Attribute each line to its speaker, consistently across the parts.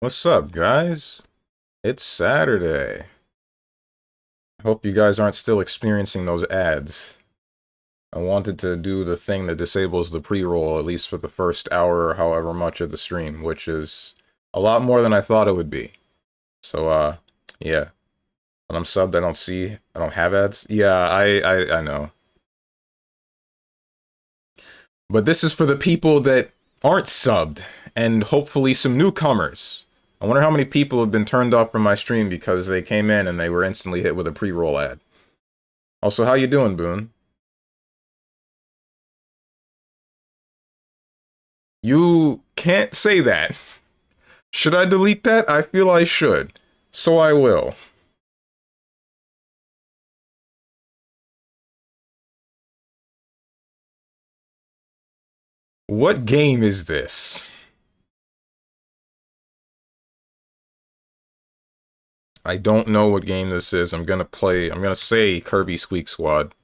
Speaker 1: What's up, guys? It's Saturday. Hope you guys aren't still experiencing those ads. I wanted to do the thing that disables the pre-roll, at least for the first hour or however much of the stream, which is a lot more than I thought it would be. So, yeah. When I'm subbed, I don't have ads. Yeah, I know. But this is for the people that aren't subbed, and hopefully some newcomers. I wonder how many people have been turned off from my stream because they came in and they were instantly hit with a pre-roll ad. Also, how you doing, Boone? You can't say that. Should I delete that? I feel I should. So I will. What game is this? I don't know what game this is. I'm gonna say Kirby Squeak Squad.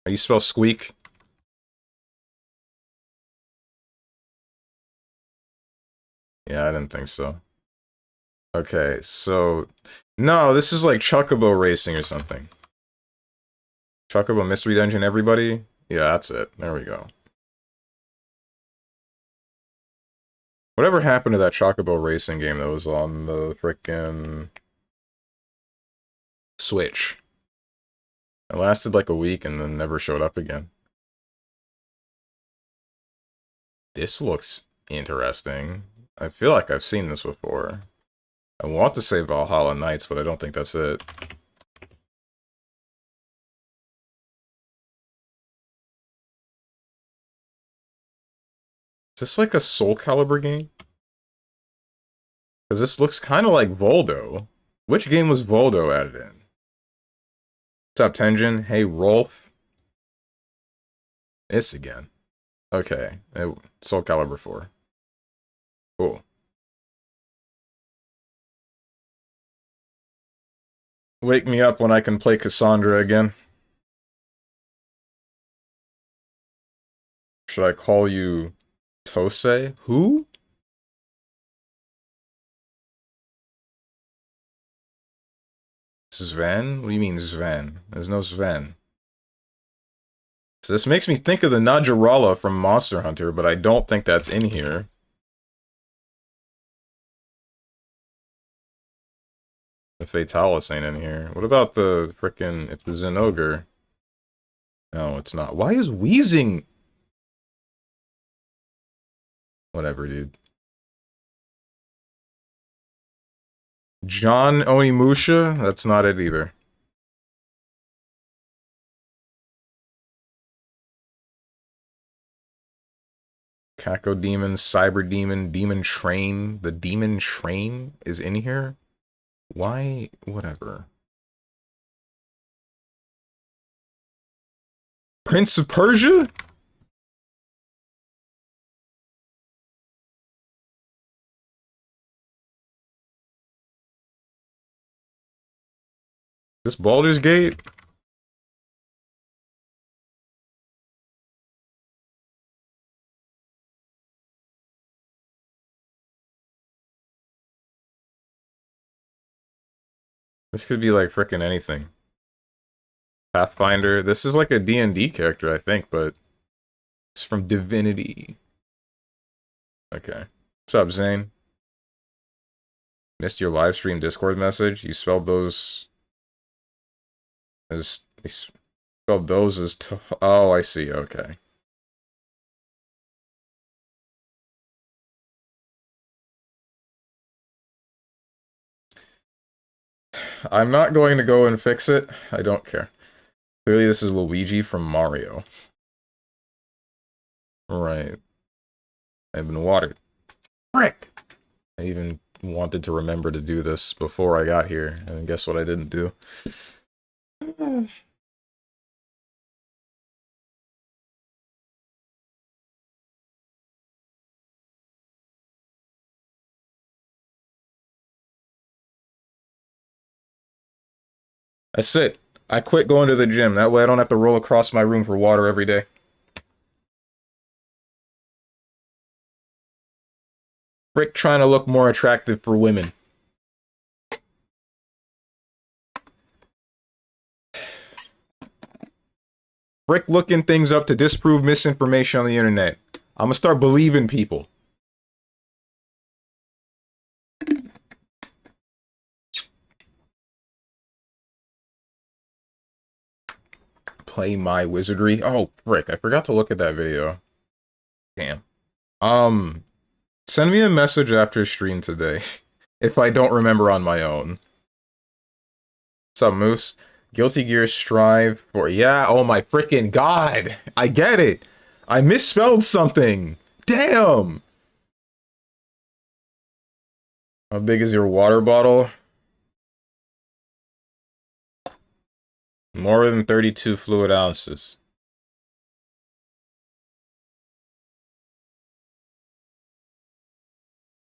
Speaker 1: How do you spell squeak? Yeah, I didn't think so. Okay, so... No, this is like Chocobo Racing or something. Chocobo Mystery Dungeon, everybody? Yeah, that's it. There we go. Whatever happened to that Chocobo Racing game that was on the frickin' Switch? It lasted like a week and then never showed up again. This looks interesting. I feel like I've seen this before. I want to say Valhalla Knights, but I don't think that's it. Is this like a Soul Calibur game? Because this looks kind of like Voldo. Which game was Voldo added in? What's up, Tenjin? Hey, Rolf. This again. Okay. Soul Calibur 4. Cool. Wake me up when I can play Cassandra again. Should I call you Tose? Who? Sven? What do you mean Sven? There's no Sven. So this makes me think of the Najarala from Monster Hunter, but I don't think that's in here. The Fatalis ain't in here. What about the frickin' if there's an ogre? No, it's not. Why is wheezing? Whatever, dude. John Onimusha? That's not it either. Kako Demon, Cyber Demon, Demon Train. The Demon Train is in here? Why? Whatever. Prince of Persia? This Baldur's Gate? This could be like frickin' anything. Pathfinder. This is like a D&D character, I think, but it's from Divinity. Okay. What's up, Zane? Missed your live stream Discord message. You spelled those as... You spelled those as... Oh, I see. Okay. I'm not going to go and fix it. I don't care. Clearly this is Luigi from Mario. Right. I've been watered. Frick! I even wanted to remember to do this before I got here, and guess what I didn't do? That's it. I quit going to the gym. That way I don't have to roll across my room for water every day. Rick trying to look more attractive for women. Rick looking things up to disprove misinformation on the internet. I'm gonna start believing people. Play my wizardry. Oh, Rick, I forgot to look at that video. Damn. Send me a message after stream today. If I don't remember on my own. What's up, Moose? Guilty Gear strive for... Yeah, oh my freaking god! I get it! I misspelled something! Damn! How big is your water bottle? More than 32 fluid ounces.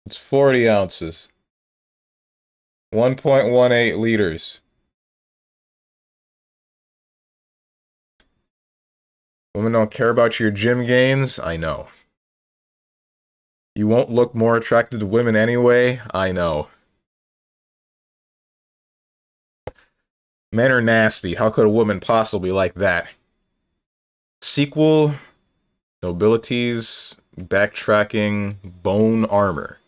Speaker 1: It's 40 ounces. 1.18 liters. Women don't care about your gym gains? I know. You won't look more attracted to women anyway? I know. Men are nasty. How could a woman possibly like that? Sequel, nobilities, backtracking, bone armor.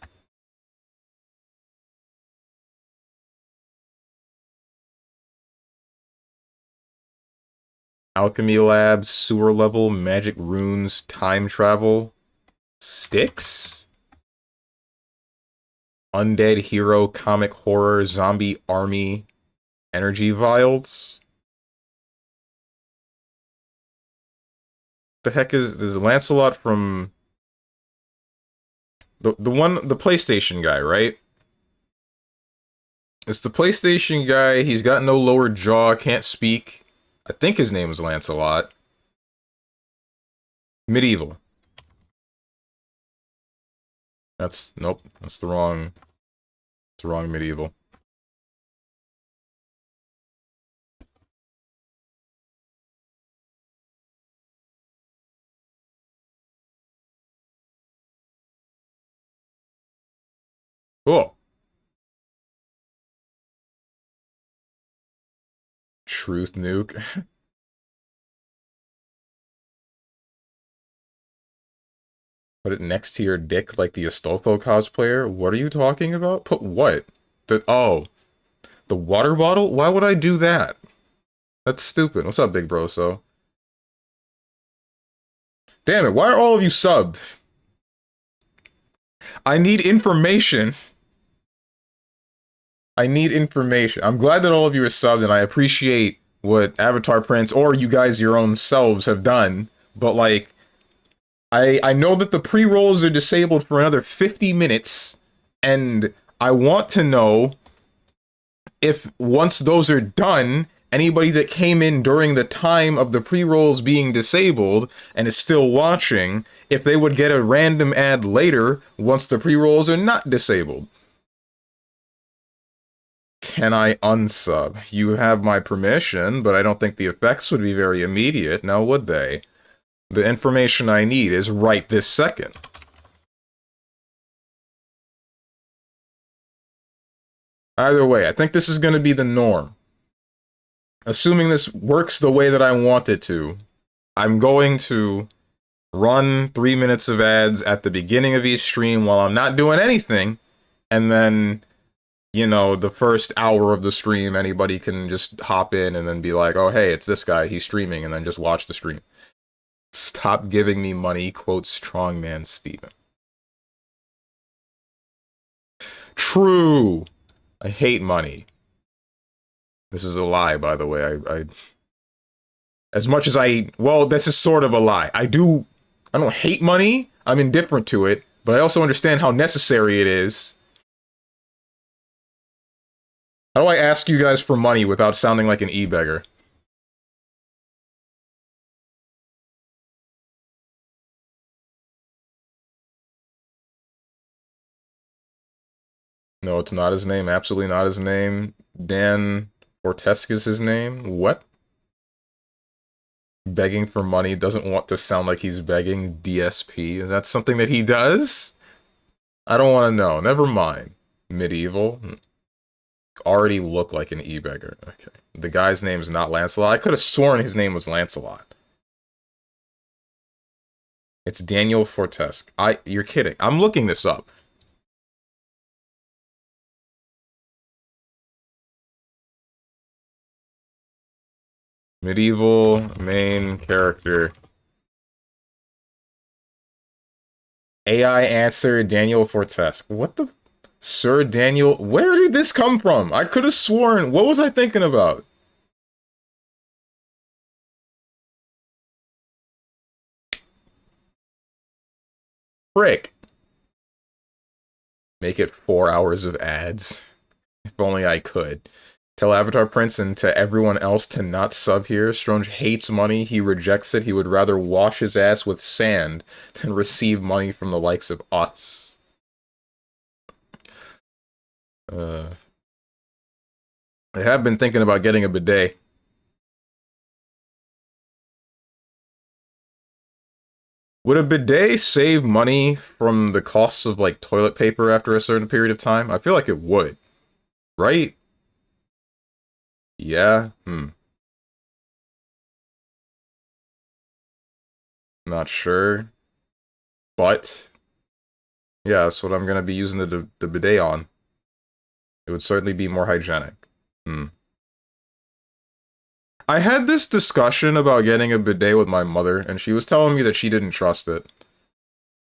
Speaker 1: Alchemy labs, sewer level, magic runes, time travel, sticks? Undead hero, comic horror, zombie army, energy vials? The heck is Lancelot from the PlayStation guy, right? It's the PlayStation guy. He's got no lower jaw, can't speak. I think his name was Lancelot. Medieval. Nope, that's the wrong medieval. Cool. Truth nuke. Put it next to your dick like the Astolfo cosplayer? What are you talking about? Put what? The water bottle? Why would I do that? That's stupid. What's up, big bro? So, damn it, why are all of you subbed? I need information. I need information. I'm glad that all of you are subbed, and I appreciate what Avatar Prince or you guys your own selves have done, but like, I know that the pre-rolls are disabled for another 50 minutes, and I want to know if once those are done, anybody that came in during the time of the pre-rolls being disabled and is still watching, if they would get a random ad later once the pre-rolls are not disabled. Can I unsub? You have my permission, but I don't think the effects would be very immediate, now would they? The information I need is right this second. Either way, I think this is going to be the norm. Assuming this works the way that I want it to, I'm going to run 3 minutes of ads at the beginning of each stream while I'm not doing anything, and then, you know, the first hour of the stream, anybody can just hop in and then be like, oh, hey, it's this guy, he's streaming, and then just watch the stream. Stop giving me money, quote StrongmanSteven. True! I hate money. This is a lie, by the way. As much as well, this is sort of a lie. I don't hate money. I'm indifferent to it, but I also understand how necessary it is. How do I ask you guys for money without sounding like an e-beggar? No, it's not his name. Absolutely not his name. Dan Ortesk is his name. What? Begging for money doesn't want to sound like he's begging. DSP. Is that something that he does? I don't want to know. Never mind. Medieval. Already look like an e-beggar. Okay. The guy's name is not Lancelot. I could have sworn his name was Lancelot. It's Daniel Fortesque. You're kidding. I'm looking this up. Medieval main character. AI answer Daniel Fortesque. What the? Sir Daniel? Where did this come from? I could have sworn. What was I thinking about? Frick. Make it 4 hours of ads. If only I could. Tell Avatar Prince and to everyone else to not sub here. Stronge hates money. He rejects it. He would rather wash his ass with sand than receive money from the likes of us. I have been thinking about getting a bidet. Would a bidet save money from the costs of, like, toilet paper after a certain period of time? I feel like it would. Right? Yeah? Not sure. But, yeah, that's what I'm gonna be using the bidet on. It would certainly be more hygienic. I had this discussion about getting a bidet with my mother, and she was telling me that she didn't trust it.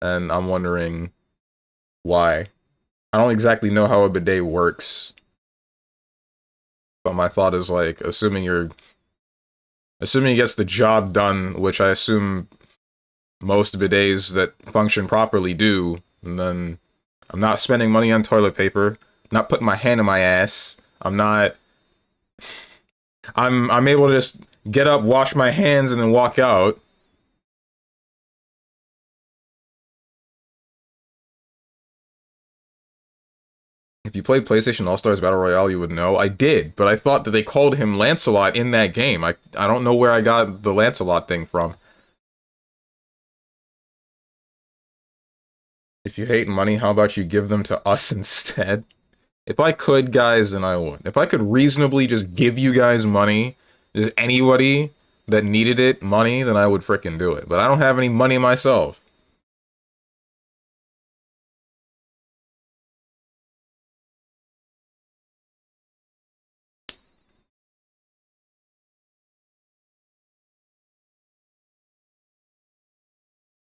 Speaker 1: And I'm wondering why. I don't exactly know how a bidet works. But my thought is, like, assuming it gets the job done, which I assume most bidets that function properly do, and then I'm not spending money on toilet paper, not putting my hand in my ass, I'm able to just get up, wash my hands, and then walk out. If you played PlayStation All-Stars Battle Royale, you would know. I did, but I thought that they called him Lancelot in that game. I don't know where I got the Lancelot thing from. If you hate money, how about you give them to us instead? If I could, guys, then I would. If I could reasonably just give you guys money, just anybody that needed it, money, then I would frickin' do it. But I don't have any money myself.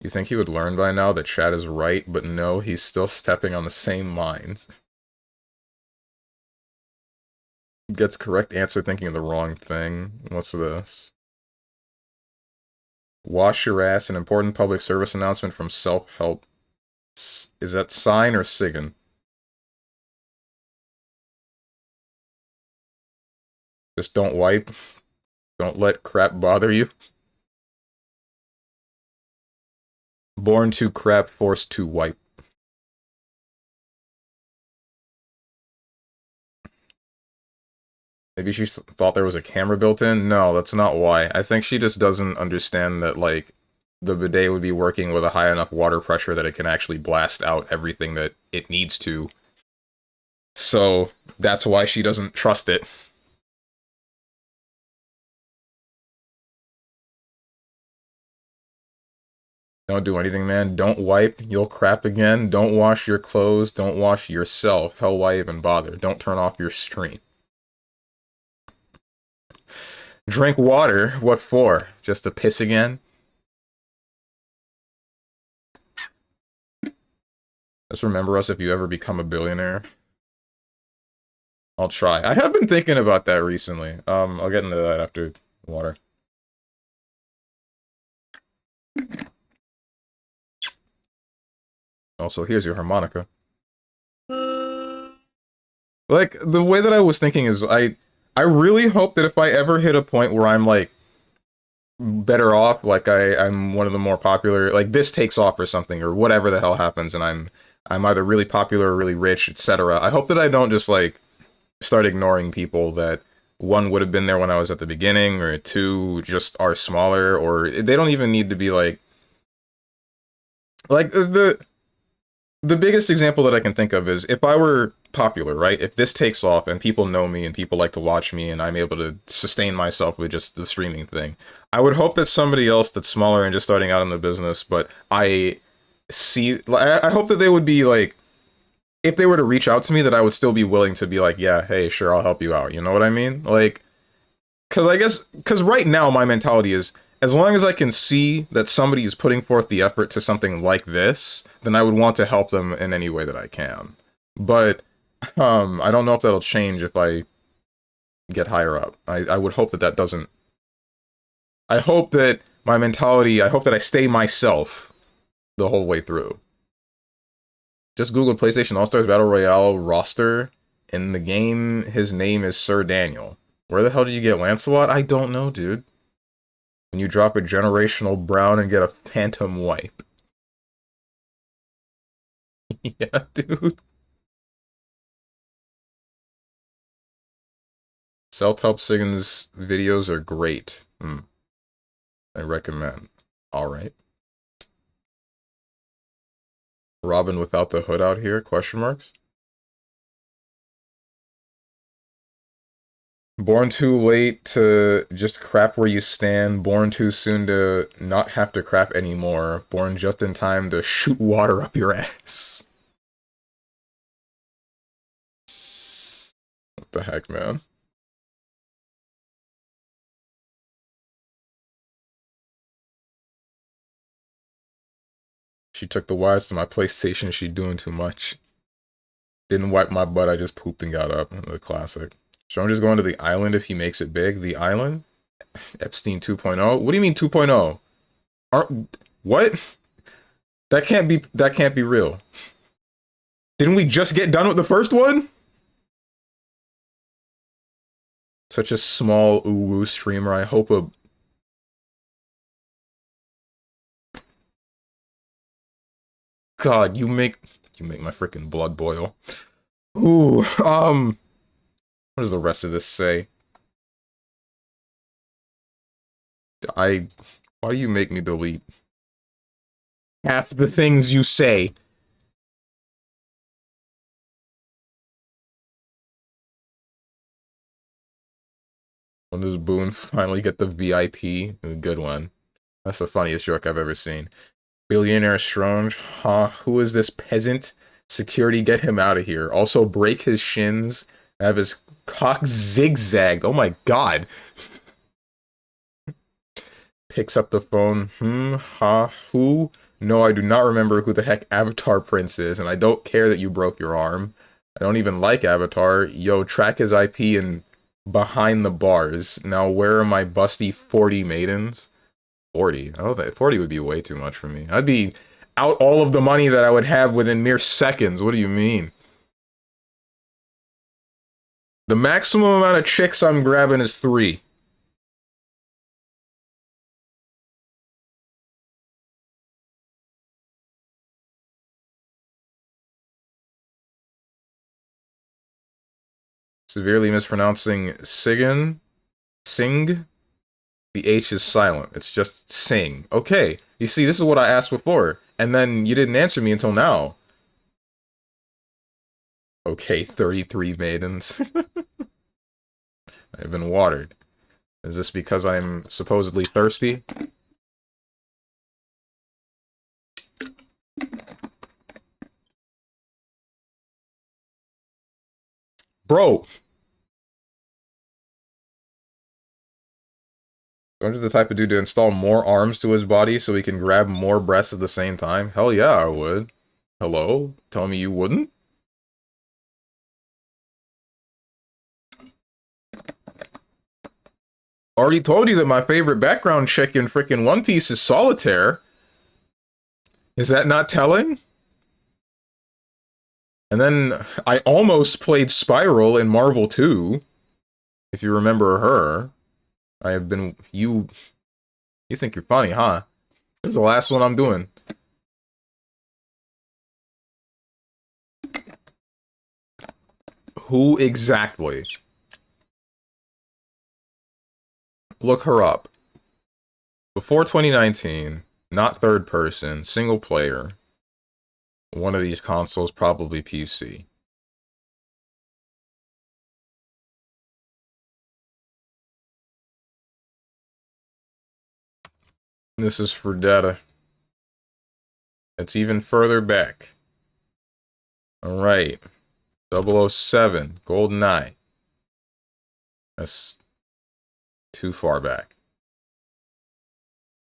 Speaker 1: You think he would learn by now that Chad is right, but no, he's still stepping on the same mines. Gets correct answer thinking of the wrong thing. What's this? Wash your ass, an important public service announcement from self-help. Is that Sign or Sigan? Just don't wipe. Don't let crap bother you. Born to crap, forced to wipe. Maybe she thought there was a camera built in? No, that's not why. I think she just doesn't understand that, like, the bidet would be working with a high enough water pressure that it can actually blast out everything that it needs to. So, that's why she doesn't trust it. Don't do anything, man. Don't wipe. You'll crap again. Don't wash your clothes. Don't wash yourself. Hell, why even bother? Don't turn off your stream. Drink water? What for? Just to piss again? Just remember us if you ever become a billionaire. I'll try. I have been thinking about that recently. I'll get into that after water. Also, here's your harmonica. Like, the way that I was thinking is, I really hope that if I ever hit a point where I'm, like, better off, like, I'm one of the more popular, like, this takes off or something, or whatever the hell happens, and I'm either really popular or really rich, etc. I hope that I don't just, like, start ignoring people that, one, would have been there when I was at the beginning, or two, just are smaller, or they don't even need to be, like, the the biggest example that I can think of is if I were popular, right? If this takes off and people know me and people like to watch me and I'm able to sustain myself with just the streaming thing, I would hope that somebody else that's smaller and just starting out in the business, but I hope that they would be like, if they were to reach out to me, that I would still be willing to be like, yeah, hey, sure, I'll help you out. You know what I mean? Like, because right now my mentality is, as long as I can see that somebody is putting forth the effort to something like this, then I would want to help them in any way that I can. But I don't know if that'll change if I get higher up. I would hope that that doesn't. I hope that my mentality. I hope that I stay myself the whole way through. Just Google PlayStation All Stars Battle Royale roster. In the game, his name is Sir Daniel. Where the hell did you get Lancelot? I don't know, dude. When you drop a generational brown and get a phantom wipe. Yeah, dude. Self-help Siggins videos are great. I recommend. Alright. Robin without the hood out here? Question marks? Born too late to just crap where you stand. Born too soon to not have to crap anymore. Born just in time to shoot water up your ass. What the heck, man? She took the wires to my PlayStation. She doing too much. Didn't wipe my butt. I just pooped and got up. The classic. So I'm just going to the island if he makes it big. The island? Epstein 2.0? What do you mean 2.0? What? That can't be real. Didn't we just get done with the first one? Such a small uwu streamer. I hope a God, you make my freaking blood boil. Ooh, what does the rest of this say? I Why do you make me delete half the things you say? When does Boone finally get the VIP? A good one. That's the funniest joke I've ever seen. Billionaire Strange, huh? Who is this peasant? Security, get him out of here. Also, break his shins. Have his cock zigzagged. Oh my god. Picks up the phone. Who? No, I do not remember who the heck Avatar Prince is, and I don't care that you broke your arm. I don't even like Avatar. Yo, track his IP and behind the bars. Now, where are my busty 40 maidens? 40? Oh, that 40 would be way too much for me. I'd be out all of the money that I would have within mere seconds. What do you mean? The maximum amount of chicks I'm grabbing is 3. Severely mispronouncing Sigan. Sing. The H is silent. It's just sing. Okay. You see, this is what I asked before. And then you didn't answer me until now. Okay, 33 maidens. I've been watered. Is this because I'm supposedly thirsty? Bro! Aren't you the type of dude to install more arms to his body so he can grab more breasts at the same time? Hell yeah, I would. Hello? Tell me you wouldn't? Already told you that my favorite background chick in frickin' One Piece is Solitaire. Is that not telling? And then I almost played Spiral in Marvel 2, if you remember her. I have been... You think you're funny, huh? This is the last one I'm doing. Who exactly? Look her up. Before 2019, not third person, single player. One of these consoles, probably PC. This is for data. It's even further back. Alright. 007, GoldenEye. That's too far back.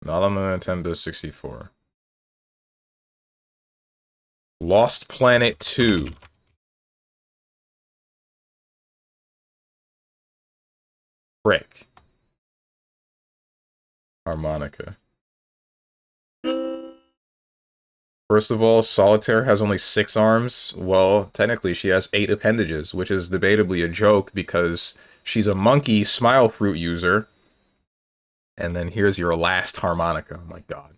Speaker 1: Not on the Nintendo 64. Lost Planet 2. Frick. Harmonica. First of all, Solitaire has only 6 arms. Well, technically she has 8 appendages, which is debatably a joke because she's a monkey smile fruit user. And then here's your last harmonica. Oh my god.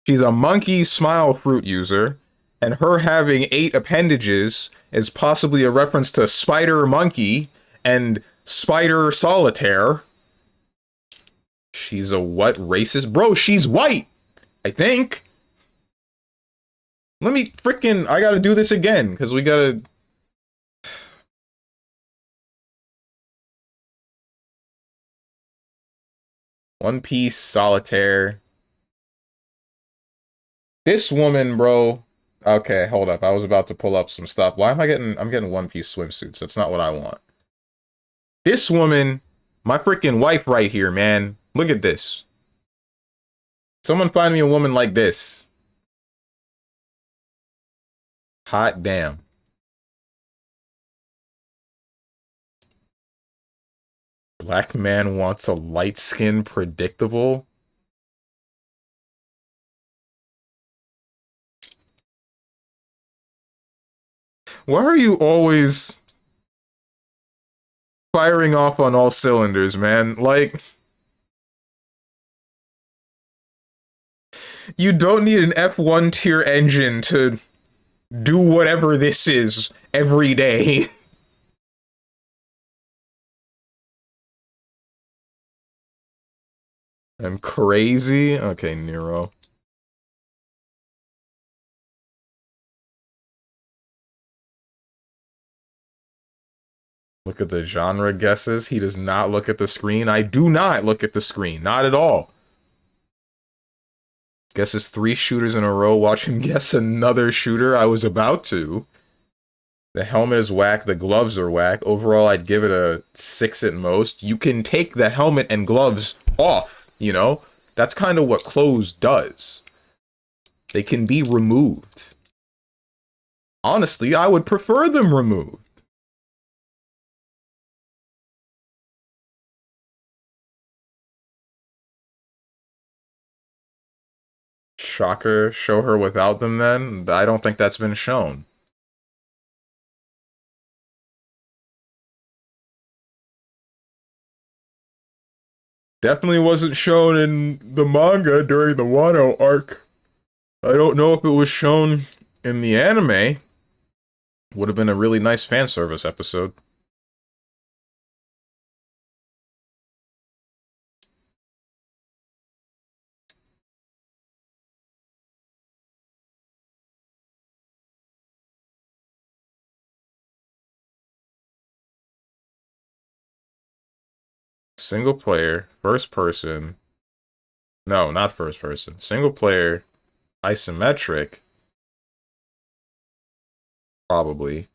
Speaker 1: She's a monkey smile fruit user, and her having 8 appendages is possibly a reference to Spider Monkey and Spider Solitaire. She's a what racist? Bro, she's white! I think. Let me freaking... I gotta do this again, because we gotta... One Piece, Solitaire. This woman, bro... Okay, hold up. I was about to pull up some stuff. Why am I getting... I'm getting One Piece swimsuits. That's not what I want. This woman... My freaking wife right here, man. Look at this. Someone find me a woman like this. Hot damn. Black man wants a light skin predictable. Why are you always firing off on all cylinders, man? Like, you don't need an F1 tier engine to do whatever this is every day. I'm crazy? Okay, Nero. Look at the genre guesses. He does not look at the screen. I do not look at the screen. Not at all. Guesses 3 shooters in a row. Watch him guess another shooter. I was about to. The helmet is whack. The gloves are whack. Overall, I'd give it a 6 at most. You can take the helmet and gloves off, you know? That's kind of what clothes does. They can be removed. Honestly, I would prefer them removed. Shocker, show her without them then? I don't think that's been shown. Definitely wasn't shown in the manga during the Wano arc. I don't know if it was shown in the anime. Would have been a really nice fan service episode. Single player, first person. No, not first person. Single player, isometric. Probably.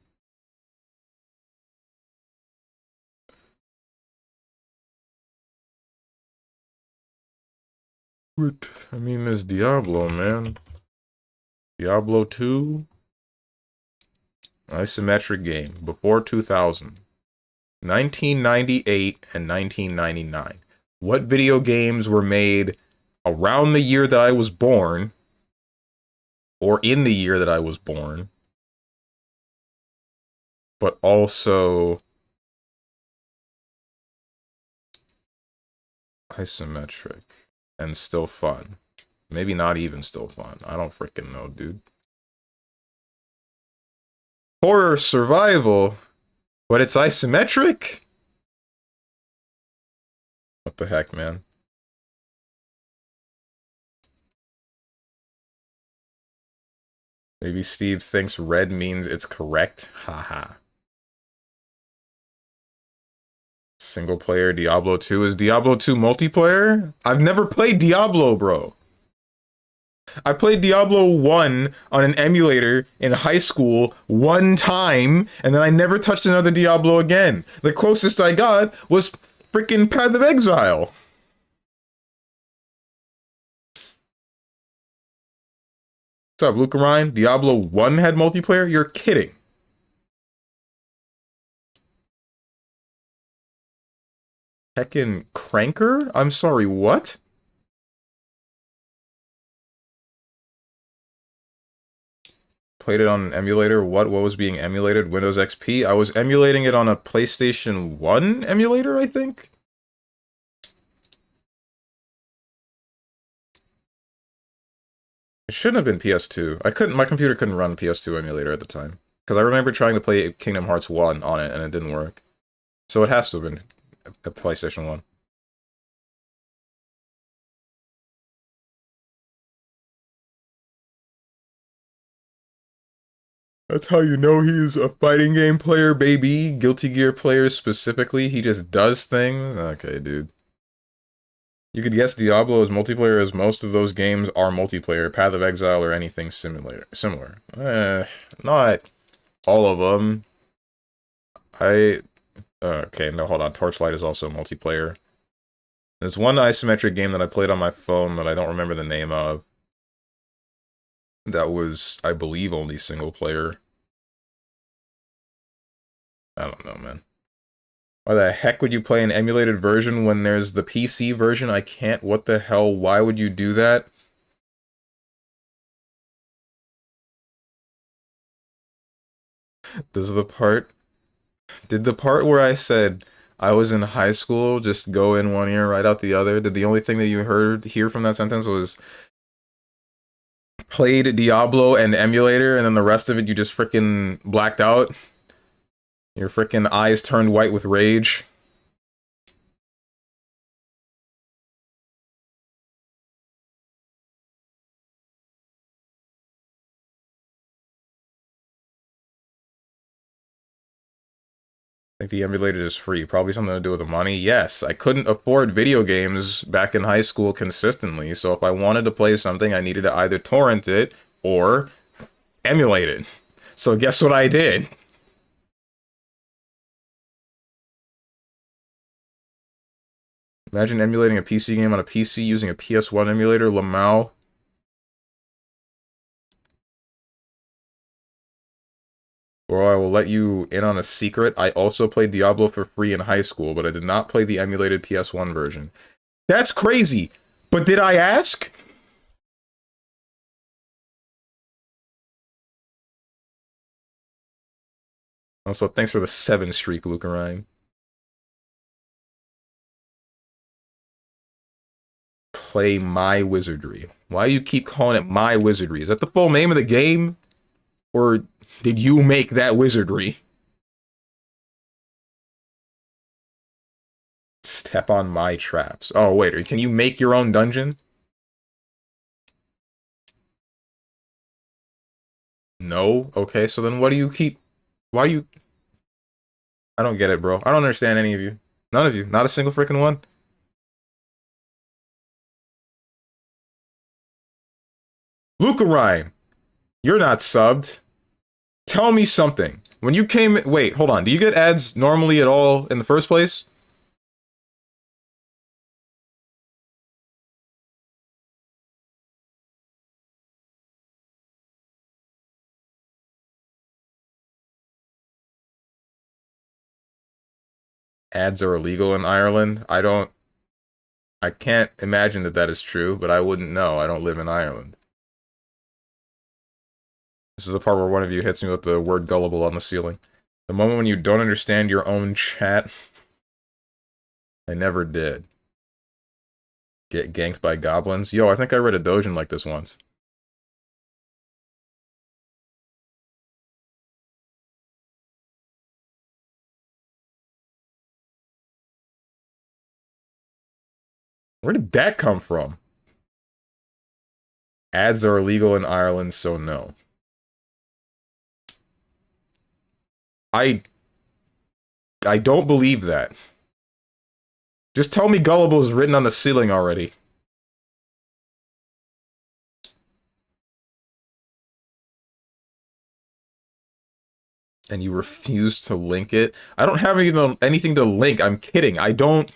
Speaker 1: But, I mean, there's Diablo, man. Diablo 2. Isometric game. Before 2000. 1998 and 1999. What video games were made around the year that I was born? Or in the year that I was born? But also... isometric. And still fun. Maybe not even still fun. I don't freaking know, dude. Horror survival, but it's isometric? What the heck, man? Maybe Steve thinks red means it's correct. Haha. Single player Diablo 2. Is Diablo 2 multiplayer? I've never played Diablo, bro. I played Diablo 1 on an emulator in high school one time, and then I never touched another Diablo again. The closest I got was freaking Path of Exile. What's up, Luke Ryan? Diablo 1 had multiplayer? You're kidding. Heckin' Cranker? I'm sorry, what? Played it on an emulator. What was being emulated? Windows XP? I was emulating it on a PlayStation 1 emulator, I think? It shouldn't have been PS2. My computer couldn't run PS2 emulator at the time. Because I remember trying to play Kingdom Hearts 1 on it, and it didn't work. So it has to have been a PlayStation 1. That's how you know he's a fighting game player, baby. Guilty Gear players specifically. He just does things. Okay, dude. You could guess Diablo is multiplayer as most of those games are multiplayer. Path of Exile or anything similar. Not all of them. Okay, no, hold on. Torchlight is also multiplayer. There's one isometric game that I played on my phone that I don't remember the name of. That was, I believe, only single player. I don't know, man. Why the heck would you play an emulated version when there's the PC version? I can't. What the hell? Why would you do that? Does the part... Did the part where I said I was in high school just go in one ear, right out the other? Did the only thing that you hear from that sentence was played Diablo and emulator, and then the rest of it you just freaking blacked out? Your freaking eyes turned white with rage? I think the emulator is free. Probably something to do with the money. Yes, I couldn't afford video games back in high school consistently, so if I wanted to play something, I needed to either torrent it or emulate it. So guess what I did? Imagine emulating a PC game on a PC using a PS1 emulator, Lamau. Or I will let you in on a secret. I also played Diablo for free in high school, but I did not play the emulated PS1 version. That's crazy! But did I ask? Also, thanks for the 7 streak, Luke Ryan. Play My Wizardry. Why do you keep calling it My Wizardry? Is that the full name of the game? Or did you make that wizardry? Step on my traps. Oh, wait, can you make your own dungeon? No? Okay, so then what do you keep... Why do you... I don't get it, bro. I don't understand any of you. None of you. Not a single freaking one. Luca Rhyme, you're not subbed. Tell me something. When you came... Wait, hold on. Do you get ads normally at all in the first place? Ads are illegal in Ireland? I can't imagine that that is true, but I wouldn't know. I don't live in Ireland. This is the part where one of you hits me with the word gullible on the ceiling. The moment when you don't understand your own chat. I never did. Get ganked by goblins? Yo, I think I read a dojin like this once. Where did that come from? Ads are illegal in Ireland, so no. I don't believe that. Just tell me gullible is written on the ceiling already. And you refuse to link it? I don't have anything to link. I'm kidding. I don't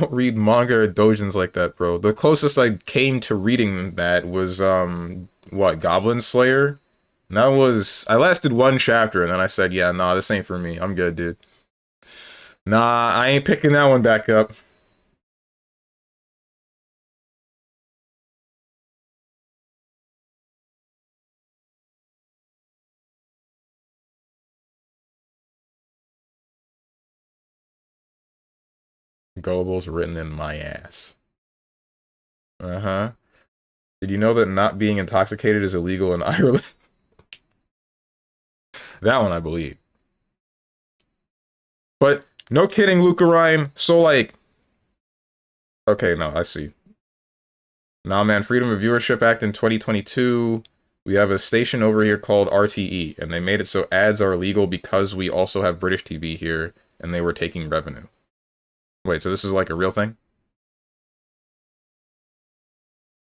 Speaker 1: read manga or doujins like that, bro. The closest I came to reading that was, what, Goblin Slayer? And that was... I lasted one chapter, and then I said, yeah, nah, this ain't for me. I'm good, dude. Nah, I ain't picking that one back up. Gullible's written in my ass. Uh-huh. Did you know that not being intoxicated is illegal in Ireland? That one I believe. But, no kidding, Luca Rhyme. So, like... Okay, no, I see. Nah, man, Freedom of Viewership Act in 2022... We have a station over here called RTE, and they made it so ads are illegal because we also have British TV here, and they were taking revenue. Wait, so this is like a real thing?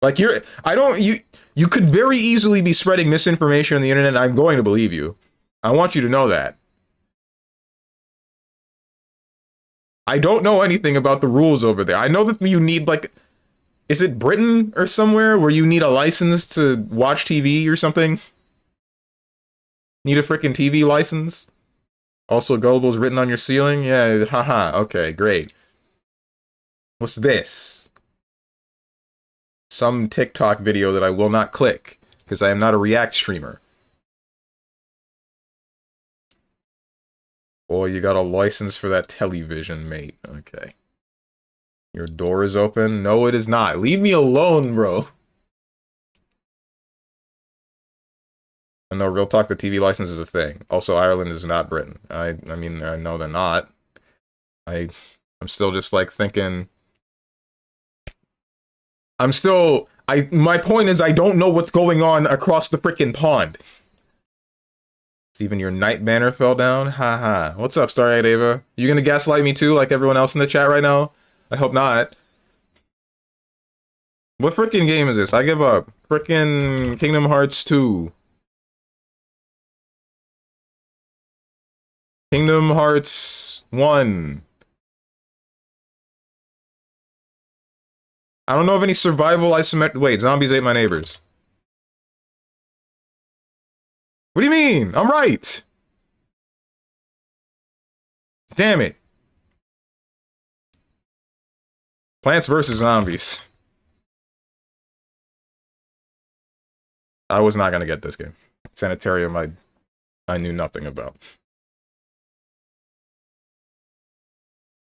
Speaker 1: Like, you could very easily be spreading misinformation on the internet, and I'm going to believe you. I want you to know that. I don't know anything about the rules over there. I know that you need, like... Is it Britain or somewhere where you need a license to watch TV or something? Need a freaking TV license? Also, Gullible's written on your ceiling? Yeah, haha, okay, great. What's this? Some TikTok video that I will not click, because I am not a React streamer. Oh, you got a license for that television, mate. Okay. Your door is open? No, it is not. Leave me alone, bro. No, real talk, the TV license is a thing. Also, Ireland is not Britain. I mean, I know they're not. I'm still just, like, thinking... my point is I don't know what's going on across the frickin' pond. Steven, your night banner fell down? Haha. What's up, Starlight Ava? You gonna gaslight me too, like everyone else in the chat right now? I hope not. What frickin' game is this? I give up. Frickin' Kingdom Hearts 2. Kingdom Hearts 1. I don't know of any survival isometric... Wait, zombies ate my neighbors. What do you mean? I'm right! Damn it. Plants vs. Zombies. I was not gonna get this game. Sanitarium, I knew nothing about.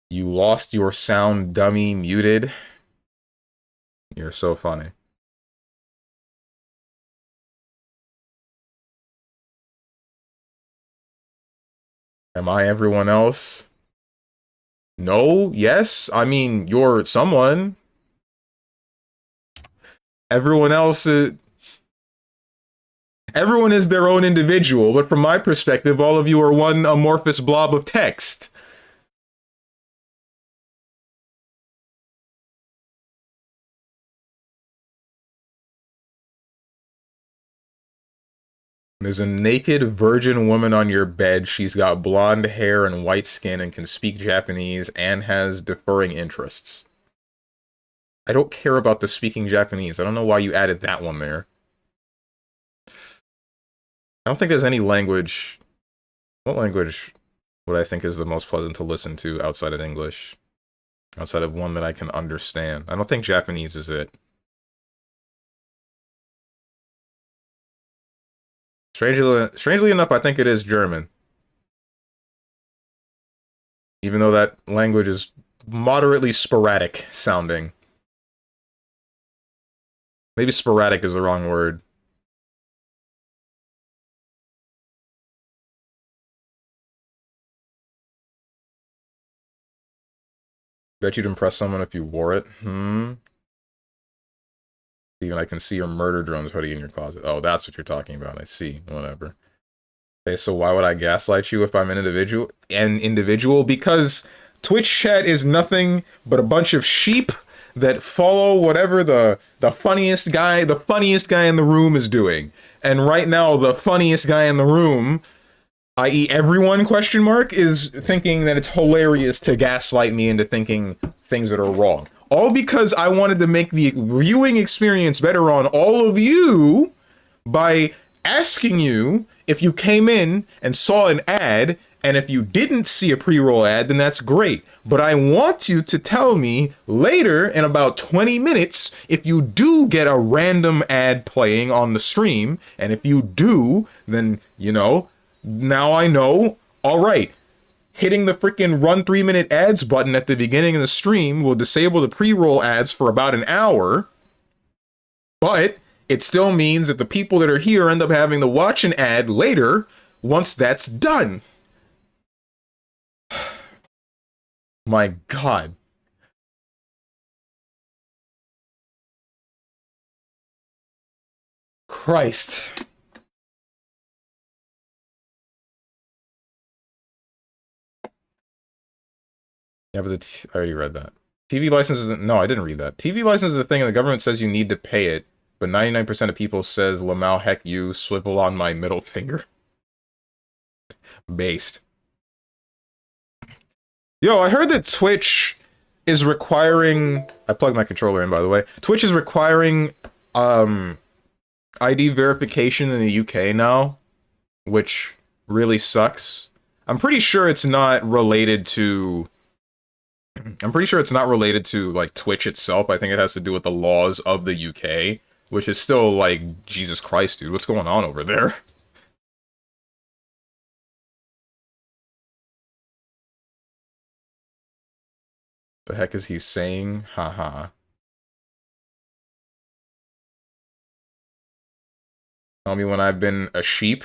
Speaker 1: You lost your sound, dummy, muted. You're so funny. Am I everyone else? No? Yes? I mean, you're someone. Everyone else is... Everyone is their own individual, but from my perspective, all of you are one amorphous blob of text. There's a naked virgin woman on your bed. She's got blonde hair and white skin and can speak Japanese and has differing interests. I don't care about the speaking Japanese. I don't know why you added that one there. I don't think there's any language... What language would I think is the most pleasant to listen to outside of English? Outside of one that I can understand. I don't think Japanese is it. Strangely enough, I think it is German. Even though that language is moderately sporadic sounding. Maybe sporadic is the wrong word. Bet you'd impress someone if you wore it. Even I can see your murder drones hoodie in your closet. Oh, that's what you're talking about. I see. Whatever. Okay, so why would I gaslight you if I'm an individual? Because Twitch chat is nothing but a bunch of sheep that follow whatever the funniest guy in the room is doing. And right now, the funniest guy in the room, i.e. everyone, question mark, is thinking that it's hilarious to gaslight me into thinking things that are wrong. All because I wanted to make the viewing experience better on all of you by asking you if you came in and saw an ad, and if you didn't see a pre-roll ad, then that's great. But I want you to tell me later in about 20 minutes if you do get a random ad playing on the stream, and if you do, then, you know, now I know, all right, hitting the freaking run 3-minute ads button at the beginning of the stream will disable the pre-roll ads for about an hour, but it still means that the people that are here end up having to watch an ad later once that's done. My God. Christ. Yeah, but I already read that. TV license is... No, I didn't read that. TV license is a thing and the government says you need to pay it, but 99% of people says, Lamau, heck you, swivel on my middle finger. Based. Yo, I heard that Twitch is requiring... I plugged my controller in, by the way. Twitch is requiring, ID verification in the UK now, which really sucks. I'm pretty sure it's not related to... like, Twitch itself. I think it has to do with the laws of the UK, which is still, like, Jesus Christ, dude. What's going on over there? The heck is he saying? Haha. Tell me when I've been a sheep.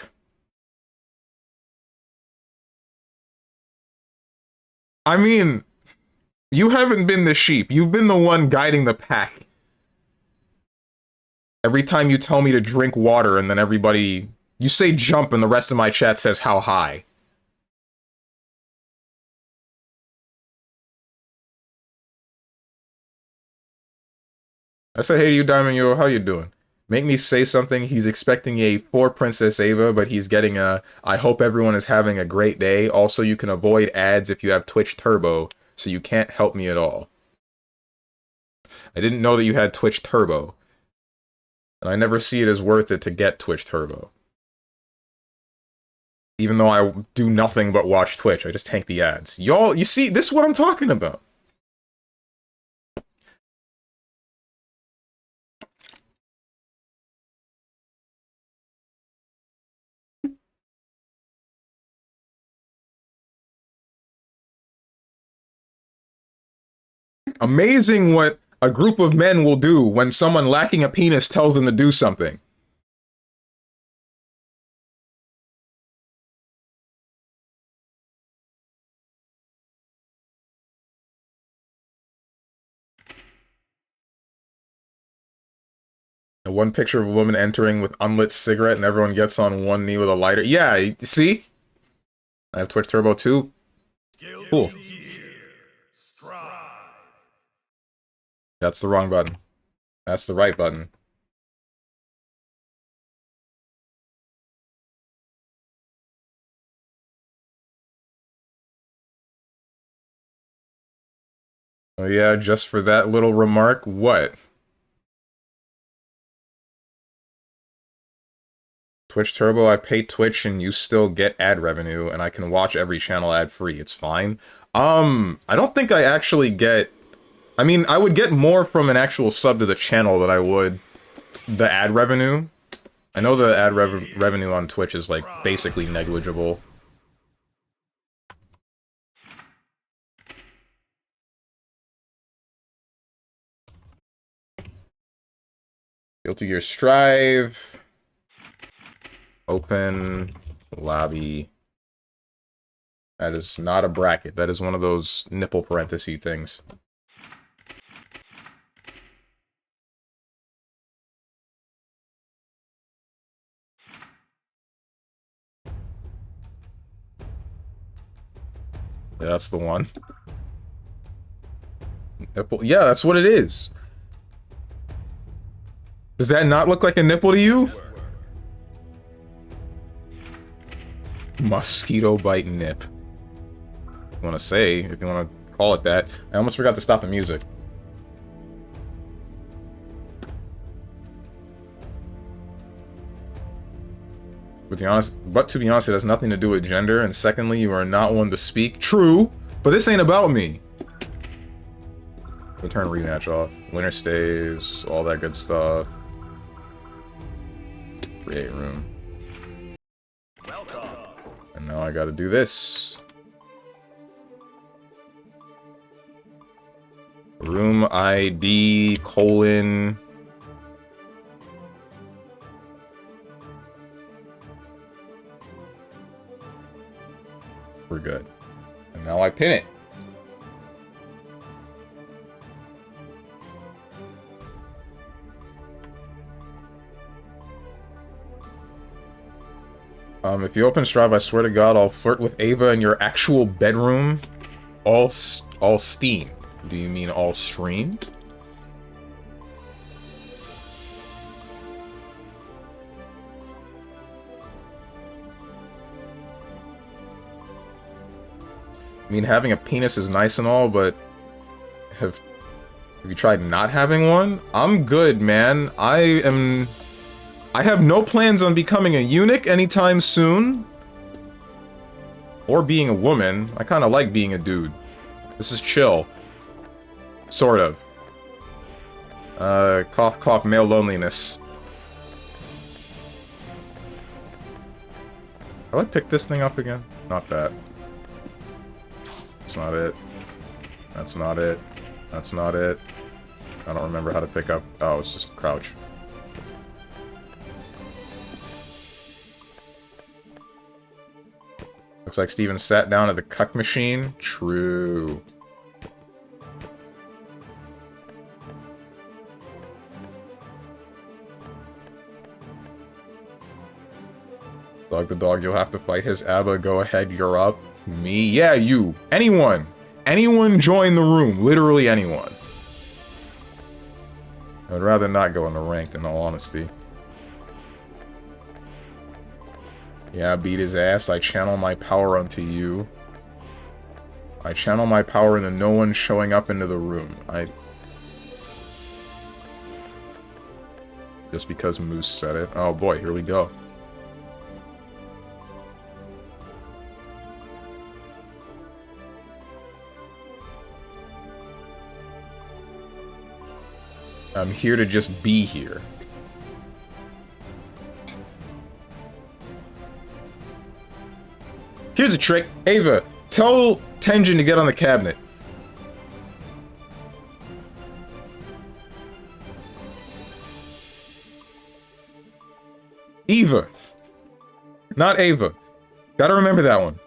Speaker 1: I mean, you haven't been the sheep. You've been the one guiding the pack. Every time you tell me to drink water and then everybody... You say jump and the rest of my chat says how high. I say, hey to you, Diamond, yo, how you doing? Make me say something. He's expecting a for Princess Ava, but he's getting a, I hope everyone is having a great day. Also, you can avoid ads if you have Twitch Turbo, so you can't help me at all. I didn't know that you had Twitch Turbo. And I never see it as worth it to get Twitch Turbo. Even though I do nothing but watch Twitch, I just tank the ads. Y'all, you see, this is what I'm talking about. Amazing what a group of men will do when someone lacking a penis tells them to do something. One picture of a woman entering with unlit cigarette and everyone gets on one knee with a lighter. Yeah, see? I have Twitch Turbo too. Cool. That's the wrong button. That's the right button. Oh yeah, just for that little remark, what? Twitch Turbo, I pay Twitch and you still get ad revenue, and I can watch every channel ad-free. It's fine. I don't think I actually get... I mean, I would get more from an actual sub to the channel than I would the ad revenue. I know the ad revenue on Twitch is, like, basically negligible. Guilty Gear Strive. Open. Lobby. That is not a bracket. That is one of those nipple parenthesis things. Yeah, that's the one. Nipple. Yeah, that's what it is. Does that not look like a nipple to you? Mosquito bite nip. You want to say, if you want to call it that. I almost forgot to stop the music. But to be honest, it has nothing to do with gender. And secondly, you are not one to speak. True, but this ain't about me. We'll turn rematch off. Winner stays, all that good stuff. Create room. Welcome. And now I gotta do this. Room ID, colon. We're good. And now I pin it. If you open Strive, I swear to God, I'll flirt with A.B.A in your actual bedroom. All Steam. Do you mean all stream? I mean, having a penis is nice and all, but have you tried not having one? I'm good, man. I have no plans on becoming a eunuch anytime soon. Or being a woman. I kind of like being a dude. This is chill. Sort of. Cough cough, male loneliness. How do I pick this thing up again? Not that. That's not it. That's not it. That's not it. I don't remember how to pick up. Oh, it's just crouch. Looks like Steven sat down at the cuck machine. True. Dog the dog, you'll have to fight his A.B.A. Go ahead, you're up. Me? Yeah, you. Anyone. Anyone join the room. Literally anyone. I'd rather not go in the ranked, in all honesty. Yeah, beat his ass. I channel my power unto you. I channel my power into no one showing up into the room. Just because Moose said it. Oh boy, here we go. I'm here to just be here. Here's a trick. A.B.A, tell Tenjin to get on the cabinet. Eva. Not A.B.A. Gotta remember that one.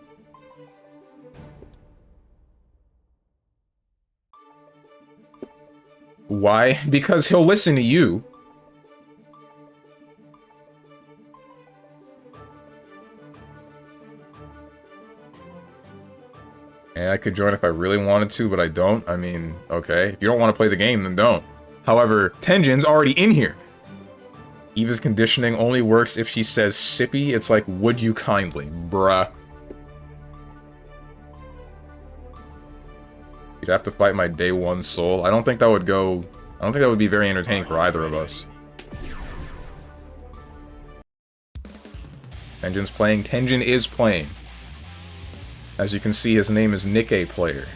Speaker 1: Why? Because he'll listen to you. And I could join if I really wanted to, but I don't. I mean, okay. If you don't want to play the game, then don't. However, Tenjin's already in here. Eva's conditioning only works if she says sippy. It's like, would you kindly, bruh. You'd have to fight my day one soul. I don't think that would go... I don't think that would be very entertaining for either of us. Tenjin's playing. Tenjin is playing. As you can see, his name is Nick A. Player.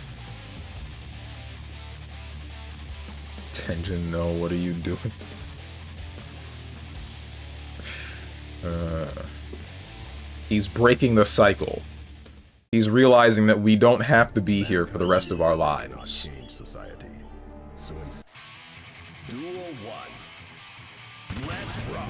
Speaker 1: Tenjin, no, what are you doing? He's breaking the cycle. He's realizing that we don't have to be here for the rest of our lives.
Speaker 2: Society. So it's Duel 1. Let's rock.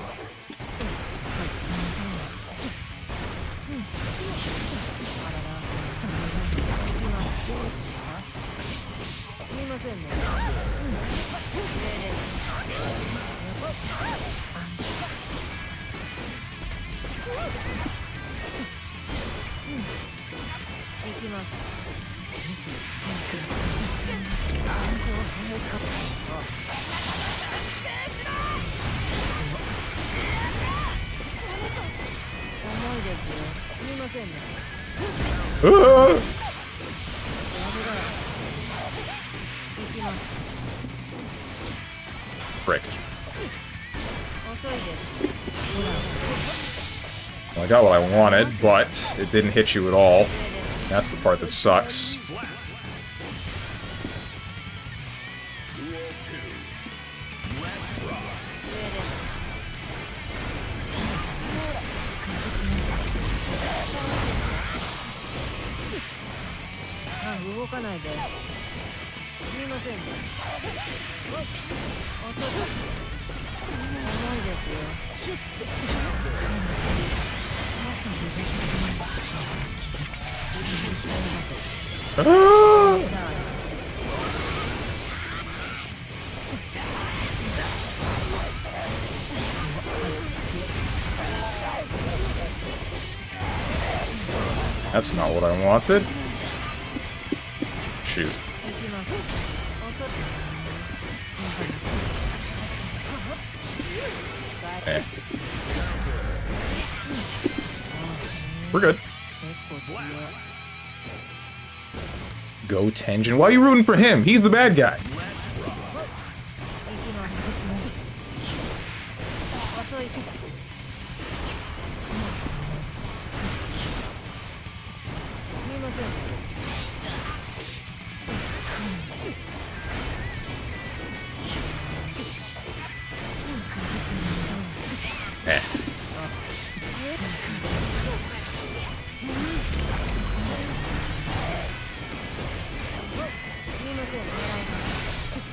Speaker 1: Ah! Frick. Well, I got what I wanted, but it didn't hit you at all. That's the part that sucks. Ah! That's not what I wanted. Shoot. Eh. We're good. Go Tenjin. Why are you rooting for him? He's the bad guy. Eh.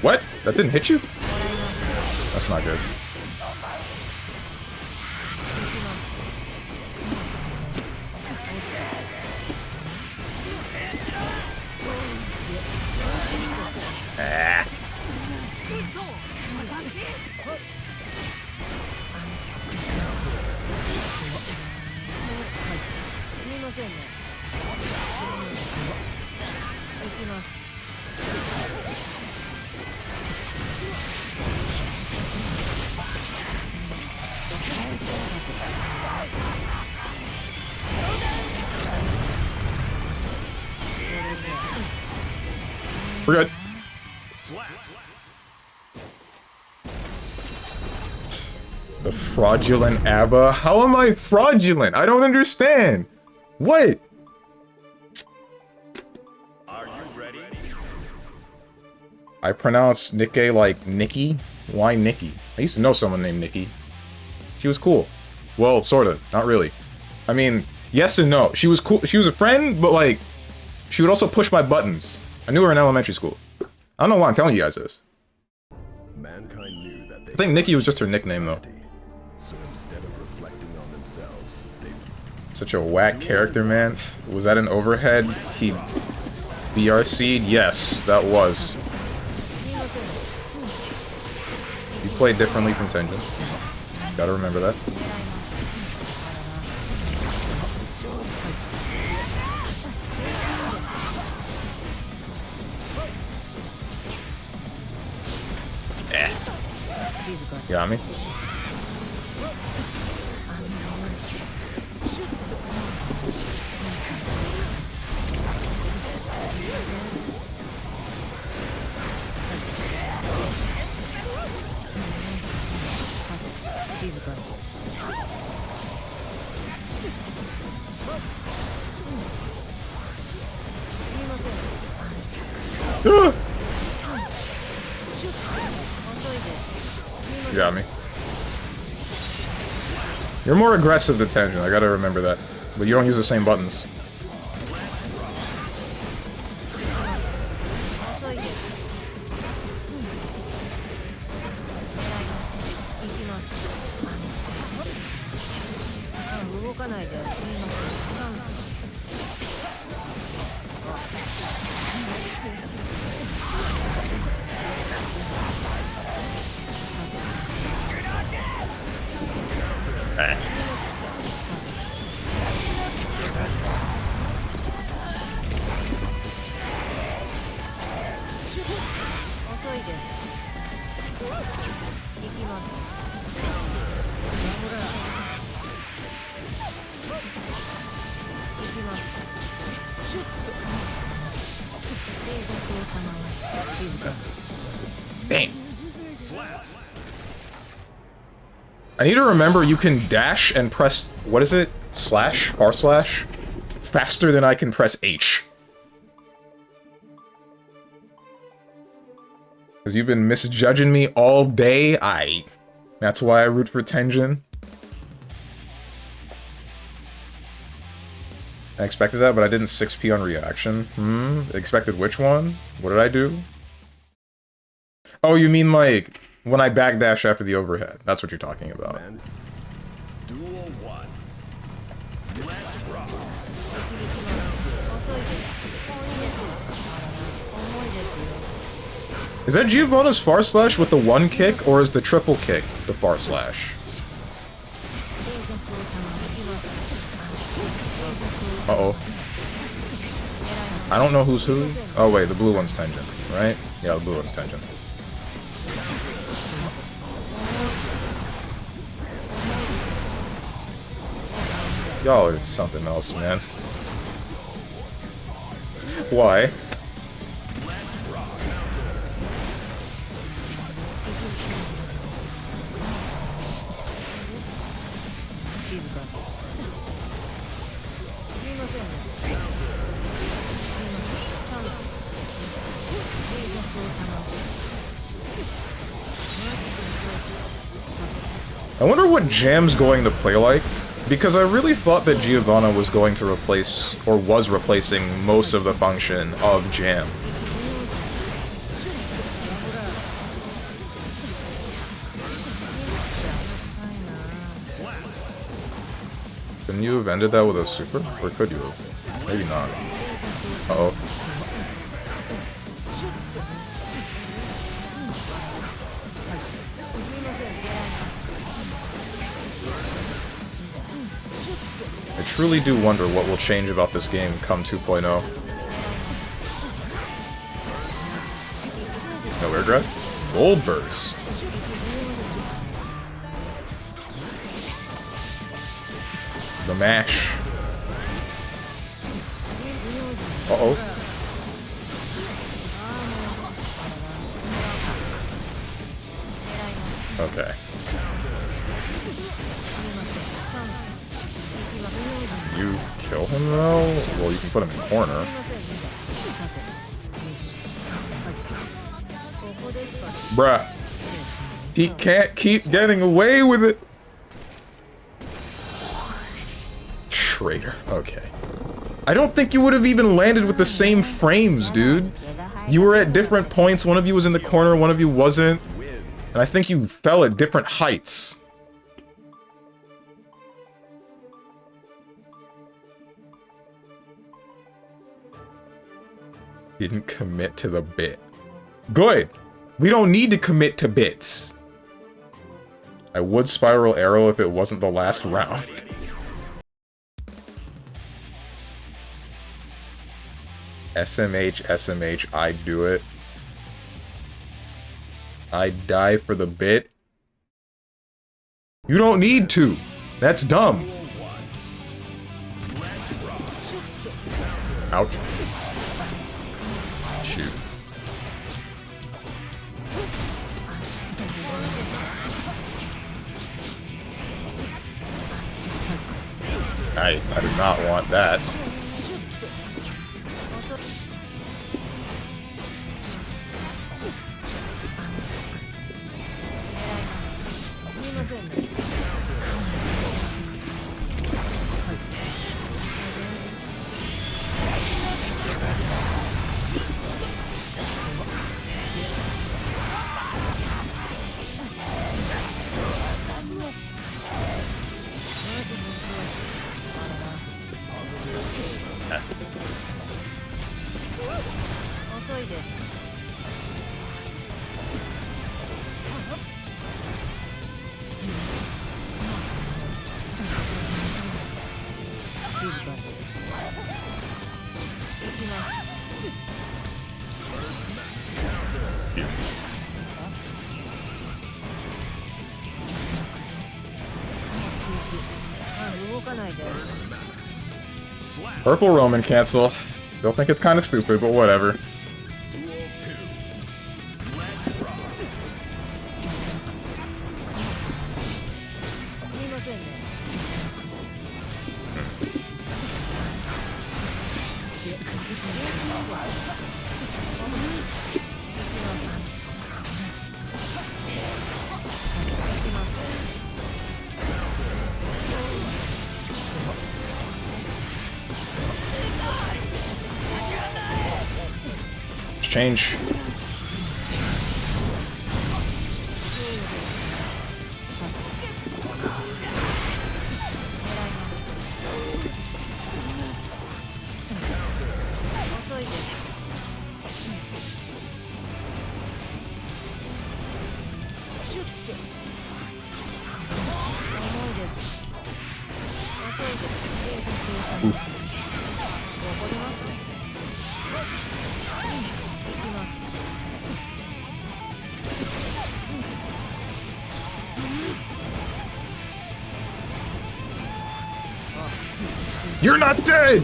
Speaker 1: What? That didn't hit you? That's not good. Ah. We're good. The fraudulent A.B.A. How am I fraudulent? I don't understand. What?
Speaker 2: Are you ready?
Speaker 1: I pronounce Nikke like Nikki. Why Nikki? I used to know someone named Nikki. She was cool. Well, sort of. Not really. I mean, yes and no. She was cool. She was a friend, but like, she would also push my buttons. I knew her in elementary school. I don't know why I'm telling you guys this.
Speaker 2: Mankind knew that they
Speaker 1: I think Nikki was just her nickname, though.
Speaker 2: So instead of reflecting on themselves, they
Speaker 1: Such a whack character, man. Was that an overhead? He BRC'd? Yes, that was. He played differently from Tenjin. Gotta remember that. Eh. Got me. You got me. You're more aggressive than Tenjin, I gotta remember that. But you don't use the same buttons. I need to remember you can dash and press, what is it? Slash? R slash? Faster than I can press H. Because you've been misjudging me all day. That's why I root for Tenjin. I expected that, but I didn't 6P on reaction. Expected which one? What did I do? Oh, you mean like when I backdash after the overhead. That's what you're talking about.
Speaker 2: Duel 1. Let's rock.
Speaker 1: Is that Giovanna's far slash with the one kick, or is the triple kick the far slash? Uh-oh. I don't know who's who. Oh wait, the blue one's Tenjin, right? Yeah, the blue one's Tenjin. Y'all are something else, man. Why? I wonder what Jam's going to play like, because I really thought that Giovanna was going to replace, or was replacing, most of the function of Jam. Couldn't you have ended that with a super? Or could you have? Maybe not. Uh-oh. I truly do wonder what will change about this game come 2.0. No air drag? Gold burst. The mash. Uh-oh. Okay. You kill him though? Well, you can put him in corner. Bruh. He can't keep getting away with it. Traitor. Okay. I don't think you would have even landed with the same frames, dude. You were at different points. One of you was in the corner, one of you wasn't. And I think you fell at different heights. Didn't commit to the bit. Good! We don't need to commit to bits. I would spiral arrow if it wasn't the last round. SMH, SMH, I'd do it. I'd die for the bit. You don't need to. That's dumb. Ouch. Shoot. I do not want that. Purple Roman cancel. Still think it's kind of stupid, but whatever. change. You're not dead!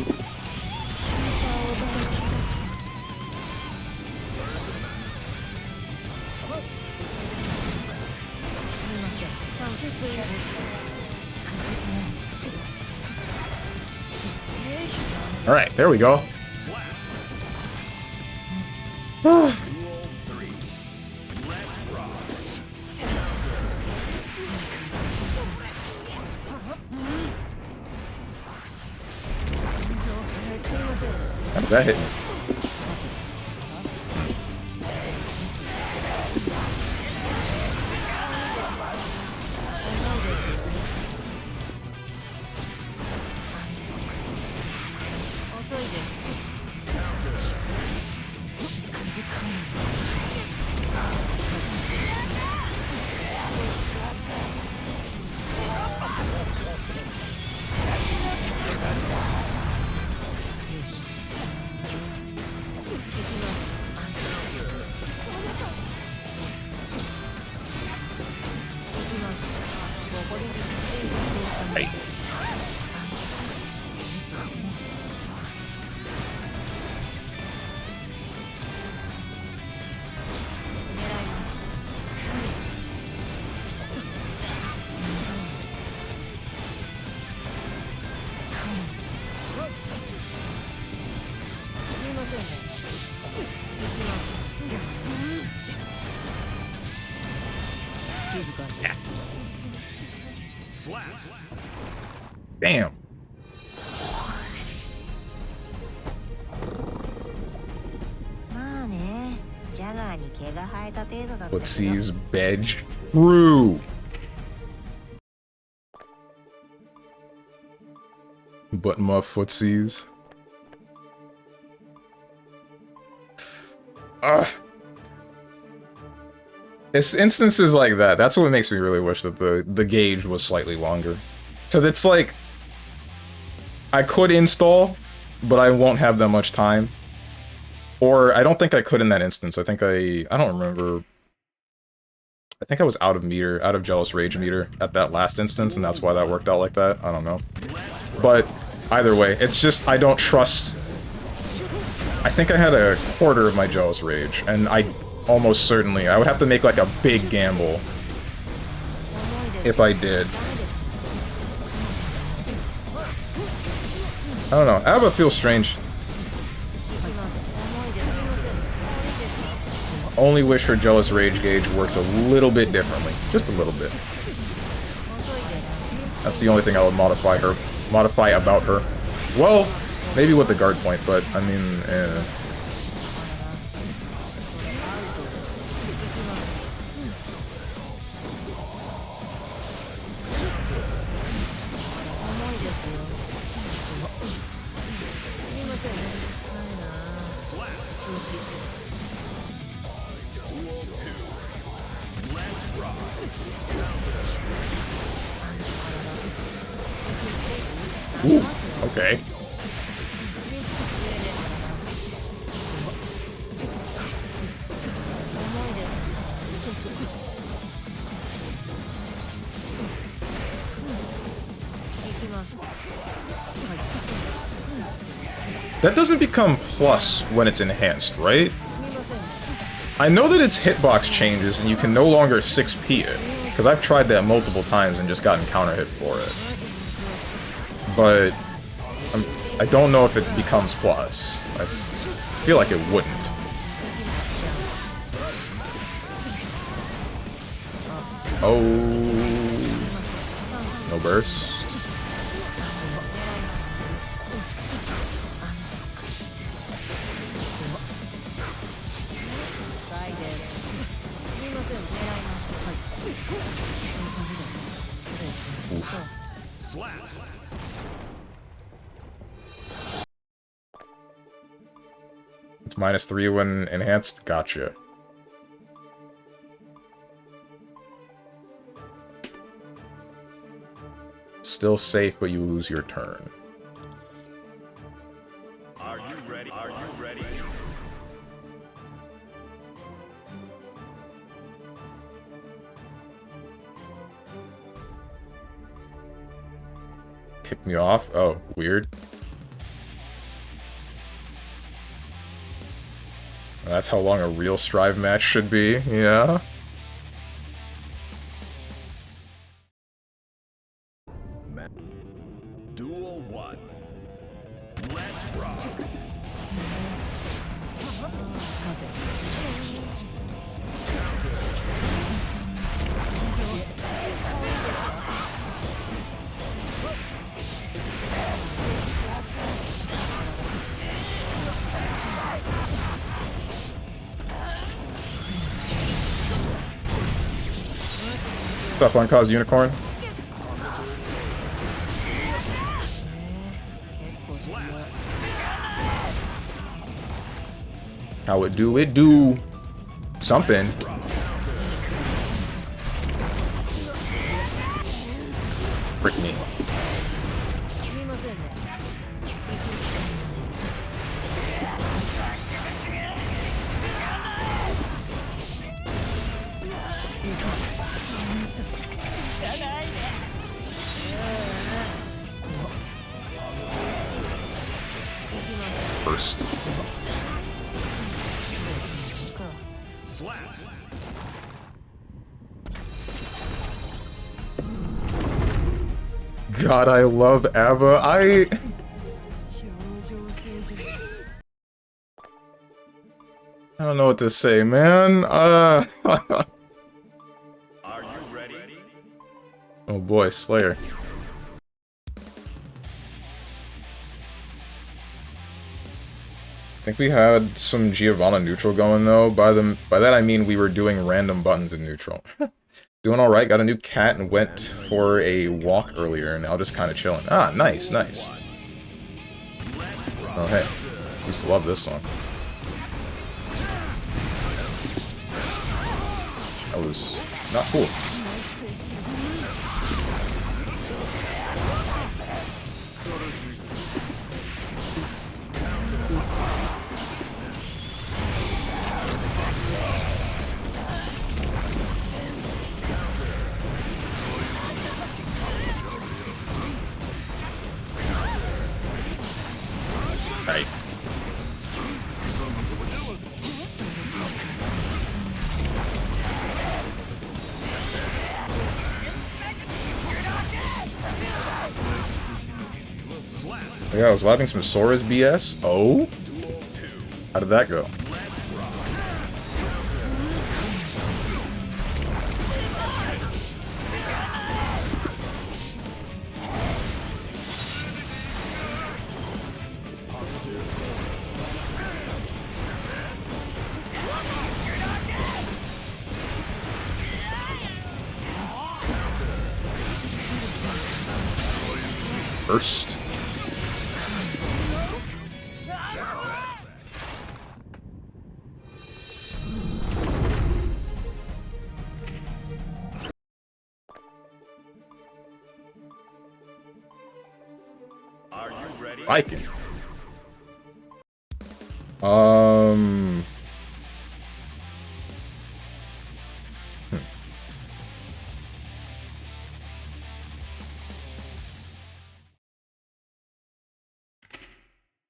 Speaker 1: Alright, there we go. How did that hit me? Right. Yeah. Damn. Footsie's bed true. But my footsies. It's instances like that. That's what makes me really wish that the gauge was slightly longer. So it's like I could install, but I won't have that much time. Or I don't think I could in that instance. I think I don't remember. I think I was out of Jealous Rage meter at that last instance, and that's why that worked out like that. I don't know. But either way, it's just I don't trust. I think I had a quarter of my Jealous Rage, and I almost certainly I would have to make like a big gamble if I did. I don't know. A.B.A feels strange. Only wish her Jealous Rage gauge worked a little bit differently. Just a little bit. That's the only thing I would modify about her. Well, maybe with the guard point, but I mean, Ooh, okay. That doesn't become plus when it's enhanced, right? I know that its hitbox changes and you can no longer 6P it, because I've tried that multiple times and just gotten counter hit for it. But I don't know if it becomes plus. I feel like it wouldn't. Oh, no burst. Oof.
Speaker 2: Slap.
Speaker 1: It's -3 when enhanced. Gotcha. Still safe, but you lose your turn.
Speaker 2: Are you ready? Are you ready?
Speaker 1: Kick me off? Oh, weird. That's how long a real strive match should be, yeah.
Speaker 2: Duel 1. Let's rock.
Speaker 1: What's up, Uncaused Unicorn? How it do? It do something. Frick me. First.
Speaker 2: Slap.
Speaker 1: God, I love A.B.A. I don't know what to say, man.
Speaker 2: Are you ready?
Speaker 1: Oh boy, Slayer. I think we had some Giovanna neutral going though. By that I mean we were doing random buttons in neutral. Doing alright, got a new cat and went for a walk earlier, and now just kinda chilling. Ah, nice, nice. Oh hey. I used to love this song. That was not cool. Right. Yeah, I was vibing some Sora's BS. Oh? How did that go? First.
Speaker 2: Are you ready?
Speaker 1: Viking.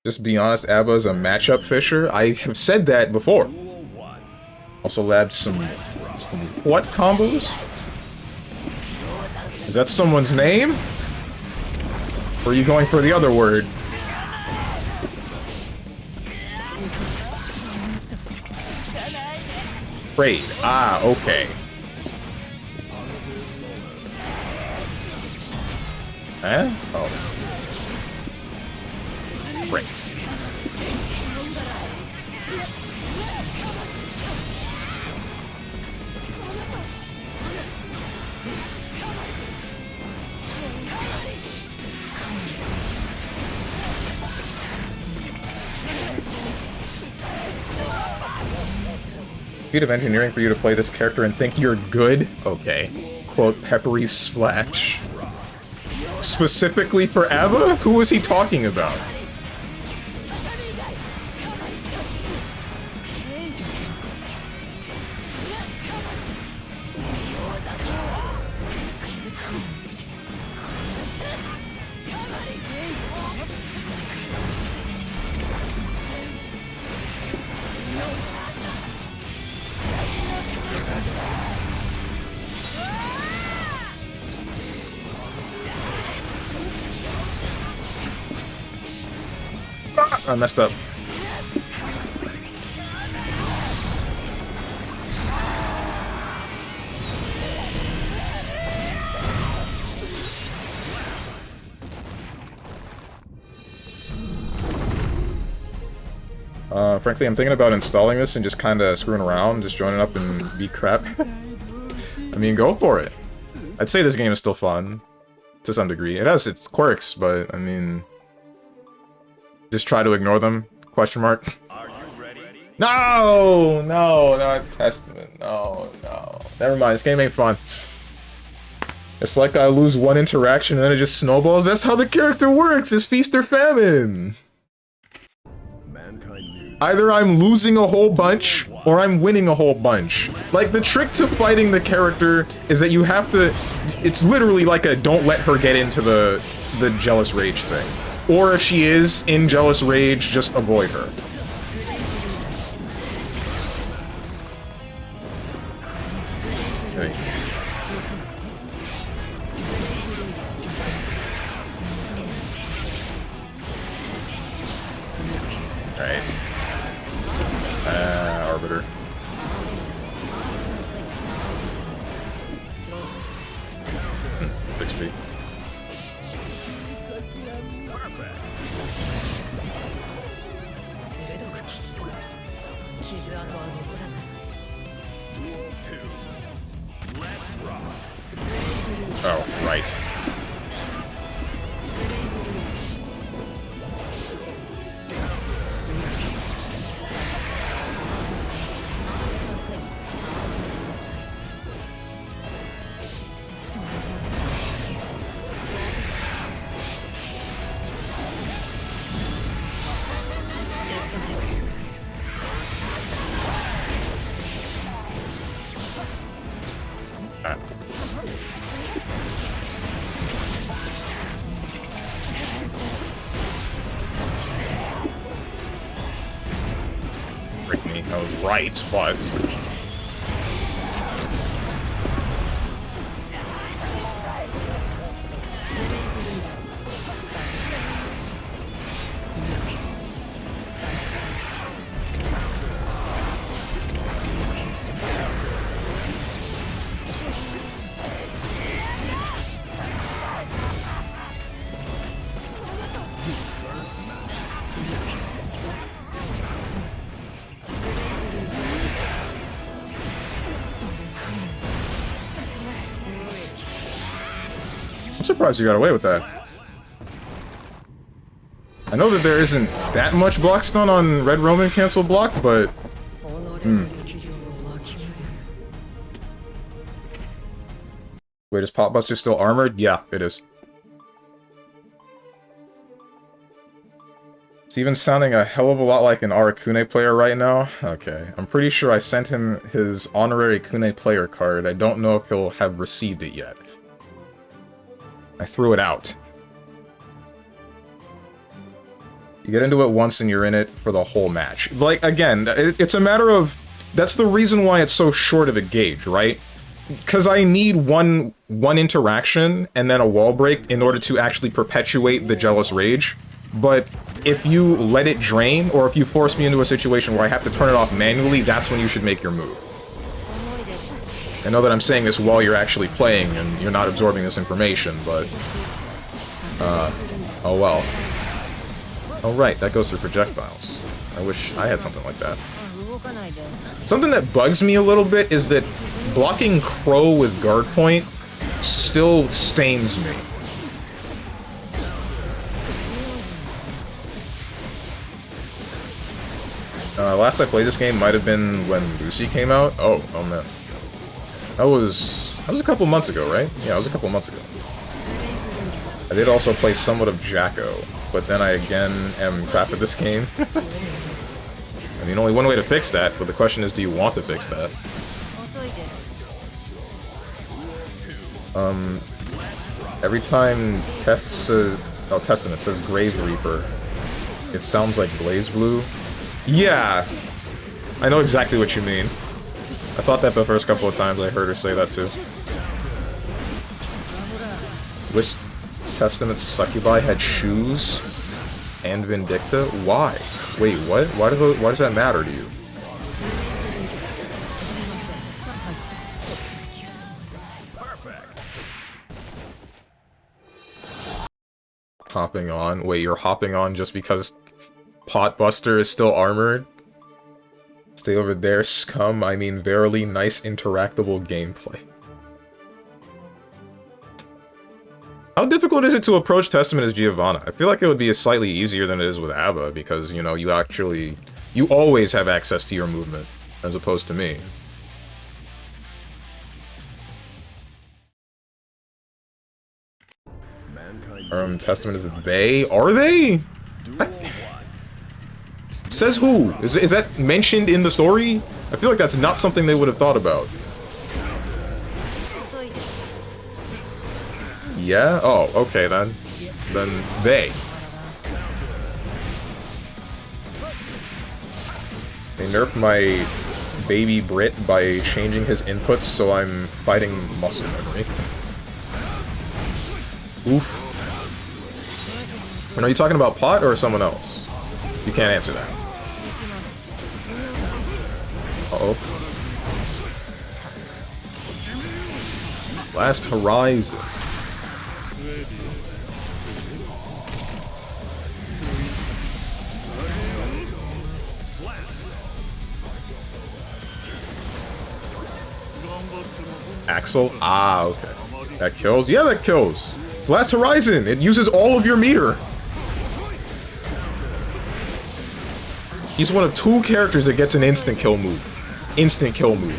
Speaker 1: Just be honest, A.B.A. is a matchup fisher. I have said that before.
Speaker 2: Duel 1.
Speaker 1: Also labbed some what combos? Is that someone's name? Or are you going for the other word? Trade. Ah, okay. Huh? Oh. Right. Feat of engineering for you to play this character and think you're good? Okay. Quote, peppery splash. Specifically for A.B.A? Who was he talking about? I messed up. Frankly, I'm thinking about installing this and just kind of screwing around, just joining up and be crap. I mean, go for it. I'd say this game is still fun, to some degree. It has its quirks, but, I mean... Just try to ignore them? Question mark.
Speaker 2: Are you ready?
Speaker 1: No! No, not Testament. No, no. Never mind, this game ain't fun. It's like I lose one interaction and then it just snowballs. That's how the character works! It's feast or famine!
Speaker 2: Mankind knew
Speaker 1: Either I'm losing a whole bunch, or I'm winning a whole bunch. Like, the trick to fighting the character is that you have to... It's literally like a don't let her get into the jealous rage thing. Or if she is in jealous rage, just avoid her. Okay. Alright. Arbiter. XP. Oh, right. Break me. I was right, but... I'm surprised you got away with that. I know that there isn't that much block stun on Red Roman cancel block, but... Wait, is Potbuster still armored? Yeah, it is. Steven's sounding a hell of a lot like an Arakune player right now. Okay, I'm pretty sure I sent him his honorary Kune player card. I don't know if he'll have received it yet. I threw it out. You get into it once and you're in it for the whole match. Like, again, it's a matter of... That's the reason why it's so short of a gauge, right? Because I need one interaction and then a wall break in order to actually perpetuate the jealous rage. But if you let it drain, or if you force me into a situation where I have to turn it off manually, that's when you should make your move. I know that I'm saying this while you're actually playing and you're not absorbing this information, but... oh well. Oh right, that goes through projectiles. I wish I had something like that. Something that bugs me a little bit is that blocking Crow with guard point still stains me. Last I played this game might have been when Lucy came out. Oh man. That was a couple months ago, right? Yeah, it was a couple months ago. I did also play somewhat of Jacko, but then I again am crap at this game. I mean, only one way to fix that, but the question is, do you want to fix that? Every time Testament says Grave Reaper, it sounds like Blaze Blue. Yeah, I know exactly what you mean. I thought that the first couple of times I heard her say that too. Wish Testament's Succubi had shoes and Vindicta? Why? Wait, what? Why does that matter to you? Hopping on? Wait, you're hopping on just because Potbuster is still armored? Stay over there, scum. I mean, verily nice interactable gameplay. How difficult is it to approach Testament as Giovanna? I feel like it would be slightly easier than it is with A.B.A because, you know, you always have access to your movement, as opposed to me. Testament is they? Are they? Says who? Is that mentioned in the story? I feel like that's not something they would have thought about. Yeah? Oh, okay then. Then they. They nerfed my baby Brit by changing his inputs so I'm fighting muscle memory. Oof. And are you talking about Pot or someone else? You can't answer that. Uh-oh. Last Horizon. Axel? Ah, okay. That kills? Yeah, that kills. It's Last Horizon. It uses all of your meter. He's one of 2 characters that gets an instant kill move. Instant kill move.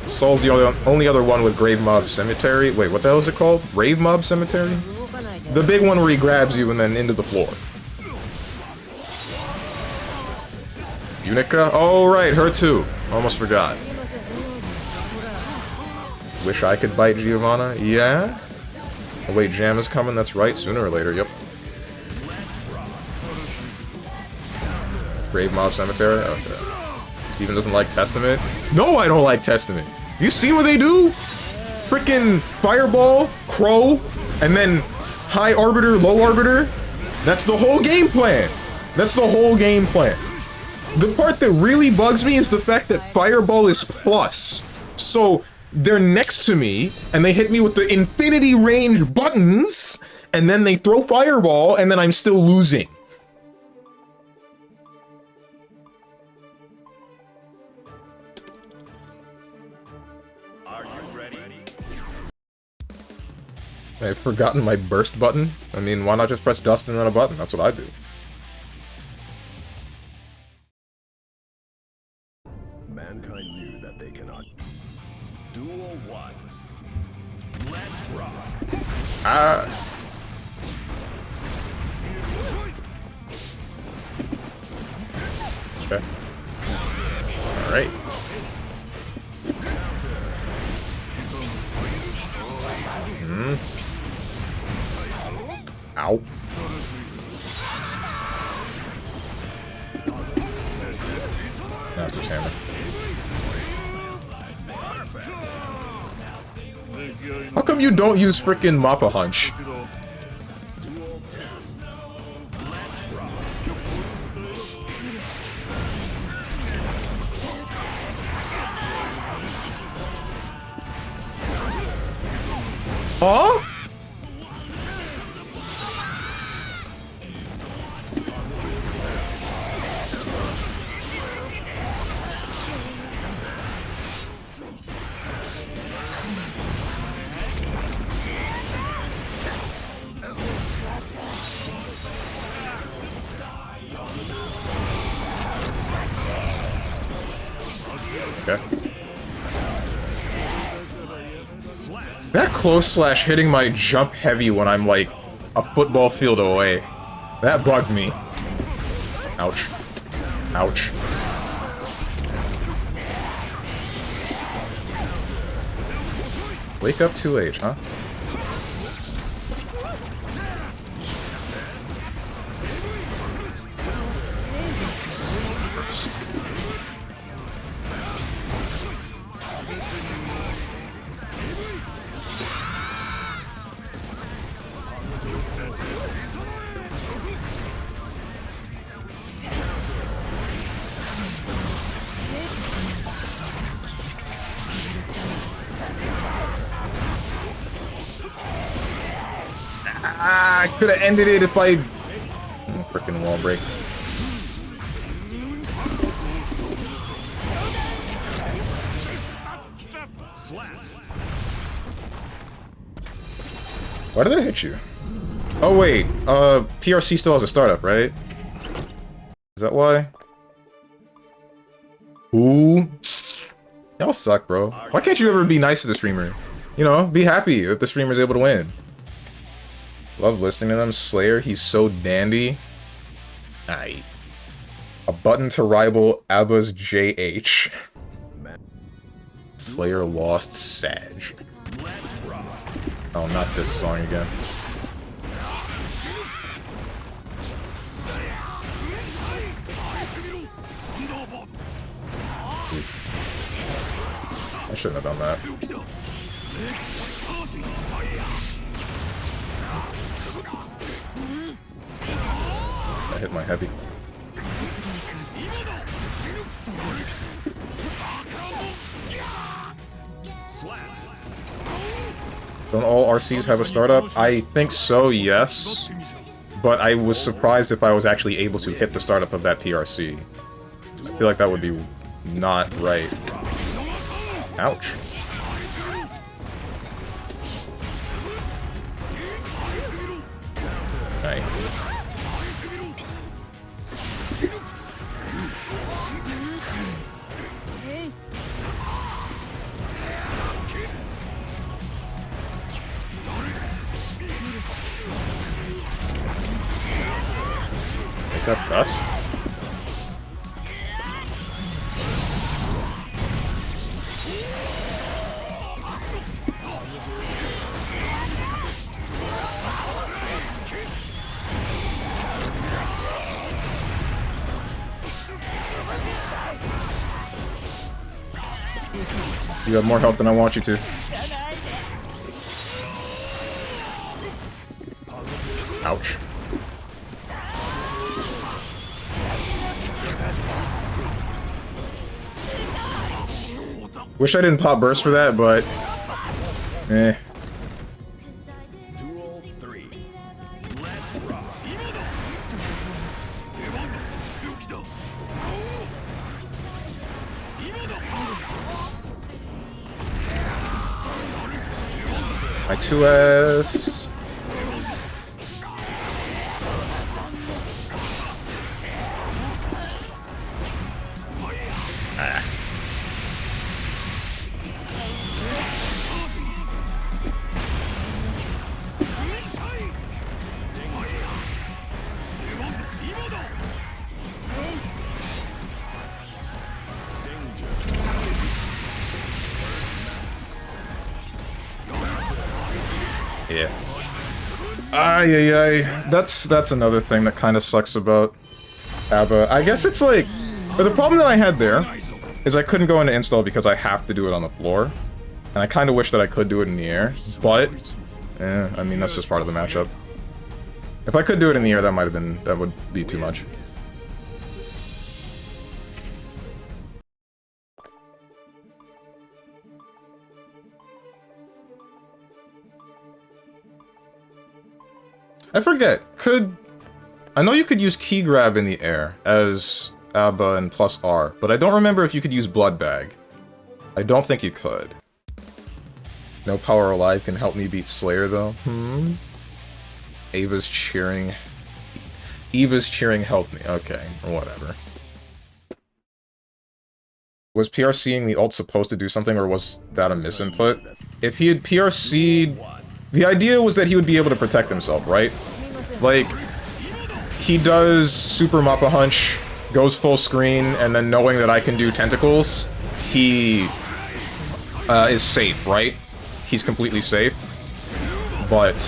Speaker 1: Saul's the only other one with Grave Mob Cemetery. Wait, what the hell is it called? Rave Mob Cemetery? The big one where he grabs you and then into the floor. Unica? Oh, right, her too. Almost forgot. Wish I could bite Giovanna? Yeah? Oh wait, Jam is coming, that's right, sooner or later, yep. Grave Mob Cemetery? Okay. Steven doesn't like Testament? No, I don't like Testament! You see what they do? Frickin' Fireball, Crow, and then High Arbiter, Low Arbiter? That's the whole game plan! That's the whole game plan. The part that really bugs me is the fact that Fireball is plus. So, they're next to me, and they hit me with the infinity range buttons, and then they throw Fireball, and then I'm still losing.
Speaker 2: Are you ready?
Speaker 1: I've forgotten my burst button. I mean, why not just press dust and then a button? That's what I do.
Speaker 2: Mankind knew that they cannot. Duel 1. Let's rock.
Speaker 1: Ah. Okay. Alright. Ow. Master's Hammer. How come you don't use frickin' Mappa Hunch? Huh? close slash hitting my jump heavy when I'm like a football field away. That bugged me. Ouch. Ouch. Wake up 2H, huh? I could have ended it if I... Frickin' wall break. Why did I hit you? Oh wait, PRC still has a startup, right? Is that why? Ooh. Y'all suck, bro. Why can't you ever be nice to the streamer? You know, be happy if the streamer's able to win. Love listening to them. Slayer, he's so dandy. Aight. A button to rival A.B.A's JH. Slayer lost Sag. Oh, not this song again. Oof. I shouldn't have done that. I hit my heavy. Don't all RCs have a startup? I think so, yes. But I was surprised if I was actually able to hit the startup of that PRC. I feel like that would be not right. Ouch. Nice. Make that dust. You have more health than I want you to. Ouch. Wish I didn't pop burst for that, but... eh.
Speaker 2: Duel 3. Let's rock.
Speaker 1: My 2S. Ah. Yeah. Ay, ay, ay. That's another thing that kind of sucks about A.B.A. I guess it's like... But the problem that I had there is I couldn't go into install because I have to do it on the floor. And I kind of wish that I could do it in the air. But... I mean, that's just part of the matchup. If I could do it in the air, that might have been... That would be too much. I forget, I know you could use key grab in the air as A.B.A. and plus R, but I don't remember if you could use blood bag. I don't think you could. No power alive can help me beat Slayer though. Ava's cheering. Eva's cheering helped me. Okay, or whatever. Was PRCing the ult supposed to do something, or was that a misinput? if he had PRC'd... The idea was that he would be able to protect himself, right? Like, he does Super Mappa Hunch, goes full screen, and then knowing that I can do tentacles, he is safe, right? He's completely safe. But,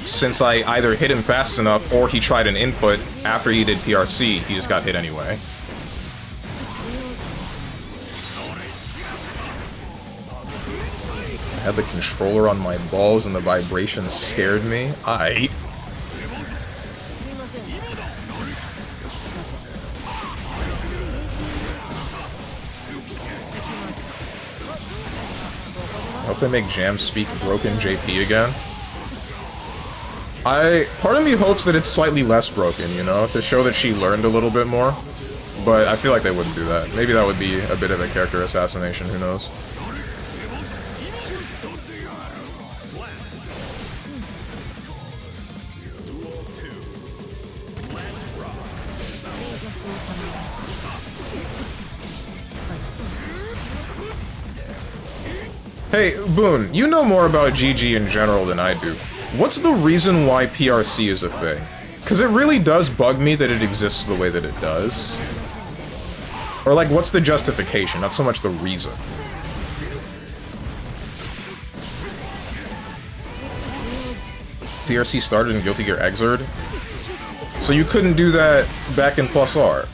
Speaker 1: since I either hit him fast enough or he tried an input after he did PRC, he just got hit anyway. I had the controller on my balls and the vibration scared me. I hope they make Jam speak broken JP again. Part of me hopes that it's slightly less broken, you know, to show that she learned a little bit more. But I feel like they wouldn't do that. Maybe that would be a bit of a character assassination, who knows. Hey, Boone, you know more about GG in general than I do. What's the reason why PRC is a thing? Because it really does bug me that it exists the way that it does. Or, like, what's the justification, not so much the reason. PRC started in Guilty Gear Xrd, so you couldn't do that back in Plus R.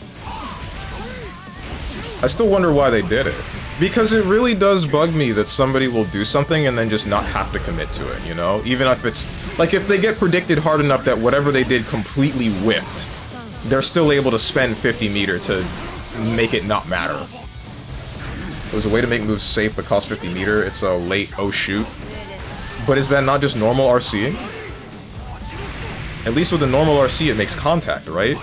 Speaker 1: I still wonder why they did it. Because it really does bug me that somebody will do something and then just not have to commit to it, you know? Even if it's... Like, if they get predicted hard enough that whatever they did completely whiffed, they're still able to spend 50 meter to make it not matter. There's a way to make moves safe but cost 50 meter. It's a late oh shoot. But is that not just normal RCing? At least with a normal RC it makes contact, right?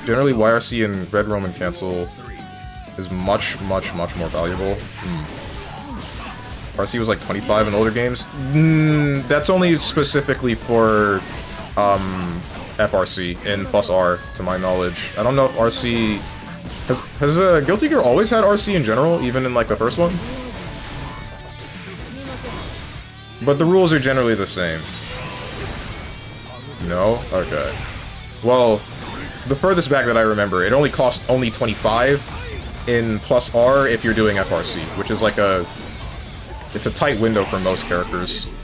Speaker 1: Generally, YRC and Red Roman Cancel is much more valuable. RC was like 25 in older games. That's only specifically for FRC in Plus R, to my knowledge. I don't know if RC... Has Guilty Gear always had RC in general, even in like the first one? But the rules are generally the same. No? Okay. Well... The furthest back that I remember, it only costs only 25 in Plus R if you're doing FRC, which is like a... It's a tight window for most characters.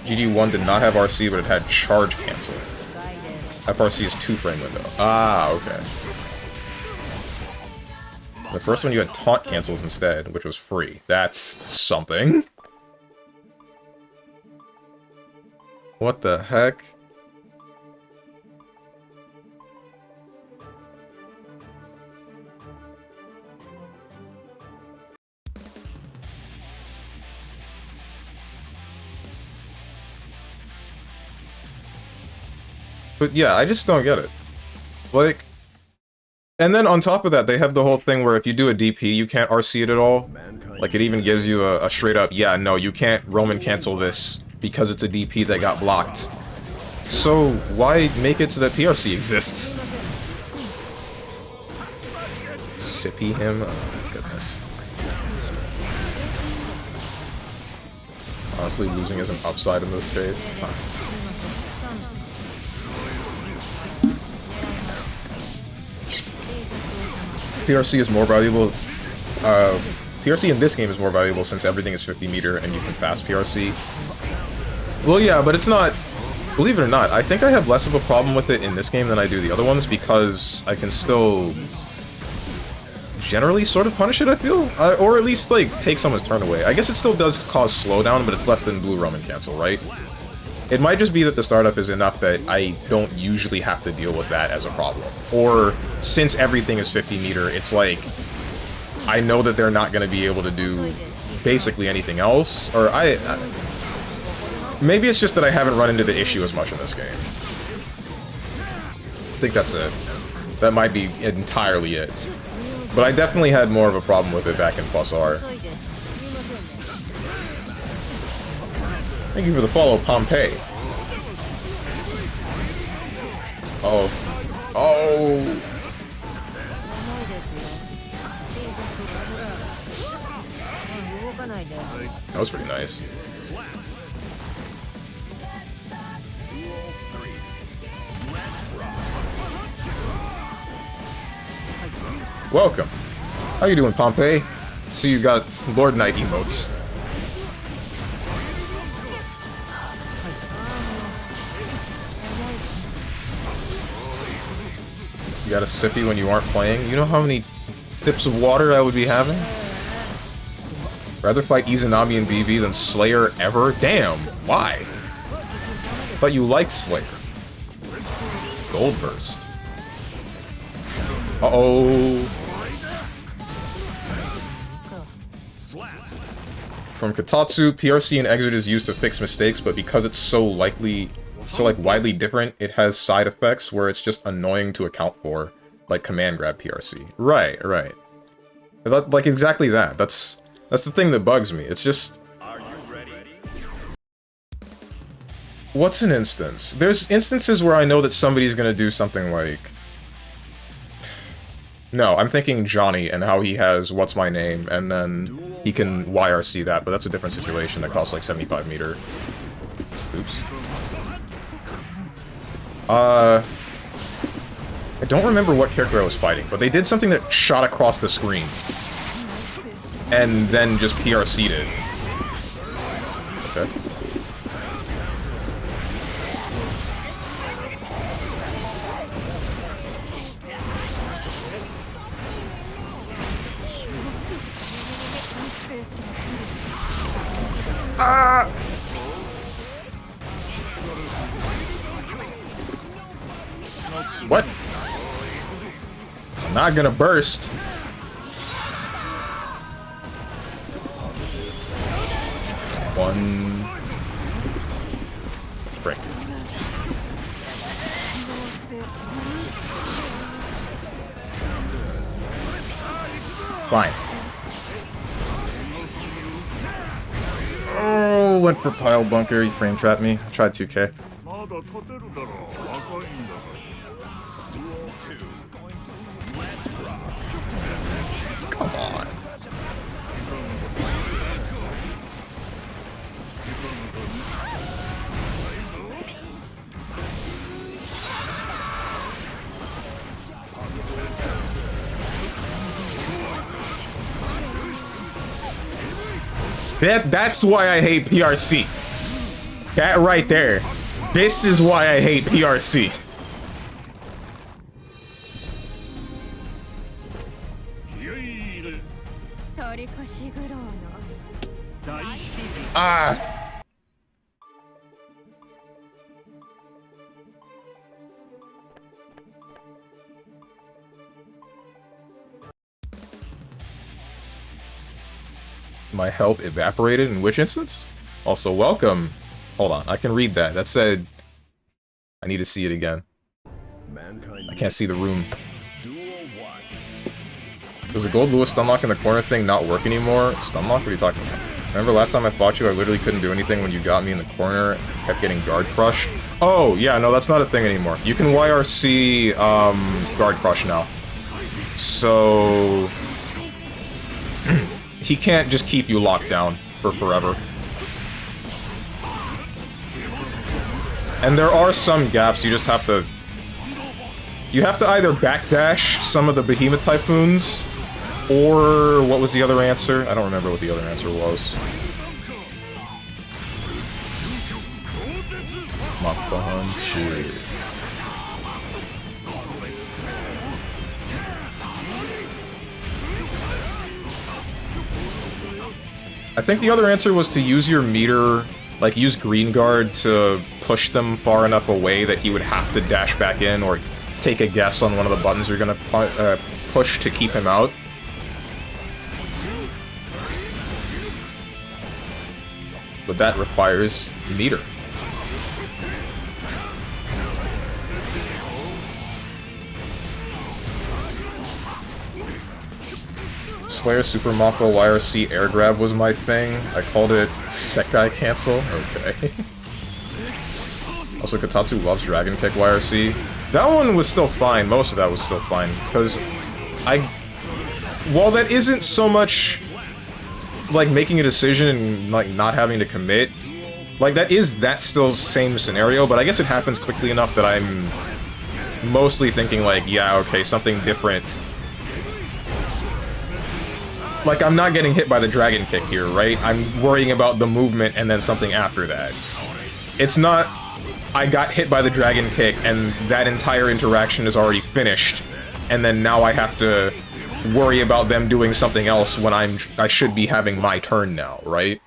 Speaker 1: GG1 did not have RC, but it had charge cancel. FRC is 2-frame window. Ah, okay. The first one you had taunt cancels instead, which was free. That's something. What the heck? But yeah, I just don't get it. Like... And then on top of that, they have the whole thing where if you do a DP, you can't RC it at all. Like, it even gives you a straight up, yeah, no, you can't Roman cancel this because it's a DP that got blocked. So, why make it so that PRC exists? Sippy him? Oh my goodness. Honestly, losing is an upside in this case. Huh. PRC is more valuable. PRC in this game is more valuable since everything is 50 meter and you can fast PRC. Well, yeah, but it's not... Believe it or not, I think I have less of a problem with it in this game than I do the other ones because I can still generally sort of punish it, I feel? Or at least, like, take someone's turn away. I guess it still does cause slowdown, but it's less than Blue Roman Cancel, right? It might just be that the startup is enough that I don't usually have to deal with that as a problem. Or, since everything is 50 meter, it's like, I know that they're not going to be able to do basically anything else, or maybe it's just that I haven't run into the issue as much in this game. I think that's it. That might be entirely it. But I definitely had more of a problem with it back in Plus R. Thank you for the follow, Pompeii. Uh-oh. Oh! That was pretty nice. Welcome. How you doing, Pompey? See you got Lord Knight emotes. You got a sippy when you aren't playing? You know how many sips of water I would be having? Rather fight Izanami and BB than Slayer ever? Damn, why? Thought you liked Slayer. Goldburst. Uh-oh. From Katatsu, PRC and exit is used to fix mistakes, but because it's so widely different, it has side effects where it's just annoying to account for, like command grab PRC. Right, right. Like exactly that. That's the thing that bugs me. It's just... What's an instance? There's instances where I know that somebody's gonna do something like... No, I'm thinking Johnny and how he has What's My Name, and then he can YRC that, but that's a different situation that costs like 75 meter. Oops. I don't remember what character I was fighting, but they did something that shot across the screen. And then just PRC'd it. Okay. Ah! What? I'm not gonna burst. One break. Fine. Oh, went for pile bunker. You frame trapped me. I tried 2K. Come on. That's why I hate PRC. That right there. This is why I hate PRC. Ah. My health evaporated in which instance? Also, welcome. Hold on, I can read that. That said, I need to see it again. I can't see the room. Does the gold Lewis stunlock in the corner thing not work anymore? Stunlock? What are you talking about? Remember last time I fought you, I literally couldn't do anything when you got me in the corner and kept getting guard crush? Oh, yeah, no, that's not a thing anymore. You can YRC, guard crush now. So... he can't just keep you locked down for forever. And there are some gaps you just have to... You have to either backdash some of the Behemoth Typhoons, or what was the other answer? I don't remember what the other answer was. Mapunchi. I think the other answer was to use your meter, like use Green Guard to push them far enough away that he would have to dash back in or take a guess on one of the buttons you're gonna push to keep him out. But that requires meter. Slayer Super Mako YRC Air Grab was my thing. I called it Sekai Cancel. Okay. Also, Katatsu loves Dragon Kick YRC. That one was still fine. Most of that was still fine. Because while that isn't so much like making a decision and like not having to commit, like that's still same scenario, but I guess it happens quickly enough that I'm mostly thinking like, yeah, okay, something different. Like, I'm not getting hit by the dragon kick here, right? I'm worrying about the movement and then something after that. It's not, I got hit by the dragon kick and that entire interaction is already finished, and then now I have to worry about them doing something else when I should be having my turn now, right?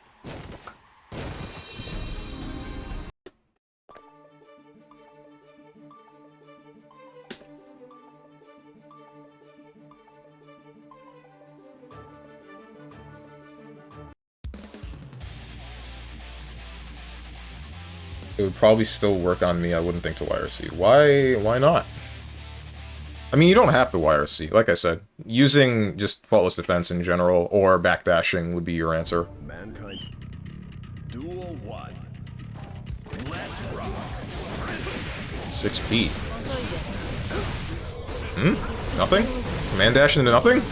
Speaker 1: It would probably still work on me. I wouldn't think to YRC. Why not? I mean, you don't have to YRC. Like I said, using just faultless defense in general or backdashing would be your answer.
Speaker 2: Mankind. Duel 1. Let's rock.
Speaker 1: 6B. Nothing? Command dash into nothing?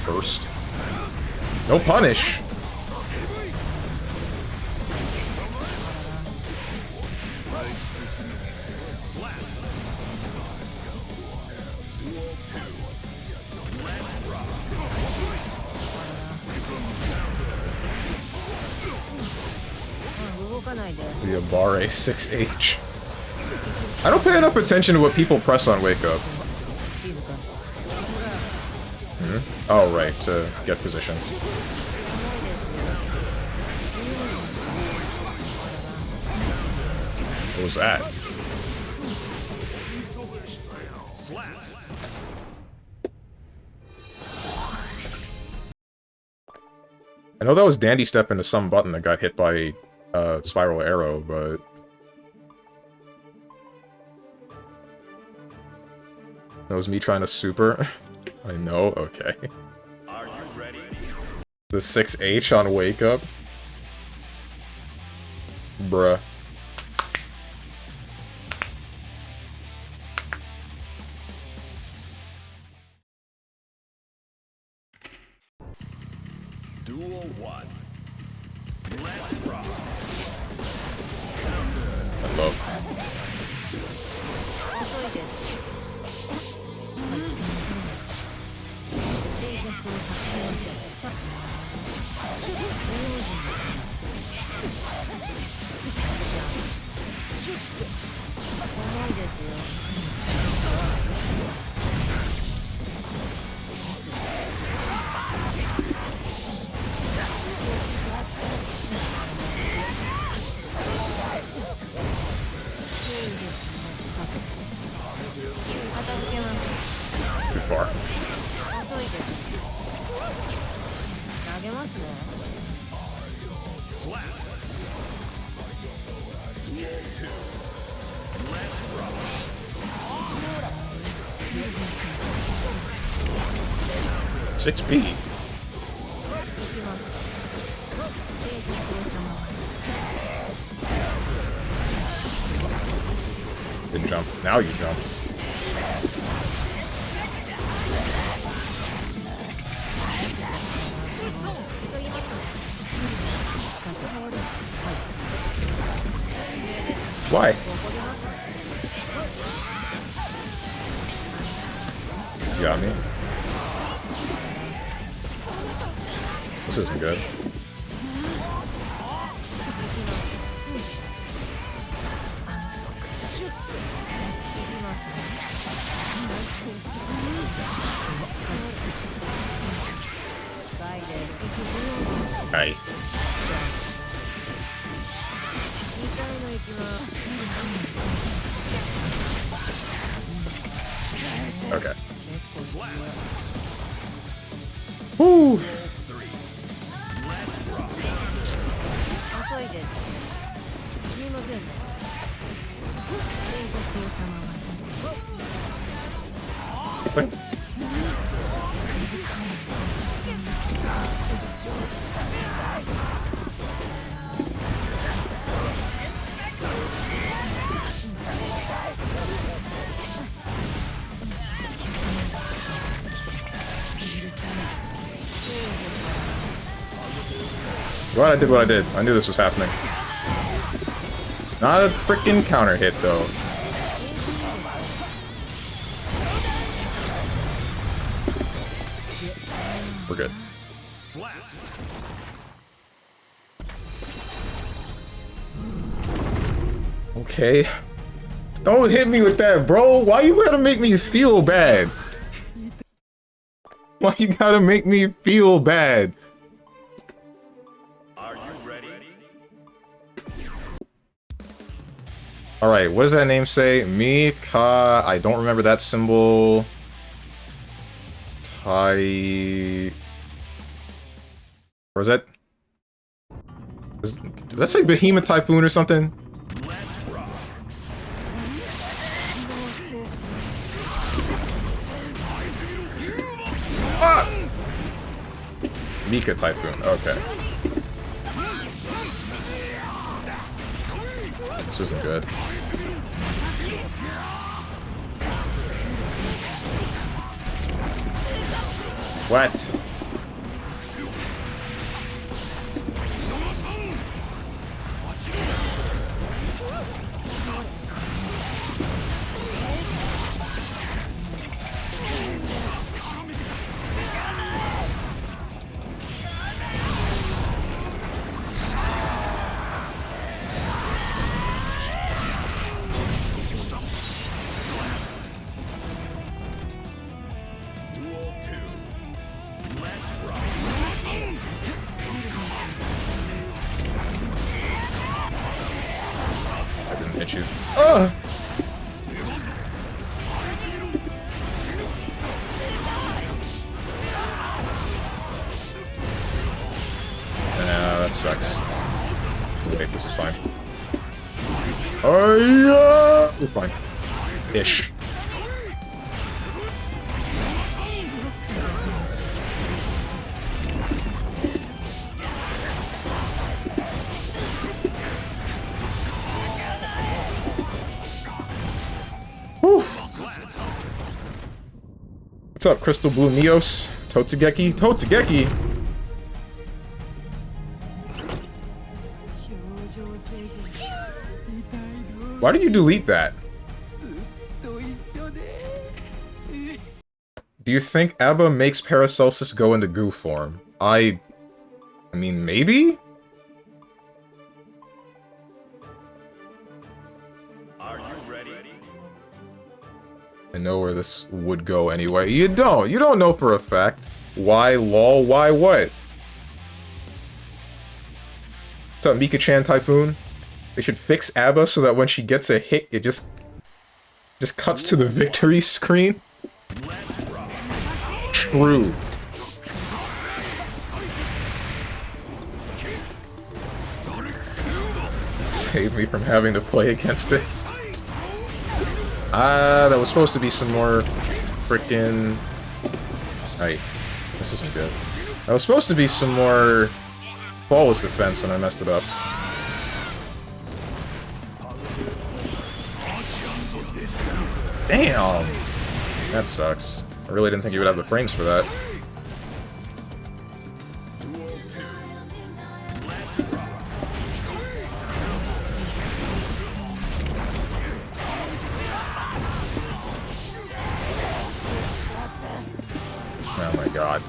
Speaker 1: Burst. No punish. The A.B.A 6H. I don't pay enough attention to what people press on Wake Up. Oh, right, to get position. What was that? I know that was Dandy Step into some button that got hit by Spiral Arrow, but... That was me trying to super? I know, okay.
Speaker 2: Are you ready?
Speaker 1: The 6H on Wake Up? Bruh.
Speaker 2: Duel 1. Let's rock.
Speaker 1: Hello. Too far.
Speaker 2: Slap. Duel 2. Let's rock.
Speaker 1: 6B. Didn't jump. Now you jump. Why? You got me. This isn't good. Hey. Okay. Woo.
Speaker 2: 3. Let's rock.
Speaker 1: Glad I did what I did. I knew this was happening. Not a freaking counter hit, though. We're good. Okay. Don't hit me with that, bro. Why you gotta make me feel bad? Why you gotta make me feel bad?
Speaker 2: Are you ready?
Speaker 1: Alright, what does that name say? Mika. I don't remember that symbol. Tai. Or is that? Did that say Behemoth Typhoon or something? Ah! Mika Typhoon, okay. This isn't good. What? Hit you. Nah, that sucks. Wait, this is fine. Oh yeah! We're fine. Ish. What's up, Crystal Blue Neos? Totsugeki? Totsugeki? Why did you delete that? Do you think A.B.A makes Paracelsus go into goo form? I mean, maybe? I know where this would go anyway. You don't know for a fact. Why lol, why what? What's up, Mika-chan Typhoon? They should fix A.B.A so that when she gets a hit, it just cuts to the victory screen. True. Save me from having to play against it. That was supposed to be some more frickin'... Right. This isn't good. That was supposed to be some more flawless defense, and I messed it up. Damn! That sucks. I really didn't think you would have the frames for that. Oh my god.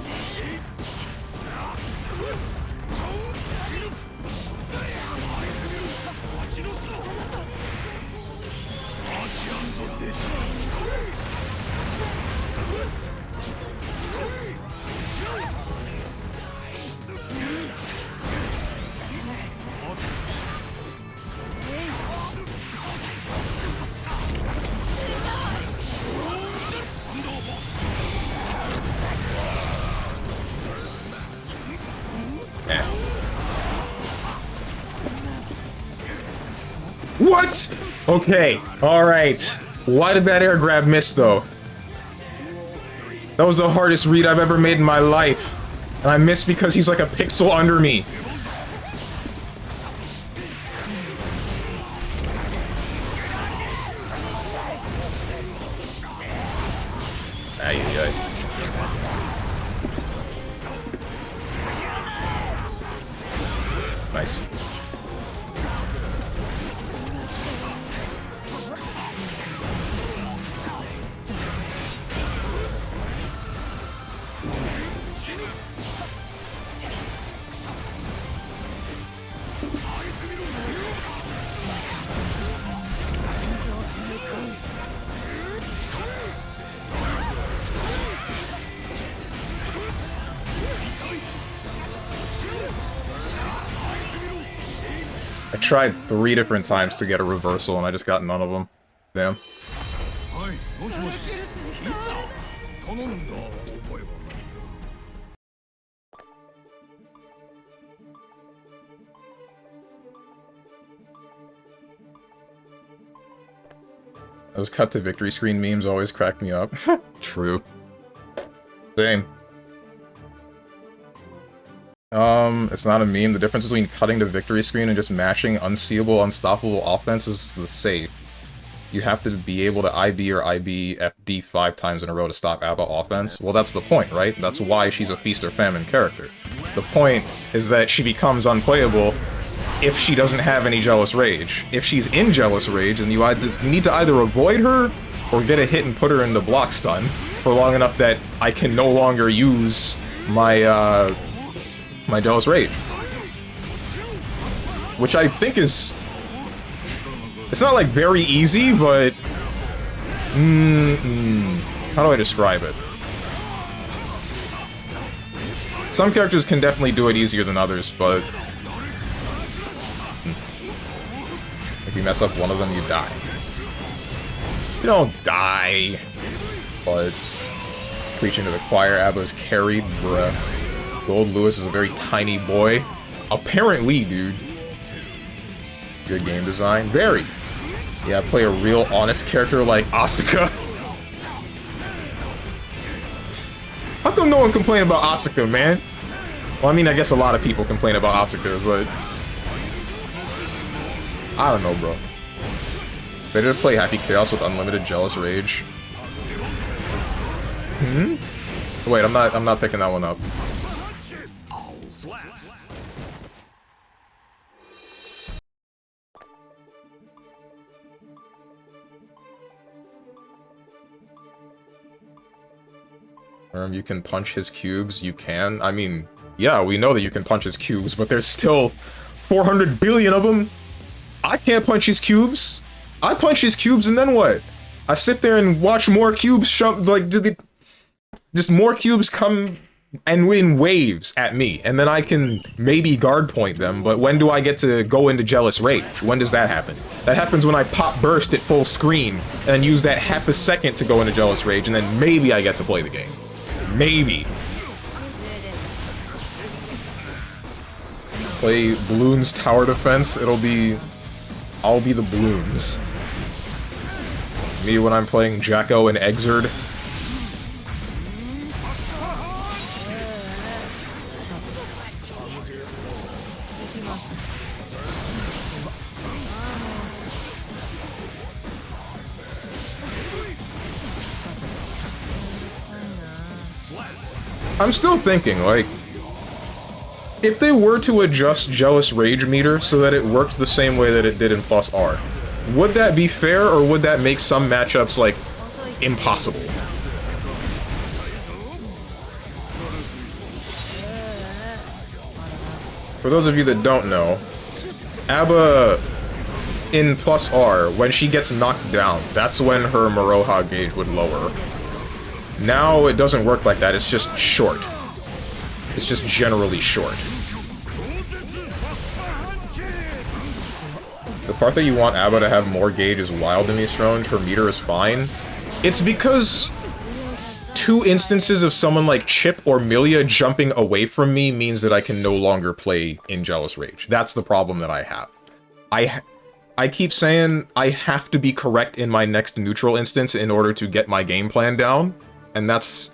Speaker 1: What? Okay, alright. Why did that air grab miss, though? That was the hardest read I've ever made in my life. And I missed because he's like a pixel under me. Ay, ay, ay. Nice. I tried 3 different times to get a reversal and I just got none of them. Damn. Those cut to victory screen memes always crack me up. True. Same. It's not a meme. The difference between cutting to victory screen and just mashing unseeable, unstoppable offense is the same. You have to be able to IB or IB FD 5 times in a row to stop A.B.A offense. Well, that's the point, right? That's why she's a feast or famine character. The point is that she becomes unplayable if she doesn't have any Jealous Rage. If she's in Jealous Rage, then you need to either avoid her or get a hit and put her in the block stun for long enough that I can no longer use my, my Jealous Rage. Which I think is... It's not, like, very easy, but... how do I describe it? Some characters can definitely do it easier than others, but... If you mess up one of them, you die. You don't die, but... Preaching to the choir, A.B.A.'s carried, bruh. Gold Lewis is a very tiny boy. Apparently, dude. Good game design. Very. Yeah, play a real honest character like Asuka. How come no one complained about Asuka, man? Well, I mean, I guess a lot of people complain about Asuka, but... I don't know, bro. Better to play Happy Chaos with unlimited Jealous Rage. Wait, I'm not picking that one up. You can punch his cubes, you can. I mean, yeah, we know that you can punch his cubes, but there's still 400 billion of them. I can't punch his cubes. I punch his cubes and then what? I sit there and watch more cubes just more cubes come and win waves at me, and then I can maybe guard point them, but when do I get to go into Jealous Rage? When does that happen? That happens when I pop burst at full screen, and then use that half a second to go into Jealous Rage, and then maybe I get to play the game. Maybe. Play Bloons Tower Defense, I'll be the Bloons. Me when I'm playing Jacko and Exerd. I'm still thinking, like, if they were to adjust Jealous Rage meter so that it worked the same way that it did in Plus R, would that be fair, or would that make some matchups, like, impossible? For those of you that don't know, A.B.A. in Plus R, when she gets knocked down, that's when her Maroha gauge would lower. Now it doesn't work like that, it's just short. It's just generally short. The part that you want A.B.A. to have more gauge is wild to me, Strange. Her meter is fine. It's because 2 instances of someone like Chip or Milia jumping away from me means that I can no longer play in Jealous Rage. That's the problem that I have. I I keep saying I have to be correct in my next neutral instance in order to get my game plan down, and that's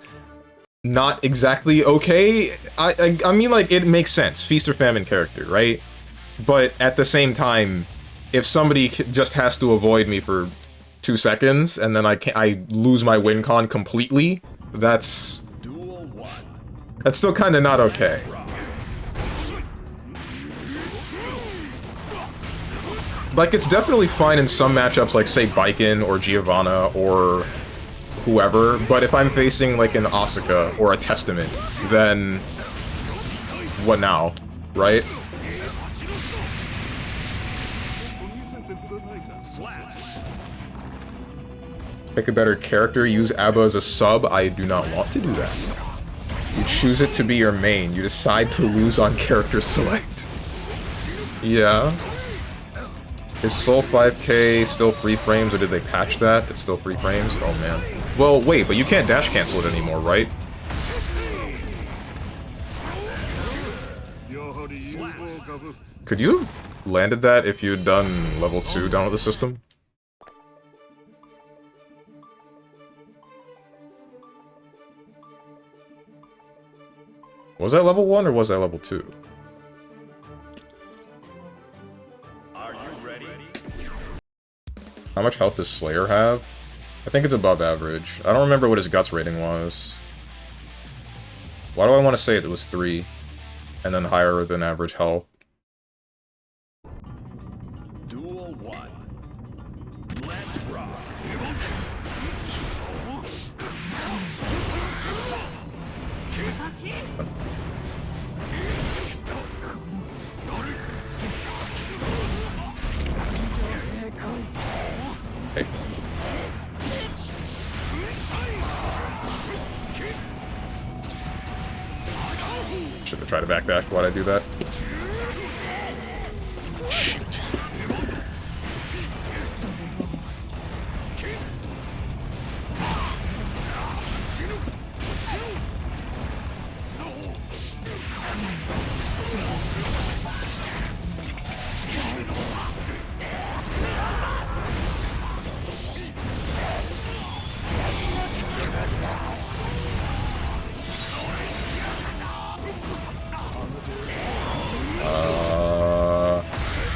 Speaker 1: not exactly okay. I mean, like, it makes sense. Feast or famine character, right? But at the same time, if somebody just has to avoid me for 2 seconds, and then I lose my win con completely, that's still kind of not okay. Like, it's definitely fine in some matchups, like, say, Baiken or Giovanna or whoever, but if I'm facing, like, an Asuka or a Testament, then what now, right? Pick a better character, use A.B.A as a sub. I do not want to do that. You choose it to be your main. You decide to lose on character select. Yeah. Is Soul 5K still 3 frames, or did they patch that? It's still 3 frames? Oh man. Well, wait, but you can't dash cancel it anymore, right? Could you have landed that if you had done level 2 down with the system? Was that level 1 or was that level 2?
Speaker 2: Are you ready?
Speaker 1: How much health does Slayer have? I think it's above average. I don't remember what his guts rating was. Why do I want to say it was 3? And then higher than average health?
Speaker 2: Duel 1. Let's rock.
Speaker 1: Hey. Should have tried to back. Why'd I do that? Shoot.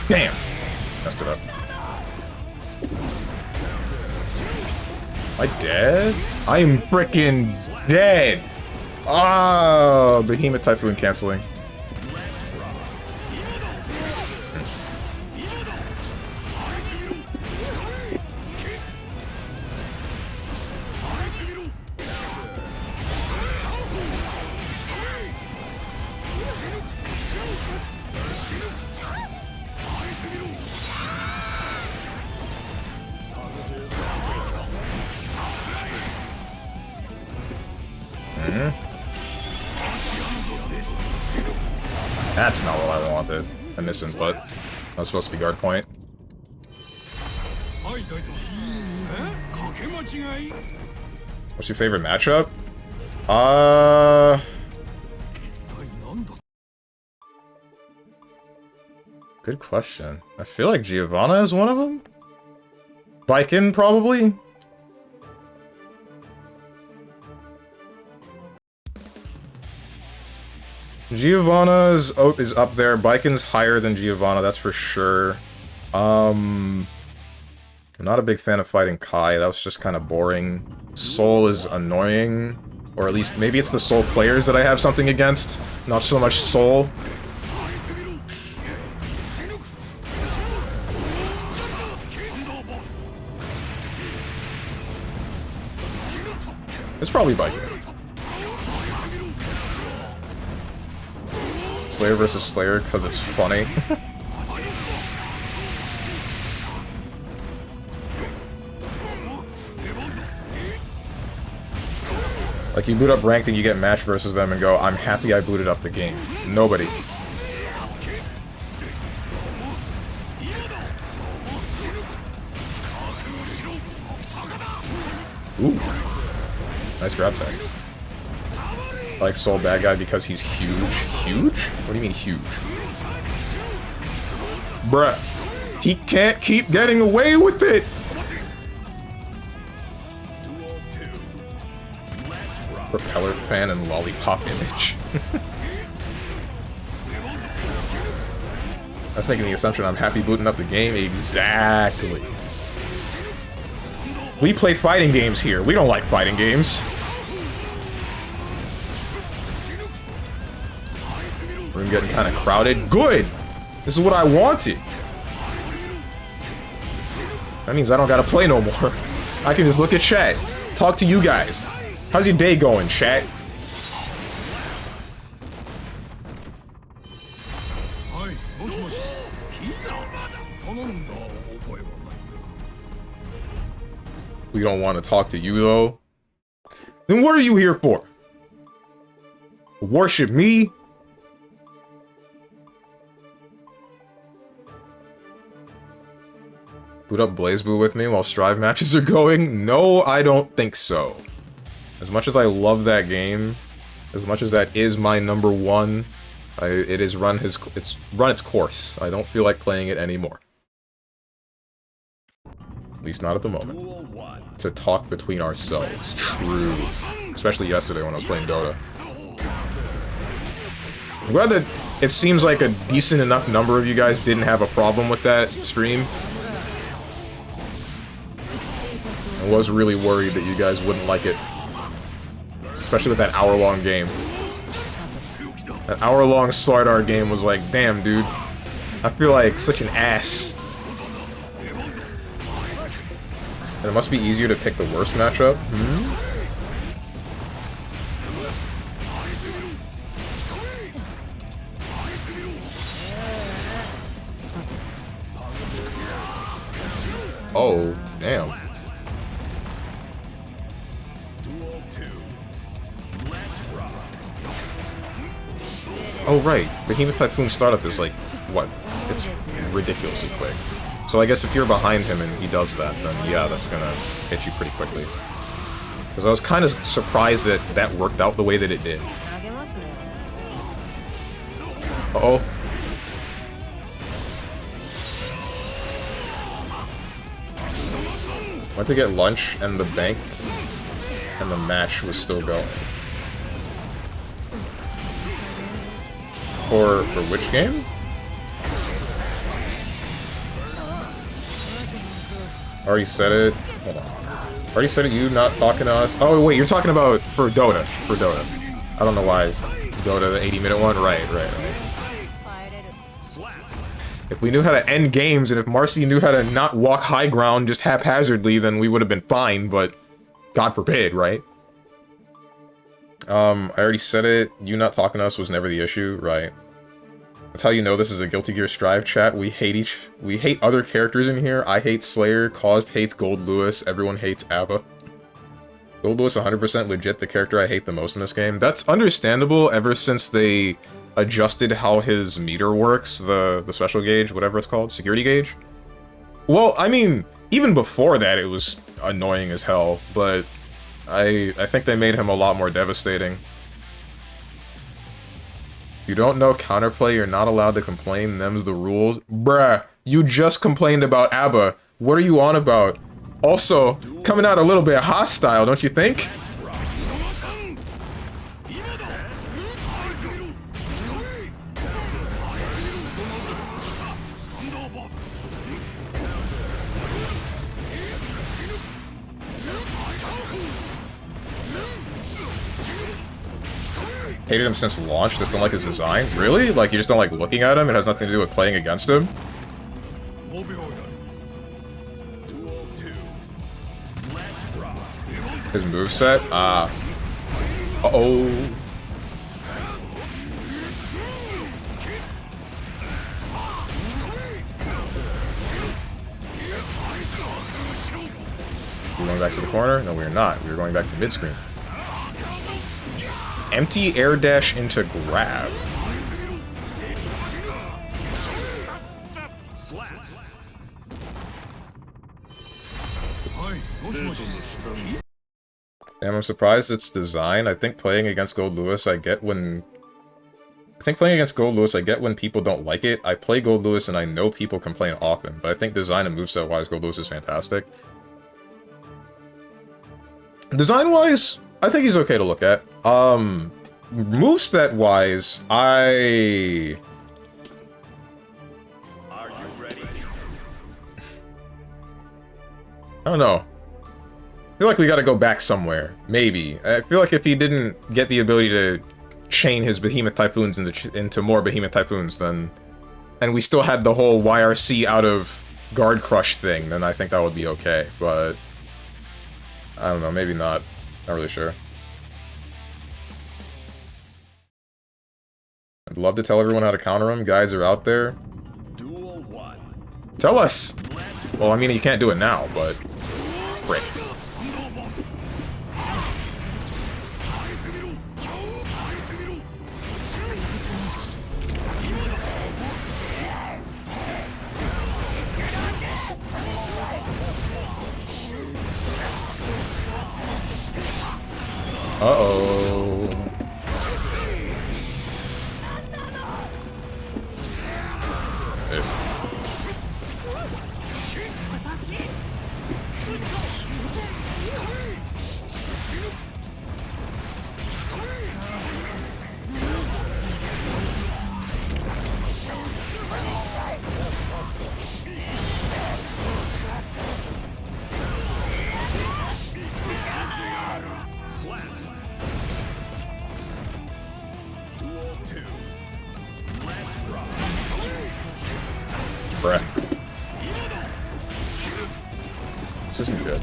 Speaker 1: Damn! Messed it up. Am I dead? I am freaking dead! Ah, Behemoth Typhoon canceling. That's not what I wanted. I miss input. That was supposed to be guard point. What's your favorite matchup? Good question. I feel like Giovanna is one of them? Baiken, probably? Giovanna is up there. Baiken's higher than Giovanna, that's for sure. I'm not a big fan of fighting Kai. That was just kind of boring. Soul is annoying. Or at least, maybe it's the Soul players that I have something against. Not so much Soul. It's probably Baiken. Slayer versus Slayer because it's funny. Like, you boot up ranked and you get matched versus them and go, I'm happy I booted up the game. Nobody. Ooh. Nice grab tag. I like Soul bad guy because he's huge. Huge? What do you mean huge? Bruh. He can't keep getting away with it! Propeller fan and lollipop image. That's making the assumption I'm happy booting up the game. Exactly. We play fighting games here. We don't like fighting games. Room getting kind of crowded. Good! This is what I wanted. That means I don't gotta play no more. I can just look at chat. Talk to you guys. How's your day going, chat? We don't want to talk to you, though. Then what are you here for? Worship me? Boot up BlazBlue with me while Strive matches are going? No, I don't think so. As much as I love that game, as much as that is my #1, it has run its course. I don't feel like playing it anymore. At least not at the moment. To talk between ourselves. True. Especially yesterday when I was playing Dota. I'm glad that it seems like a decent enough number of you guys didn't have a problem with that stream. I was really worried that you guys wouldn't like it. Especially with that hour-long game. That hour-long Slardar game was like, damn, dude. I feel like such an ass. And it must be easier to pick the worst matchup. Oh, damn. Oh, right. Behemoth Typhoon startup is like, what? It's ridiculously quick. So I guess if you're behind him and he does that, then yeah, that's gonna hit you pretty quickly. Because I was kind of surprised that that worked out the way that it did. Uh-oh. Went to get lunch and the bank and the match was still going. For which game? Already said it. Hold on. Already said it, you not talking to us. Oh, wait, you're talking about for Dota. For Dota. I don't know why. Dota, the 80-minute one? Right. If we knew how to end games, and if Marcy knew how to not walk high ground just haphazardly, then we would have been fine, but God forbid, right? I already said it. You not talking to us was never the issue, right? That's how you know this is a Guilty Gear Strive chat. We hate other characters in here. I hate Slayer, Caused hates Gold Lewis, everyone hates A.B.A. Gold Lewis 100% legit the character I hate the most in this game. That's understandable ever since they adjusted how his meter works, the special gauge, whatever it's called, security gauge. Well, I mean, even before that it was annoying as hell, but I think they made him a lot more devastating. You don't know counterplay, you're not allowed to complain, them's the rules. Bruh, you just complained about A.B.A. What are you on about? Also, coming out a little bit hostile, don't you think? Hated him since launch, just don't like his design? Really? Like, you just don't like looking at him? It has nothing to do with playing against him? His moveset? Uh-oh. We're going back to the corner? No, we're not. We're going back to mid-screen. Empty air dash into grab. Damn, I'm surprised it's design. I think playing against Gold Lewis I get when I think playing against Gold Lewis, I get when people don't like it. I play Gold Lewis and I know people complain often, but I think design and moveset-wise, Gold Lewis is fantastic. Design-wise, I think he's okay to look at. Moveset-wise, I don't know. I feel like we gotta go back somewhere. Maybe. I feel like if he didn't get the ability to chain his Behemoth Typhoons into more Behemoth Typhoons, then... And we still had the whole YRC out of Guard Crush thing, then I think that would be okay, but... I don't know, maybe not. Not really sure. I'd love to tell everyone how to counter him. Guides are out there.
Speaker 2: Duel 1.
Speaker 1: Tell us! Well, I mean, you can't do it now, but... Frick. Uh-oh. Bruh. This isn't good.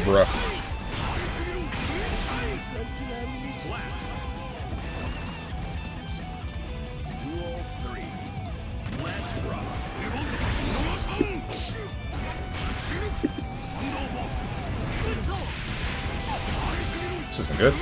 Speaker 1: Bruh. This isn't good.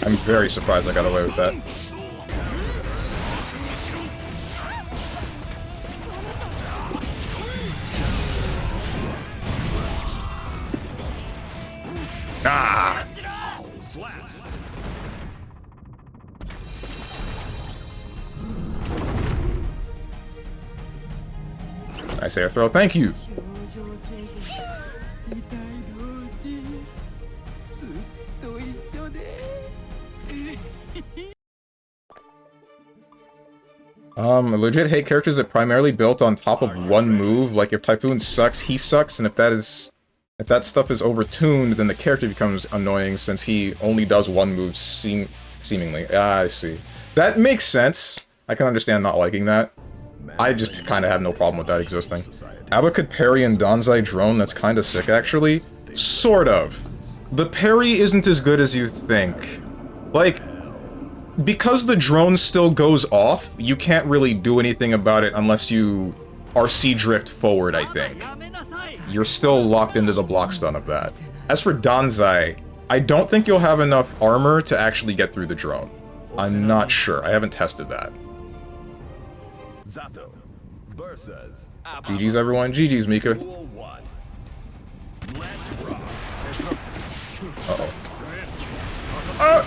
Speaker 1: I'm very surprised I got away with that. Ah! Nice air throw, thank you! I legit hate characters that primarily built on top of one move. Like, if Typhoon sucks, he sucks, and if that stuff is overtuned, then the character becomes annoying since he only does one move seemingly. Ah, I see. That makes sense. I can understand not liking that. I just kind of have no problem with that existing. A.B.A could parry and Danzai drone, that's kind of sick, actually. Sort of. The parry isn't as good as you think. Like, because the drone still goes off, you can't really do anything about it unless you RC drift forward, I think. You're still locked into the block stun of that. As for Danzai, I don't think you'll have enough armor to actually get through the drone. I'm not sure. I haven't tested that.
Speaker 2: Zato versus
Speaker 1: GG's everyone. GG's Mika. Uh-oh.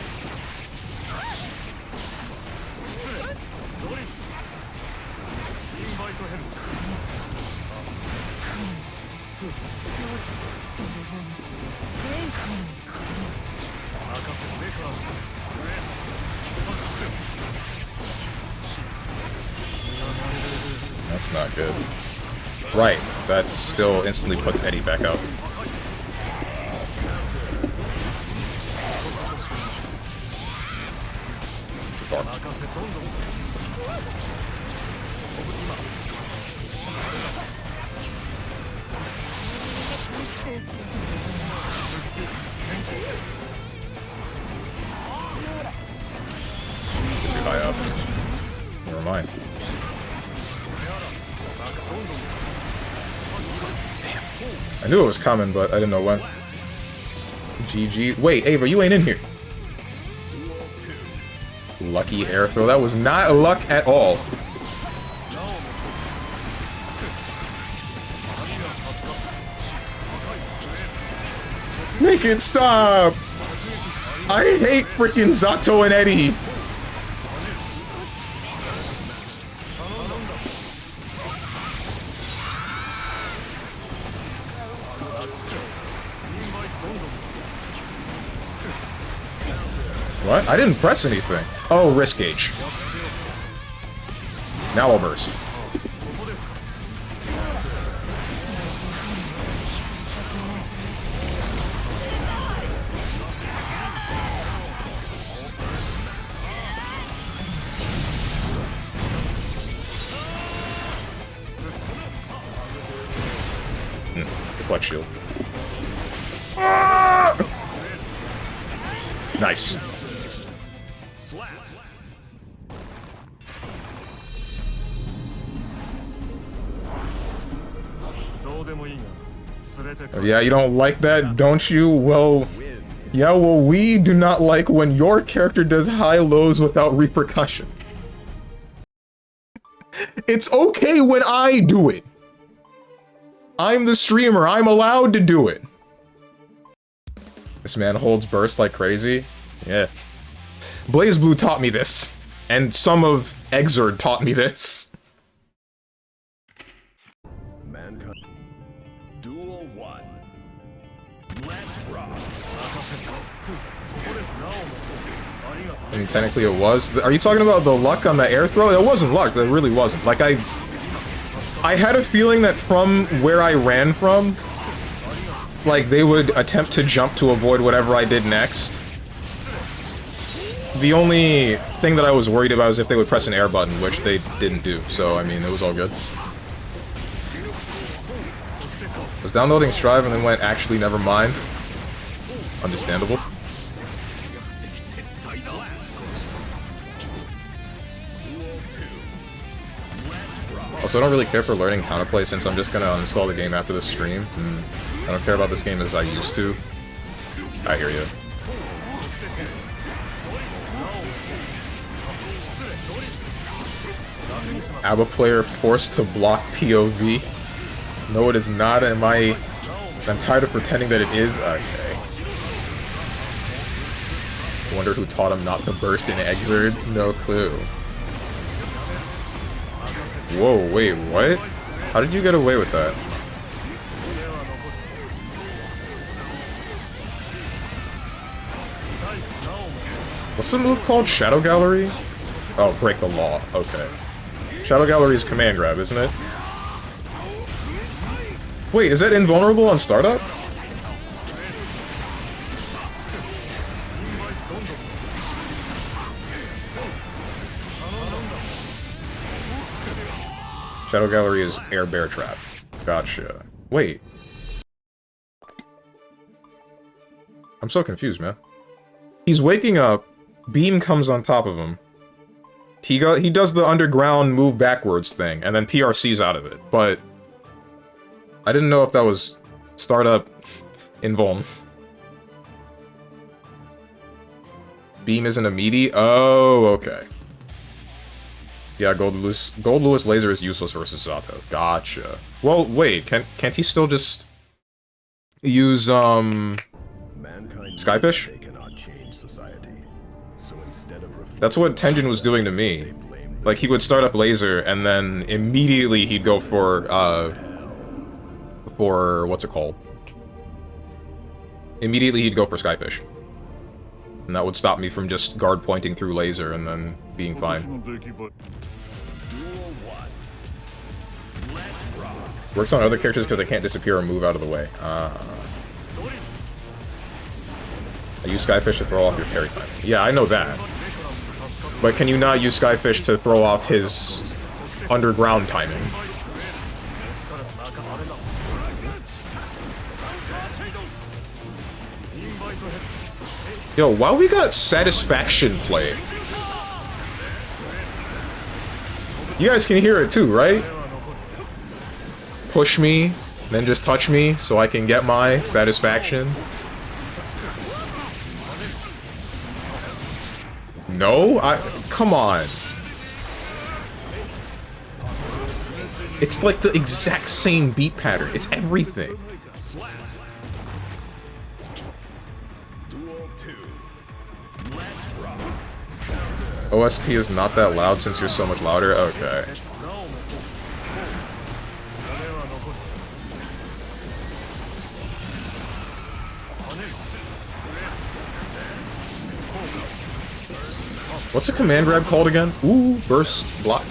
Speaker 1: That's not good. Right, that still instantly puts Eddie back out. Too far. I knew it was coming, but I didn't know when. GG. Wait, A.B.A, you ain't in here. Lucky air throw. That was not luck at all. Make it stop! I hate freaking Zato and Eddie. What? I didn't press anything. Oh, wrist gauge. Now I'll burst. Deflect shield. Ah! Nice. Yeah, you don't like that, don't you? Well, yeah, well, we do not like when your character does high-lows without repercussion. It's okay when I do it. I'm the streamer, I'm allowed to do it. This man holds burst like crazy. Yeah. BlazBlue taught me this. And some of Exerd taught me this.
Speaker 2: Mankind. Duel 1. Let's rock.
Speaker 1: I mean, technically it was. Are you talking about the luck on the air throw? It wasn't luck, it really wasn't. Like, I had a feeling that from where I ran from, like, they would attempt to jump to avoid whatever I did next. The only thing that I was worried about is if they would press an air button, which they didn't do, so, I mean, it was all good. I was downloading Strive and then went, actually, never mind. Understandable. Also, I don't really care for learning counterplay since I'm just gonna uninstall the game after this stream. I don't care about this game as I used to. I hear you. A.B.A player forced to block POV. No, it is not. I'm tired of pretending that it is. Okay. Wonder who taught him not to burst in Exerd? No clue. Whoa, wait, what? How did you get away with that? What's the move called? Shadow Gallery? Oh, break the law. Okay. Shadow Gallery is command grab, isn't it? Wait, is that invulnerable on startup? Shadow Gallery is air bear trap. Gotcha. Wait. I'm so confused, man. He's waking up, beam comes on top of him. He does the underground move backwards thing, and then PRC's out of it, but I didn't know if that was startup invuln. Beam isn't a meaty? Oh, okay. Yeah, Gold Lewis Laser is useless versus Zato. Gotcha. Well, wait, can't he still just use Skyfish?
Speaker 2: They cannot change society. So instead of
Speaker 1: that's what Tenjin was doing to me. Like, he would start up Laser and then immediately he'd go for what's it called? Immediately he'd go for Skyfish. And that would stop me from just guard pointing through Laser and then being fine. Works on other characters because I can't disappear or move out of the way. I use Skyfish to throw off your parry time. Yeah, I know that. But can you not use Skyfish to throw off his underground timing? Yo, why we got satisfaction play? You guys can hear it too, right? Push me, Then just touch me so I can get my satisfaction. No? Come on. It's like the exact same beat pattern. It's everything. OST is not that loud since you're so much louder? Okay. What's the command grab called again? Ooh, burst, block.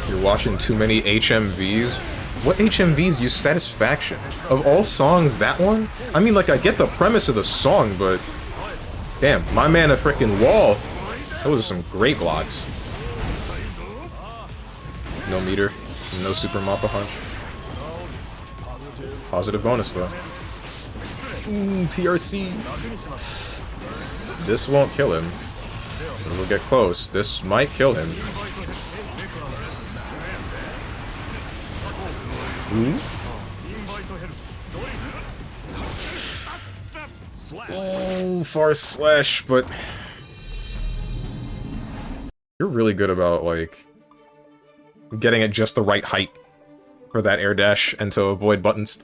Speaker 1: You're watching too many HMVs? What HMVs use satisfaction? Of all songs, that one? I mean, like, I get the premise of the song, but... Damn, my man a frickin' wall. Those are some great blocks. No meter, no super Mappa punch. Positive bonus, though. PRC. This won't kill him. We'll get close. This might kill him. Ooh. Oh, far slash, but you're really good about, like, getting it just the right height for that air dash and to avoid buttons.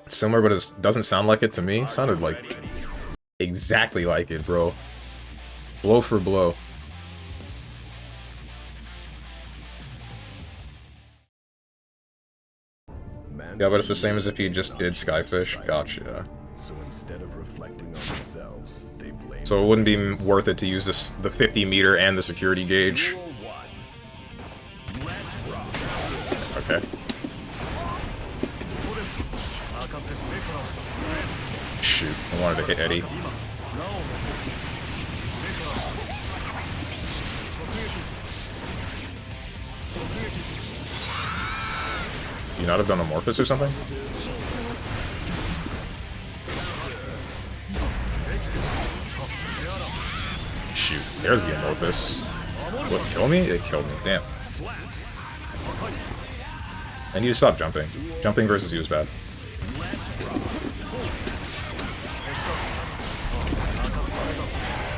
Speaker 1: Similar, but it doesn't sound like it to me. It sounded like exactly like it, bro. Blow for blow. Yeah, but it's the same as if you just did Skyfish. Gotcha.
Speaker 2: So instead of reflecting on themselves, they blame.
Speaker 1: So it wouldn't be worth it to use the 50 meter and the security gauge. Okay. Shoot, I wanted to hit Eddie. You not have done Amorphous or something? Shoot, there's the Amorphous. What, kill me? It killed me, damn. I need to stop jumping. Jumping versus you is bad.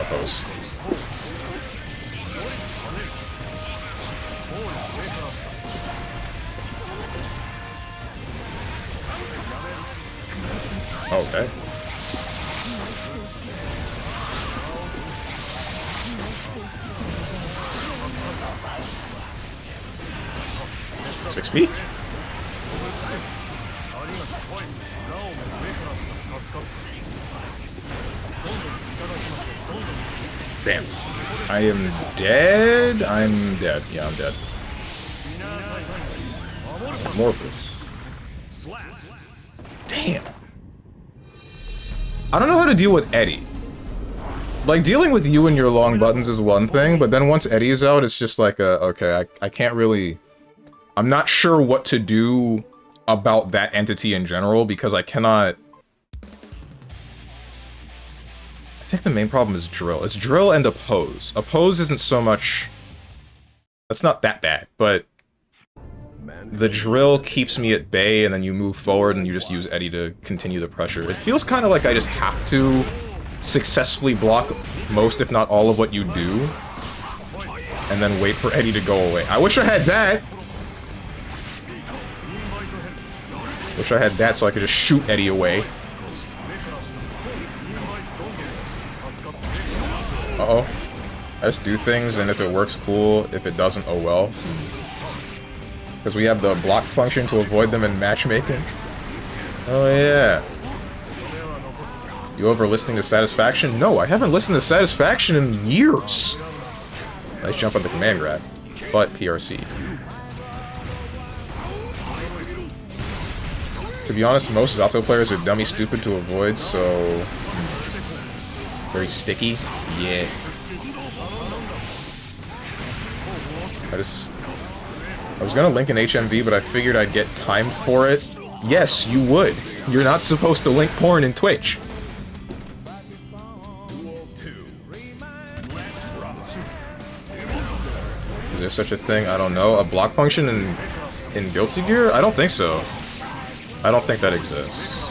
Speaker 1: Oppose. Okay. Six feet? Damn. I am dead? I'm dead. Yeah, I'm dead. Amorphous. Damn. I don't know how to deal with Eddie. Like, dealing with you and your long buttons is one thing, but then once Eddie's out, it's just like, okay, I can't really... I'm not sure what to do about that entity in general, because I cannot... I think the main problem is drill. It's drill and oppose. Oppose isn't so much... That's not that bad, but... The drill keeps me at bay, and then you move forward and you just use Eddie to continue the pressure. It feels kind of like I just have to successfully block most, if not all, of what you do, and then wait for Eddie to go away. I wish I had that! Wish I had that so I could just shoot Eddie away. Uh-oh. I just do things, and if it works, cool. If it doesn't, oh well. Because we have the block function to avoid them in matchmaking. Oh yeah. You over listening to Satisfaction? No, I haven't listened to Satisfaction in years. Nice jump on the command grab. But PRC. To be honest, most Zato players are dummy stupid to avoid, so... Very sticky. Yeah. I was gonna link an HMV, but I figured I'd get timed for it. Yes, you would. You're not supposed to link porn in Twitch. Is there such a thing? I don't know. A block function in Guilty Gear? I don't think so. I don't think that exists.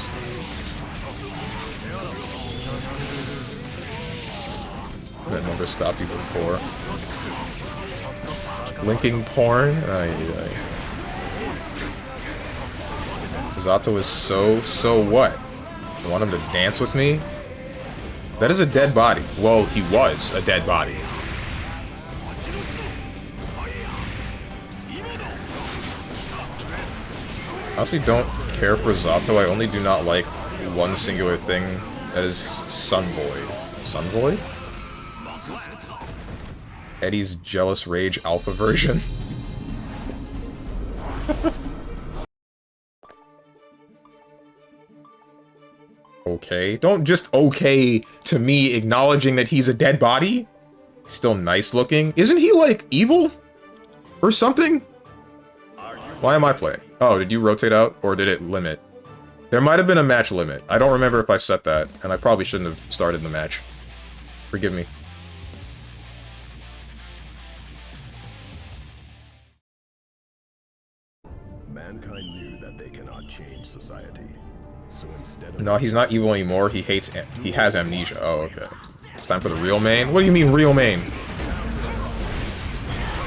Speaker 1: That never stopped you before. Linking porn? Zato is so what? You want him to dance with me? That is a dead body. Well, he was a dead body. I honestly don't care for Zato. I only do not like one singular thing. That is Sun Void. Sun Void? Eddie's Jealous Rage Alpha version. Okay. Don't just okay to me acknowledging that he's a dead body. Still nice looking. Isn't he, like, evil? Or something? Why am I playing? Oh, did you rotate out? Or did it limit? There might have been a match limit. I don't remember if I set that, and I probably shouldn't have started the match. Forgive me.
Speaker 2: Mankind knew that they cannot change society. So instead of...
Speaker 1: No, he's not evil anymore. He hates... He has amnesia. Oh, okay. It's time for the real main? What do you mean, real main?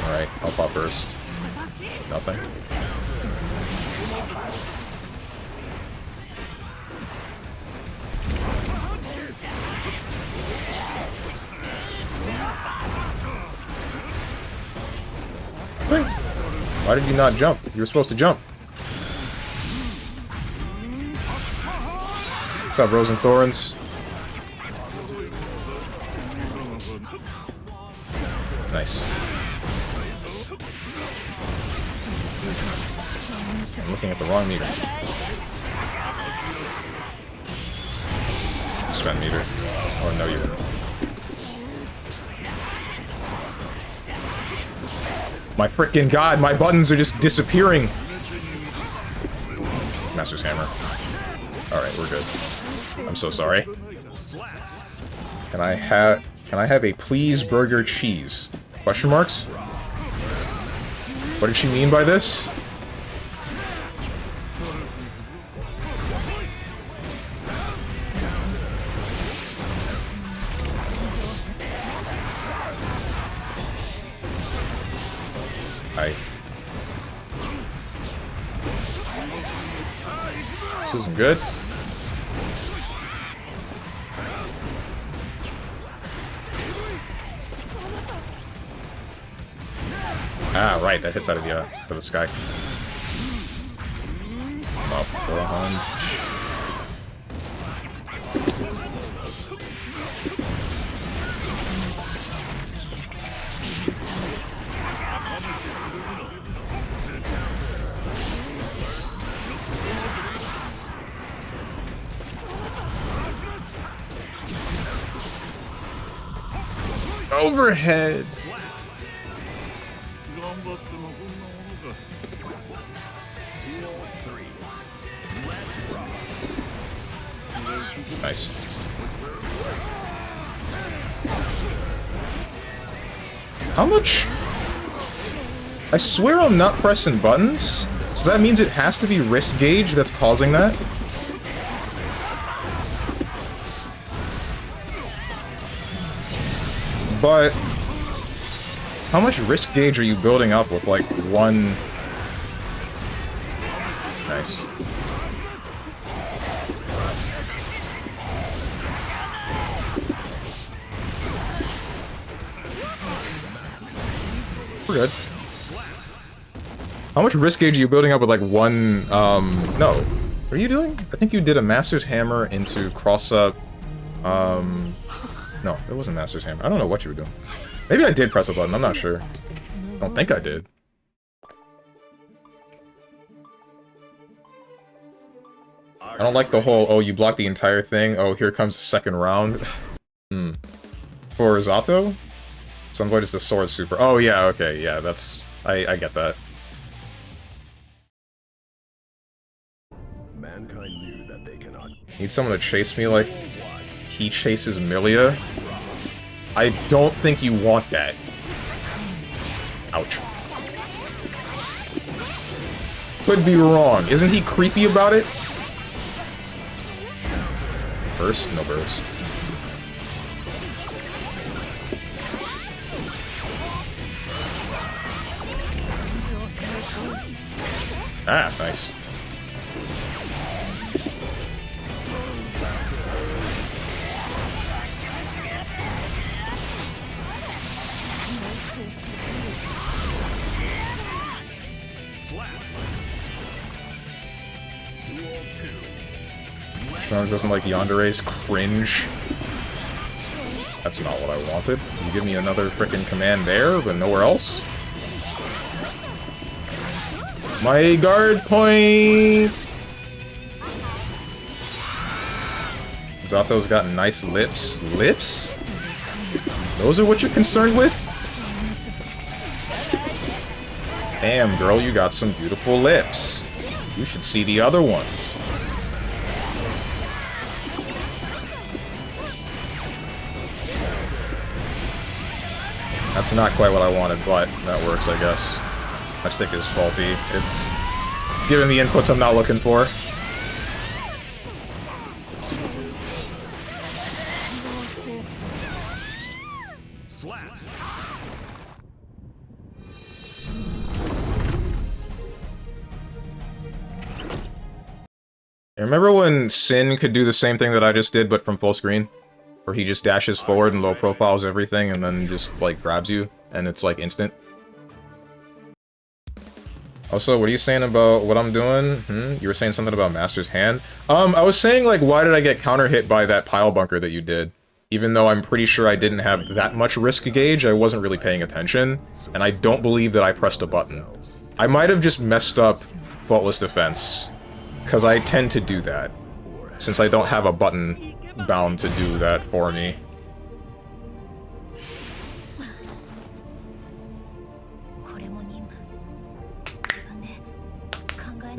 Speaker 1: Alright, I'll pop first. Nothing. Why did you not jump? You were supposed to jump. What's up, Rose and Thorns? Nice. I'm looking at the wrong meter. Spend meter. Oh, no, you didn't. My frickin' god, my buttons are just disappearing. Master's Hammer. Alright, we're good. I'm so sorry. Can I have a please burger cheese? Question marks? What did she mean by this? Hi. This isn't good. Ah, right, that hits out of the sky. Up, 400. Overhead. Nice. How much? I swear I'm not pressing buttons, so that means it has to be wrist gauge that's causing that. But how much wrist gauge are you building up with, like, one... Nice. We're good. How much wrist gauge are you building up with, like, one, no. What are you doing? I think you did a Master's Hammer into cross-up, no, it wasn't Master's Hammer. I don't know what you were doing. Maybe I did press a button, I'm not sure. I don't think I did. I don't like the whole, oh, you blocked the entire thing, oh, here comes the second round. For Zato? Sunvoid is the sword super. Oh, yeah, okay, yeah, that's... I get that.
Speaker 2: Mankind knew that they cannot...
Speaker 1: Need someone to chase me like he chases Milia? I don't think you want that. Ouch. Could be wrong. Isn't he creepy about it? Burst? No burst. Ah, nice. Strong doesn't like yandere's cringe. That's not what I wanted. You give me another frickin' command there, but nowhere else? My guard point! Zato's got nice lips. Lips? Those are what you're concerned with? Damn, girl, you got some beautiful lips. You should see the other ones. That's not quite what I wanted, but that works, I guess. My stick is faulty. It's giving me inputs I'm not looking for. Remember when Sin could do the same thing that I just did, but from full screen? Where he just dashes forward and low profiles everything and then just, like, grabs you, and it's, like, instant? Also, what are you saying about what I'm doing? You were saying something about Master's Hand? I was saying, like, why did I get counter-hit by that pile bunker that you did? Even though I'm pretty sure I didn't have that much risk gauge, I wasn't really paying attention, and I don't believe that I pressed a button. I might have just messed up Faultless Defense, because I tend to do that, since I don't have a button bound to do that for me.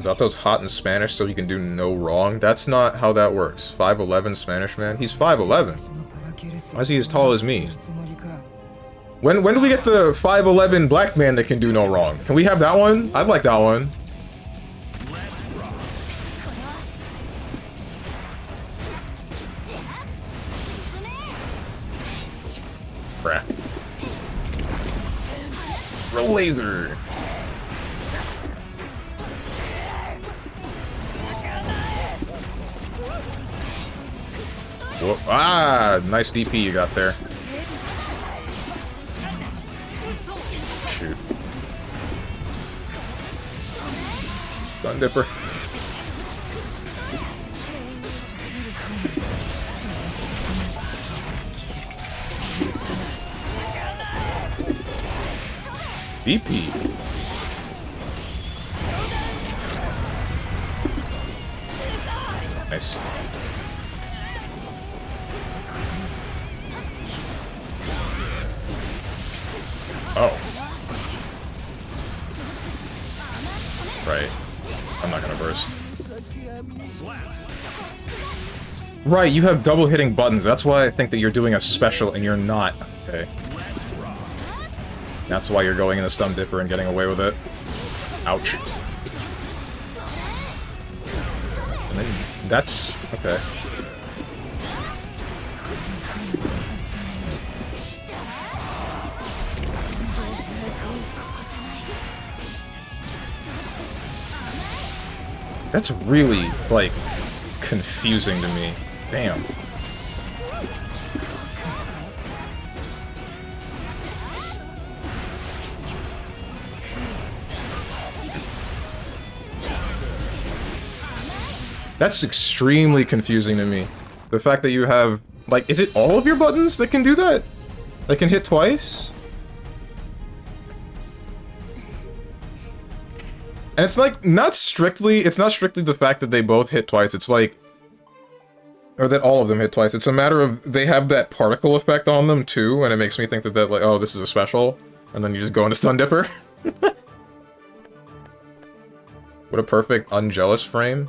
Speaker 1: Zato's hot in Spanish so he can do no wrong? That's not how that works. 5'11" Spanish man? He's 5'11". Why is he as tall as me? When do we get the 5'11" black man that can do no wrong? Can we have that one? I'd like that one. Crap. Roll laser. Whoa. Ah, nice DP you got there. Shoot. Stun Dipper. DP. Nice. Oh. Right. I'm not gonna burst. Right, you have double hitting buttons. That's why I think that you're doing a special and you're not. Okay. That's why you're going in a Stun Dipper and getting away with it. Ouch. And then that's... okay. That's really, like, confusing to me. Damn. That's extremely confusing to me. The fact that you have, like, is it all of your buttons that can do that? That can hit twice? And it's like, it's not strictly the fact that they both hit twice, it's like, or that all of them hit twice, it's a matter of, they have that particle effect on them too, and it makes me think that, like, oh, this is a special, and then you just go into Stun Dipper. What a perfect unjealous frame.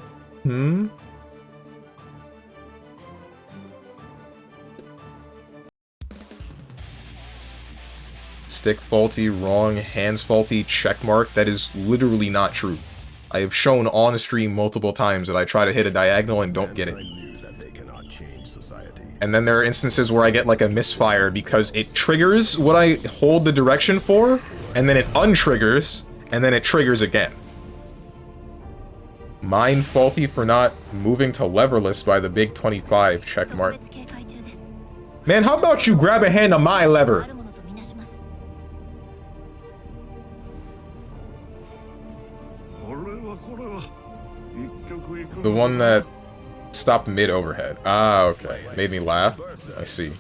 Speaker 1: Stick faulty, wrong, hands faulty, checkmark. That is literally not true. I have shown on stream multiple times that I try to hit a diagonal and don't get it. And then there are instances where I get like a misfire because it triggers what I hold the direction for, and then it untriggers, and then it triggers again. Mine faulty for not moving to leverless by the big 25 checkmark. Man, how about you grab a hand of my lever? The one that stopped mid-overhead. Ah, okay. Made me laugh. I see.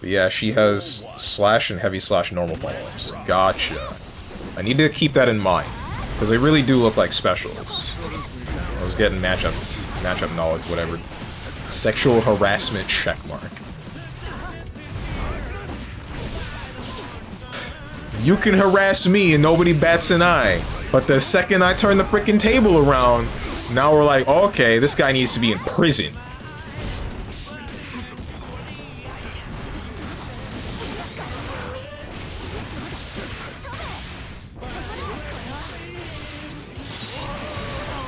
Speaker 1: But yeah, she has slash and heavy slash normal follow-ups. Gotcha. I need to keep that in mind, because they really do look like specials. I was getting matchup knowledge, whatever. Sexual harassment checkmark. You can harass me and nobody bats an eye, but the second I turn the freaking table around, now we're like, okay, this guy needs to be in prison.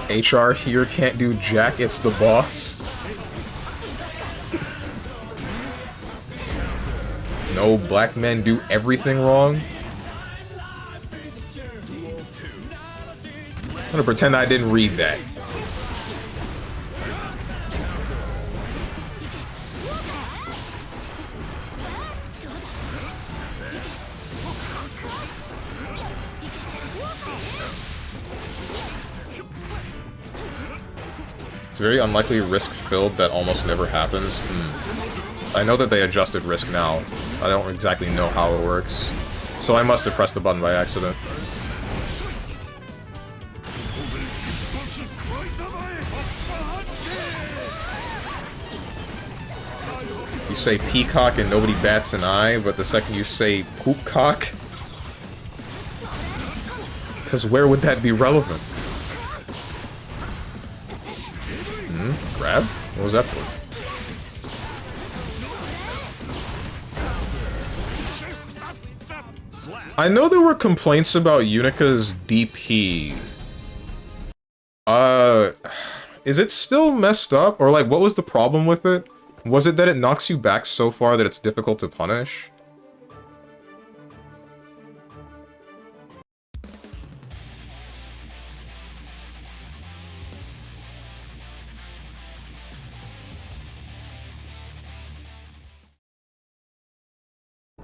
Speaker 1: HR here can't do jack, it's the boss. No, black men do everything wrong. I'm gonna pretend I didn't read that. It's very unlikely risk-filled that almost never happens. I know that they adjusted risk now. I don't exactly know how it works. So I must have pressed the button by accident. You say peacock and nobody bats an eye, but the second you say poopcock... Because where would that be relevant? Grab? What was that for? I know there were complaints about Unica's DP. Is it still messed up? Or like, what was the problem with it? Was it that it knocks you back so far that it's difficult to punish?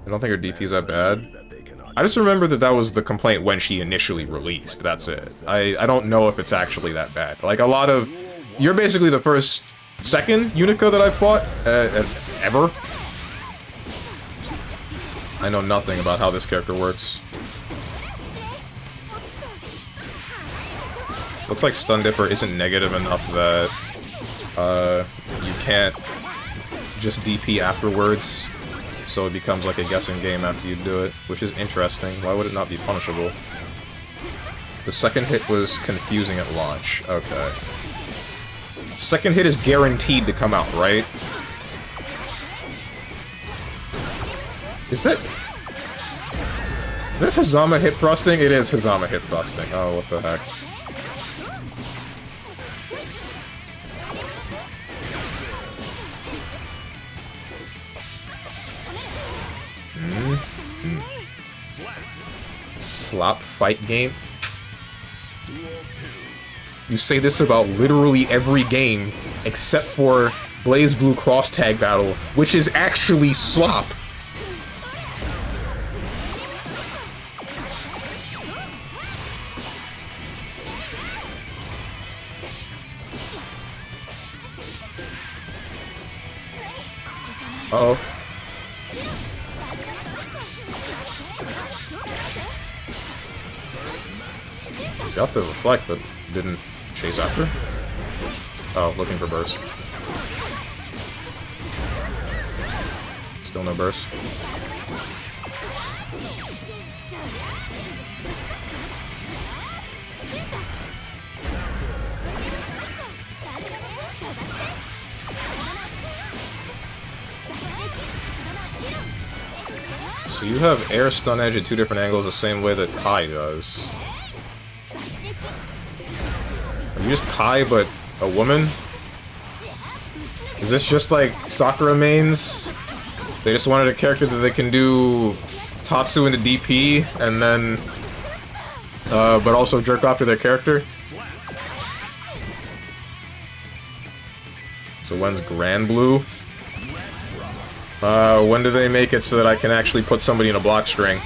Speaker 1: I don't think her DP's that bad. I just remember that that was the complaint when she initially released, that's it. I don't know if it's actually that bad. Like, a lot of... You're basically the second Unica that I've fought, ever. I know nothing about how this character works. Looks like Stun Dipper isn't negative enough that, you can't just DP afterwards. So it becomes like a guessing game after you do it, which is interesting. Why would it not be punishable? The second hit was confusing at launch. Okay. Second hit is guaranteed to come out, right? Is that Hazama hip thrusting? It is Hazama hip thrusting. Oh, what the heck. Slop fight game? You say this about literally every game except for Blaze Blue Cross Tag Battle, which is actually slop. Uh-oh. Got the reflect, but didn't chase after? Oh, looking for burst. Still no burst. So you have air stun edge at 2 different angles the same way that Kai does. Are you just Kai but a woman? Is this just like Sakura mains? They just wanted a character that they can do Tatsu into DP and then but also jerk off to their character? So when's Grand Blue? When do they make it so that I can actually put somebody in a block string?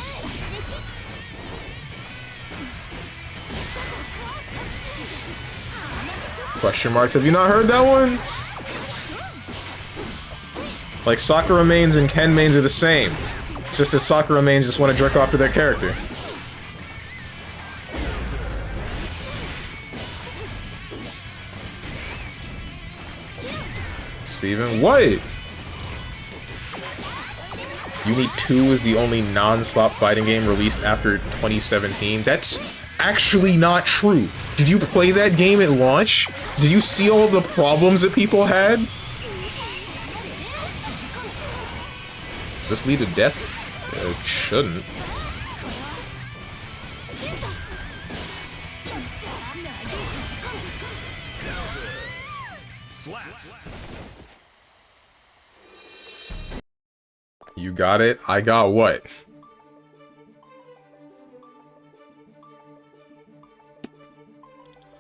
Speaker 1: Question marks, have you not heard that one? Like, Sakura mains and Ken mains are the same. It's just that Sakura mains just want to jerk off to their character. Steven, what? Uni 2 is the only non-slop fighting game released after 2017. That's actually not true. Did you play that game at launch? Did you see all the problems that people had? Does this lead to death? It shouldn't. You got it? I got what?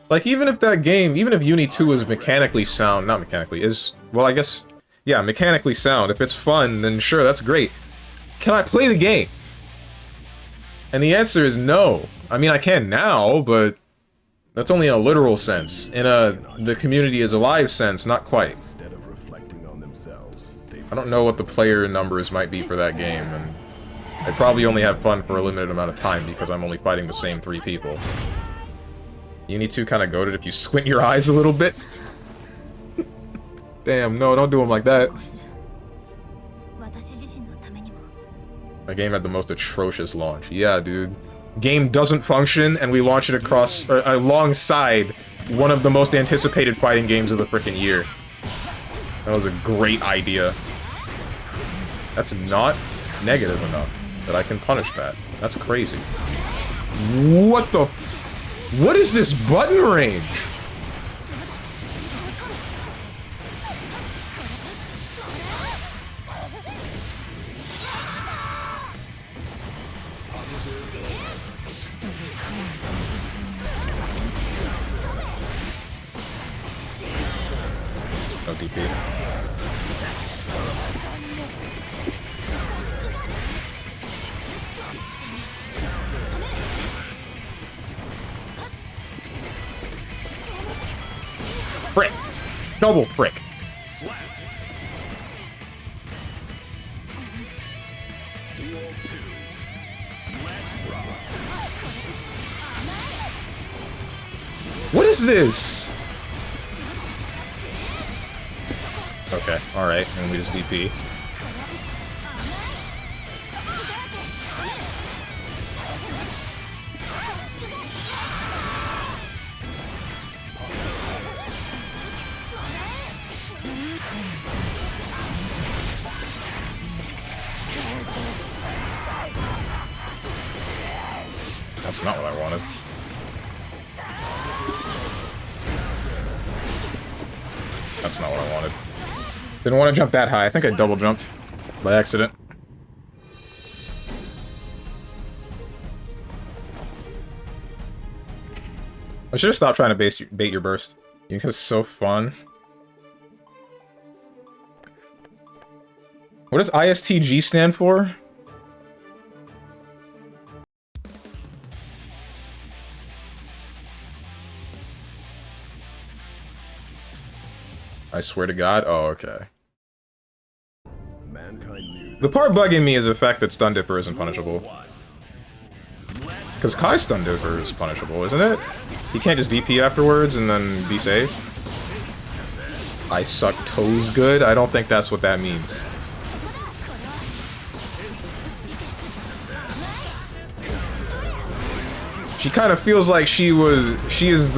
Speaker 1: Like, even if that game, even if Uni 2 is mechanically sound, not mechanically, is, well, I guess, yeah, mechanically sound, if it's fun, then sure, that's great. Can I play the game? And the answer is no. I mean, I can now, but that's only in a literal sense. In a, the community is alive sense, not quite.
Speaker 2: Instead of reflecting on themselves, they
Speaker 1: I don't know what the player numbers might be for that game, and I probably only have fun for a limited amount of time because I'm only fighting the same 3 people. Uni 2 kind of goated if you squint your eyes a little bit. Damn, no, don't do them like that. My game had the most atrocious launch. Yeah, dude. Game doesn't function, and we launch it across, alongside one of the most anticipated fighting games of the frickin' year. That was a great idea. That's not negative enough that I can punish that. That's crazy. What the... What is this button range? No DP. Frick! Double frick! What is this? Okay, alright, and we just VP. That's not what I wanted. That's not what I wanted. Didn't want to jump that high. I think I double jumped by accident. I should have stopped trying to bait your burst. You was so fun. What does ISTG stand for? I swear to God. Oh, okay. The part bugging me is the fact that Stun Dipper isn't punishable. Because Kai's Stun Dipper is punishable, isn't it? He can't just DP afterwards and then be safe. I suck toes good? I don't think that's what that means. She kind of feels like she is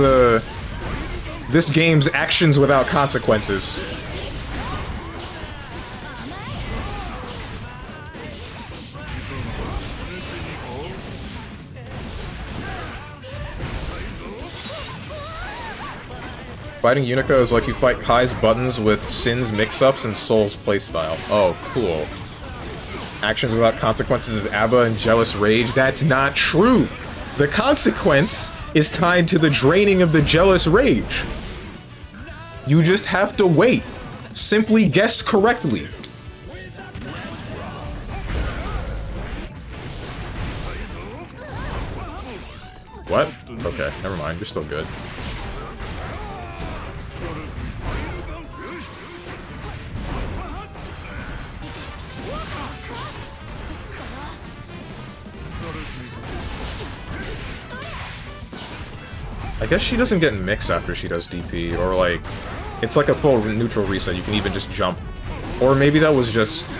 Speaker 1: this game's actions without consequences. Fighting Unica is like you fight Kai's buttons with Sin's mix-ups and Soul's playstyle. Oh, cool. Actions without consequences of A.B.A and Jealous Rage. That's not true! The consequence is tied to the draining of the Jealous Rage. You just have to wait. Simply guess correctly. What? Okay, never mind. You're still good. I guess she doesn't get mixed after she does DP, or like, it's like a full neutral reset, you can even just jump. Or maybe that was just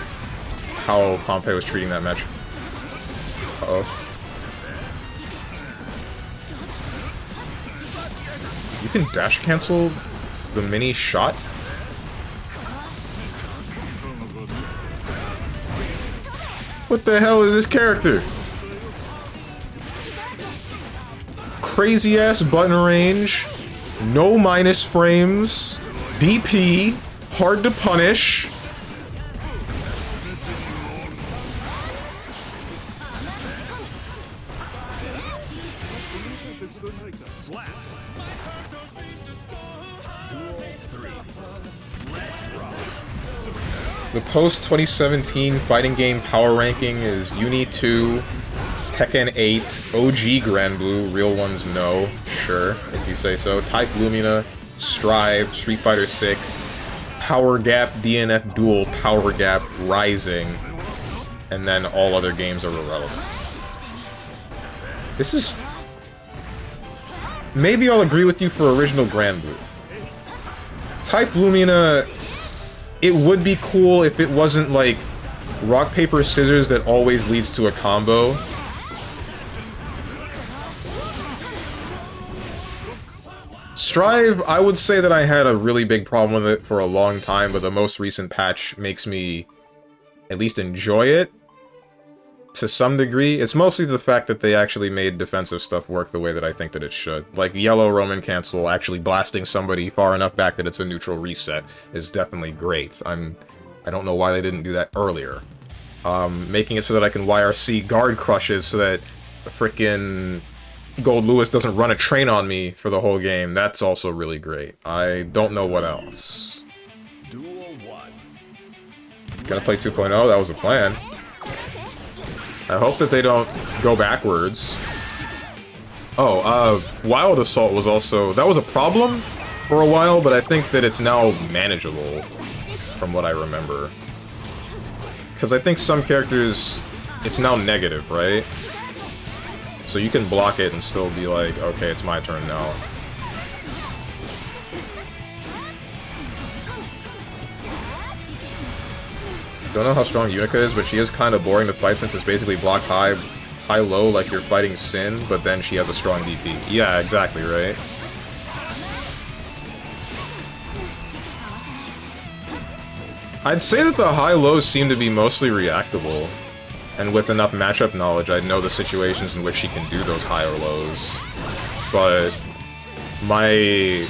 Speaker 1: how Pompey was treating that match. Uh-oh. You can dash cancel the mini shot? What the hell is this character? Crazy ass button range, no minus frames, DP, hard to punish. The post-2017 fighting game power ranking is Uni 2, Tekken 8, OG Granblue, real ones no, sure, if you say so, Type Lumina, Strive, Street Fighter 6, Power Gap, DNF Duel, Power Gap, Rising, and then all other games are irrelevant. This is... Maybe I'll agree with you for original Granblue. Type Lumina, it would be cool if it wasn't like rock, paper, scissors that always leads to a combo. Strive, I would say that I had a really big problem with it for a long time, but the most recent patch makes me at least enjoy it to some degree. It's mostly the fact that they actually made defensive stuff work the way that I think that it should. Like yellow Roman cancel, actually blasting somebody far enough back that it's a neutral reset is definitely great. I don't know why they didn't do that earlier. Making it so that I can YRC guard crushes so that frickin' Gold Lewis doesn't run a train on me for the whole game. That's also really great. I don't know what else.
Speaker 2: Duel 1.
Speaker 1: Gonna play 2.0, that was the plan. I hope that they don't go backwards. Oh, Wild Assault was also... That was a problem for a while, but I think that it's now manageable, from what I remember. Because I think some characters... It's now negative, right? So you can block it and still be like, okay, it's my turn now. Don't know how strong Unica is, but she is kind of boring to fight since it's basically block high, high-low like you're fighting Sin, but then she has a strong DP. Yeah, exactly, right? I'd say that the high-lows seem to be mostly reactable. And with enough matchup knowledge, I know the situations in which she can do those high or lows. But my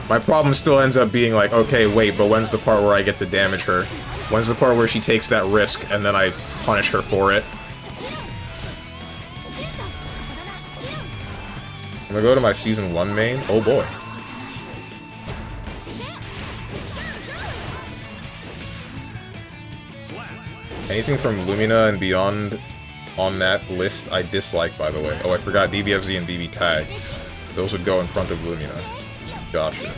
Speaker 1: problem still ends up being like, okay, wait, but when's the part where I get to damage her? When's the part where she takes that risk and then I punish her for it? I'm gonna go to my Season 1 main. Oh boy. Anything from Lumina and beyond on that list I dislike, by the way. Oh, I forgot DBFZ and BB Tag. Those would go in front of Lumina. Gotcha.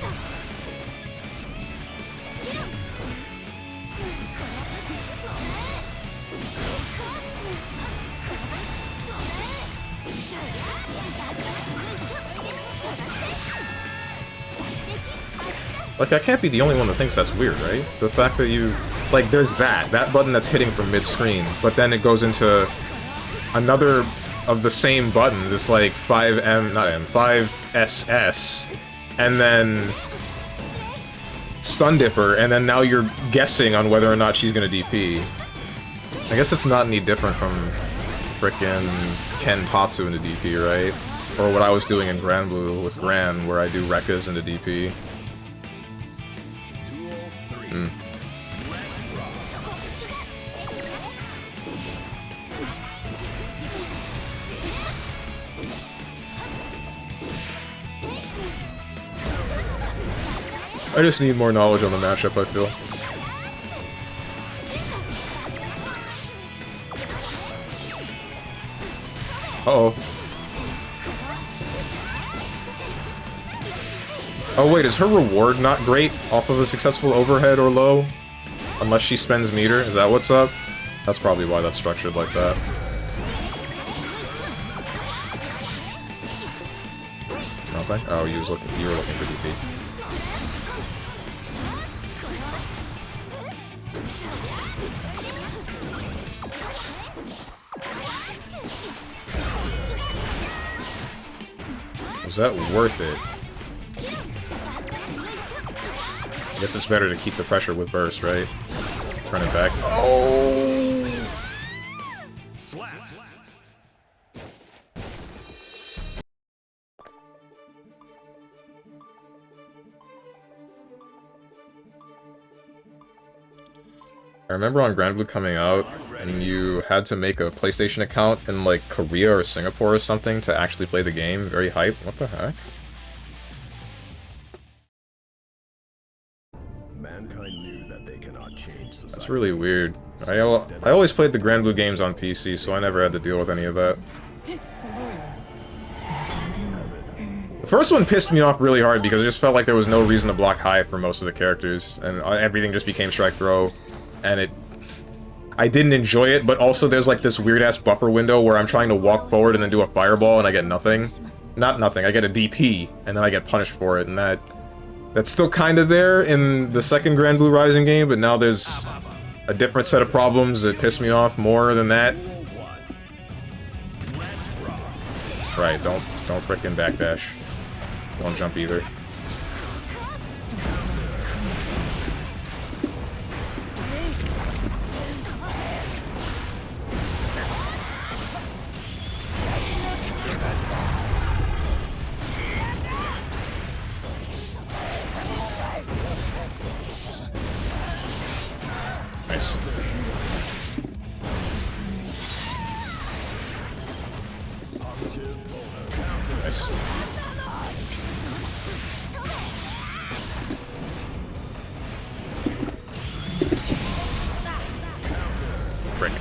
Speaker 1: Like, I can't be the only one that thinks that's weird, right? The fact that you... Like, there's that button that's hitting from mid-screen, but then it goes into another of the same buttons. It's like 5SS, and then Stun Dipper, and then now you're guessing on whether or not she's gonna DP. I guess it's not any different from frickin' Ken Tatsu in the DP, right? Or what I was doing in Grand Blue with Gran, where I do Rekkas into DP. Hmm. I just need more knowledge on the matchup, I feel. Uh-oh. Oh wait, is her reward not great off of a successful overhead or low? Unless she spends meter? Is that what's up? That's probably why that's structured like that. Nothing? Oh, you were looking for DP. Was that worth it? I guess it's better to keep the pressure with burst, right? Turn it back. Oh! I remember on Grand Blue coming out, and you had to make a PlayStation account in, like, Korea or Singapore or something to actually play the game. Very hype. What the heck?
Speaker 2: Mankind knew that they cannot change society.
Speaker 1: That's really weird. I always played the Grand Blue games on PC, so I never had to deal with any of that. The first one pissed me off really hard because it just felt like there was no reason to block high for most of the characters, and everything just became strike throw, and I didn't enjoy it, but also there's like this weird-ass buffer window where I'm trying to walk forward and then do a fireball and I get nothing. Not nothing, I get a DP, and then I get punished for it, and that's still kind of there in the second Grand Blue Rising game, but now there's a different set of problems that piss me off more than that. Right, don't frickin' backdash. Don't jump either. Nice. Nice. Frick.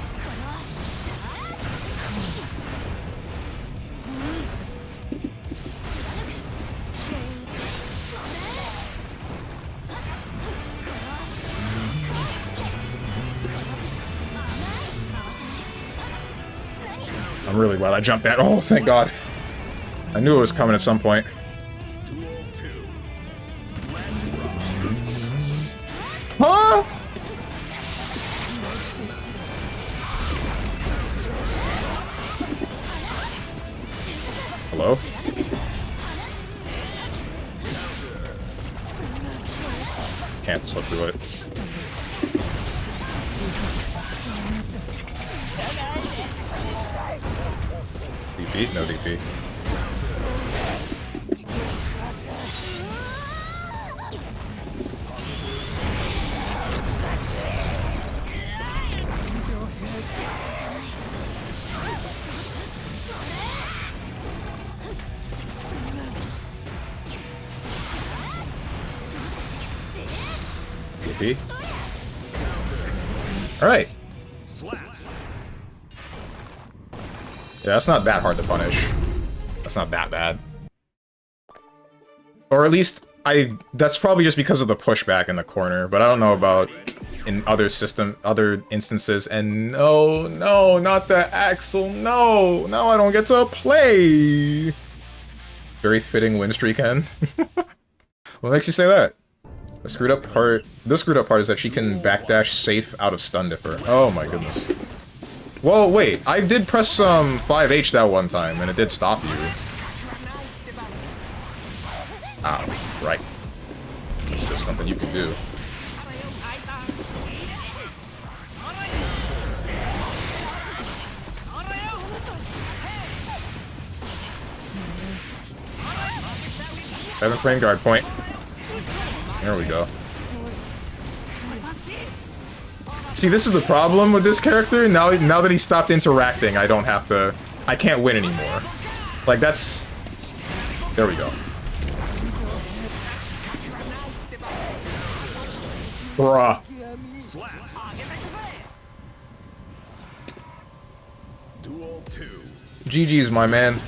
Speaker 1: I'm really glad I jumped that. Oh, thank God. I knew it was coming at some point. Huh? Hello? Can't slip through it. DP? No DP. DP? Alright. Yeah, that's not that hard to punish. That's not that bad. Or at least, that's probably just because of the pushback in the corner, but I don't know about in other instances, and no, not the Axel, no, now I don't get to play! Very fitting win streak end. What makes you say that? The screwed up part is that she can backdash safe out of stun dipper. Oh my goodness. Well, wait, I did press 5H that one time, and it did stop you. Oh, right. It's just something you can do. 7th brain guard point. There we go. See, this is the problem with this character. Now that he stopped interacting, I don't have to... I can't win anymore. Like, that's... There we go. Bruh.
Speaker 2: Duel 2.
Speaker 1: GG's, my man.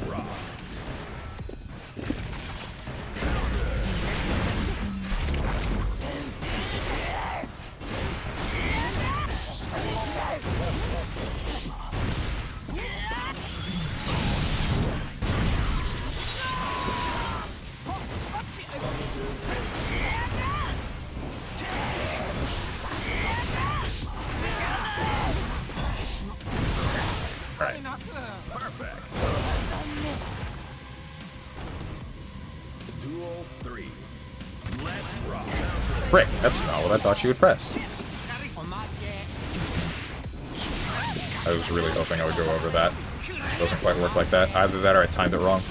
Speaker 2: Duel 3. Let's rock.
Speaker 1: Frick, that's not what I thought she would press. I was really hoping I would go over that. It doesn't quite work like that. Either that or I timed it wrong.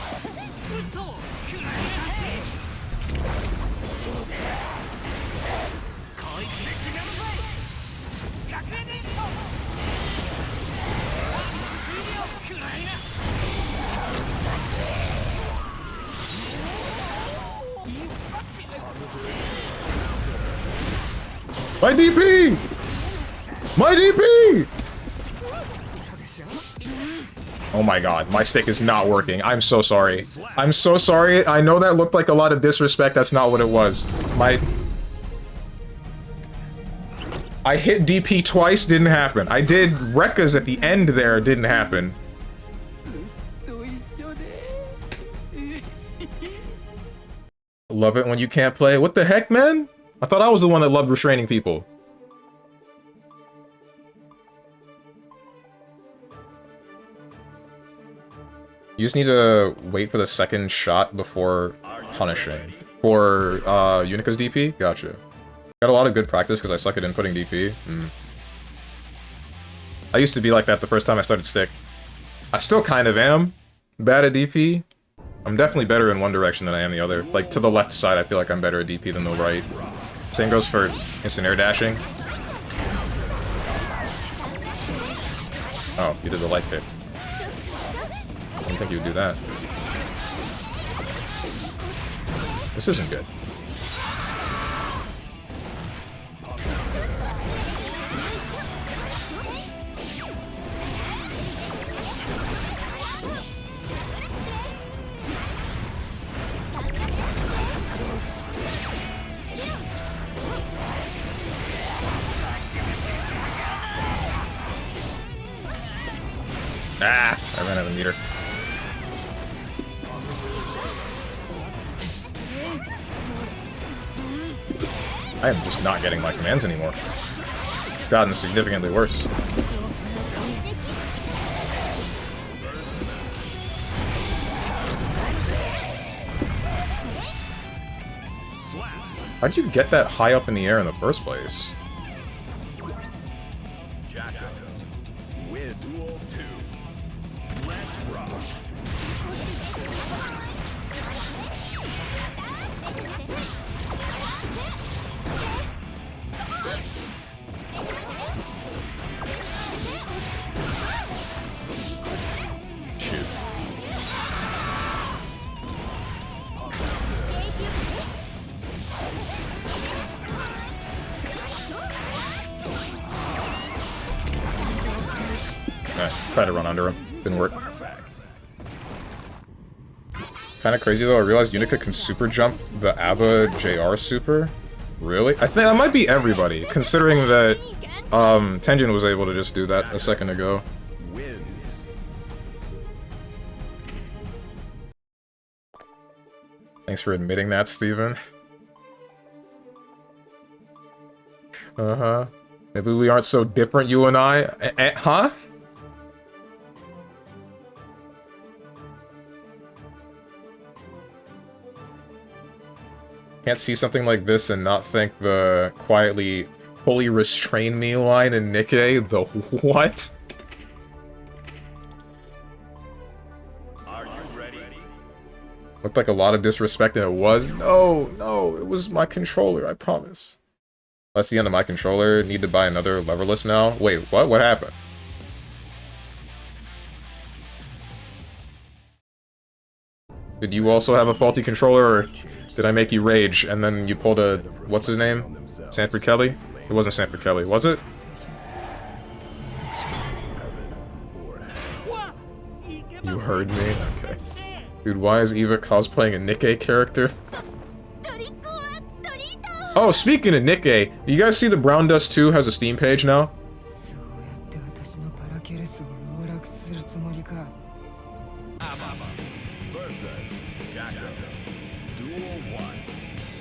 Speaker 1: My DP! My DP! Oh my god, my stick is not working. I'm so sorry. I'm so sorry. I know that looked like a lot of disrespect. That's not what it was. I hit DP twice, didn't happen. I did Rekka's at the end there, didn't happen. Love it when you can't play. What the heck, man? I thought I was the one that loved restraining people. You just need to wait for the second shot before punishing. For Unica's DP? Gotcha. Got a lot of good practice because I suck at inputting DP. I used to be like that the first time I started Stick. I still kind of am bad at DP. I'm definitely better in one direction than I am the other. Like, to the left side, I feel like I'm better at DP than the right. Same goes for instant air dashing. Oh, you did the light kick. I didn't think you would do that. This isn't good. Ah! I ran out of meter. I am just not getting my commands anymore. It's gotten significantly worse. How'd you get that high up in the air in the first place?
Speaker 2: Win Duel 2. Let's rock.
Speaker 1: Shoot. Alright, try to run under him. Didn't work. Kinda crazy though, I realized Unica can super jump the A.B.A JR super. Really? I think that might be everybody, considering that Tenjin was able to just do that a second ago.
Speaker 2: Wins.
Speaker 1: Thanks for admitting that, Steven. Uh-huh. Maybe we aren't so different, you and I. Huh? Can't see something like this and not think the quietly fully restrain me line in Nikkei. The what?
Speaker 2: Are you ready?
Speaker 1: Looked like a lot of disrespect, and it was. No, no, it was my controller, I promise. That's the end of my controller. Need to buy another leverless now. Wait, what? What happened? Did you also have a faulty controller, or did I make you rage, and then you pulled a... what's his name? Sanford Kelly? It wasn't Sanford Kelly, was it? You heard me? Okay. Dude, why is Eva cosplaying a Nikkei character? Oh, speaking of Nikkei, you guys see the Brown Dust 2 has a Steam page now?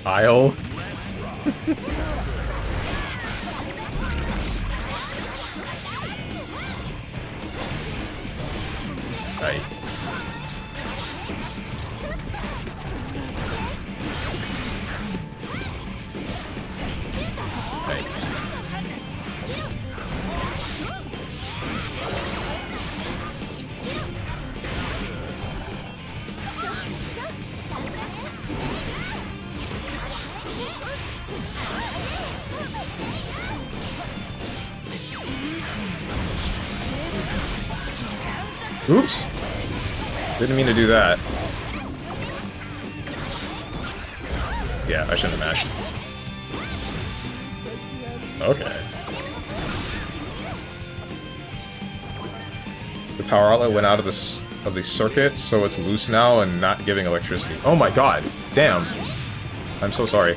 Speaker 1: Isle? Right. Oops! Didn't mean to do that. Yeah, I shouldn't have mashed. Okay. The power outlet went out of the circuit, so it's loose now and not giving electricity. Oh my god! Damn! I'm so sorry.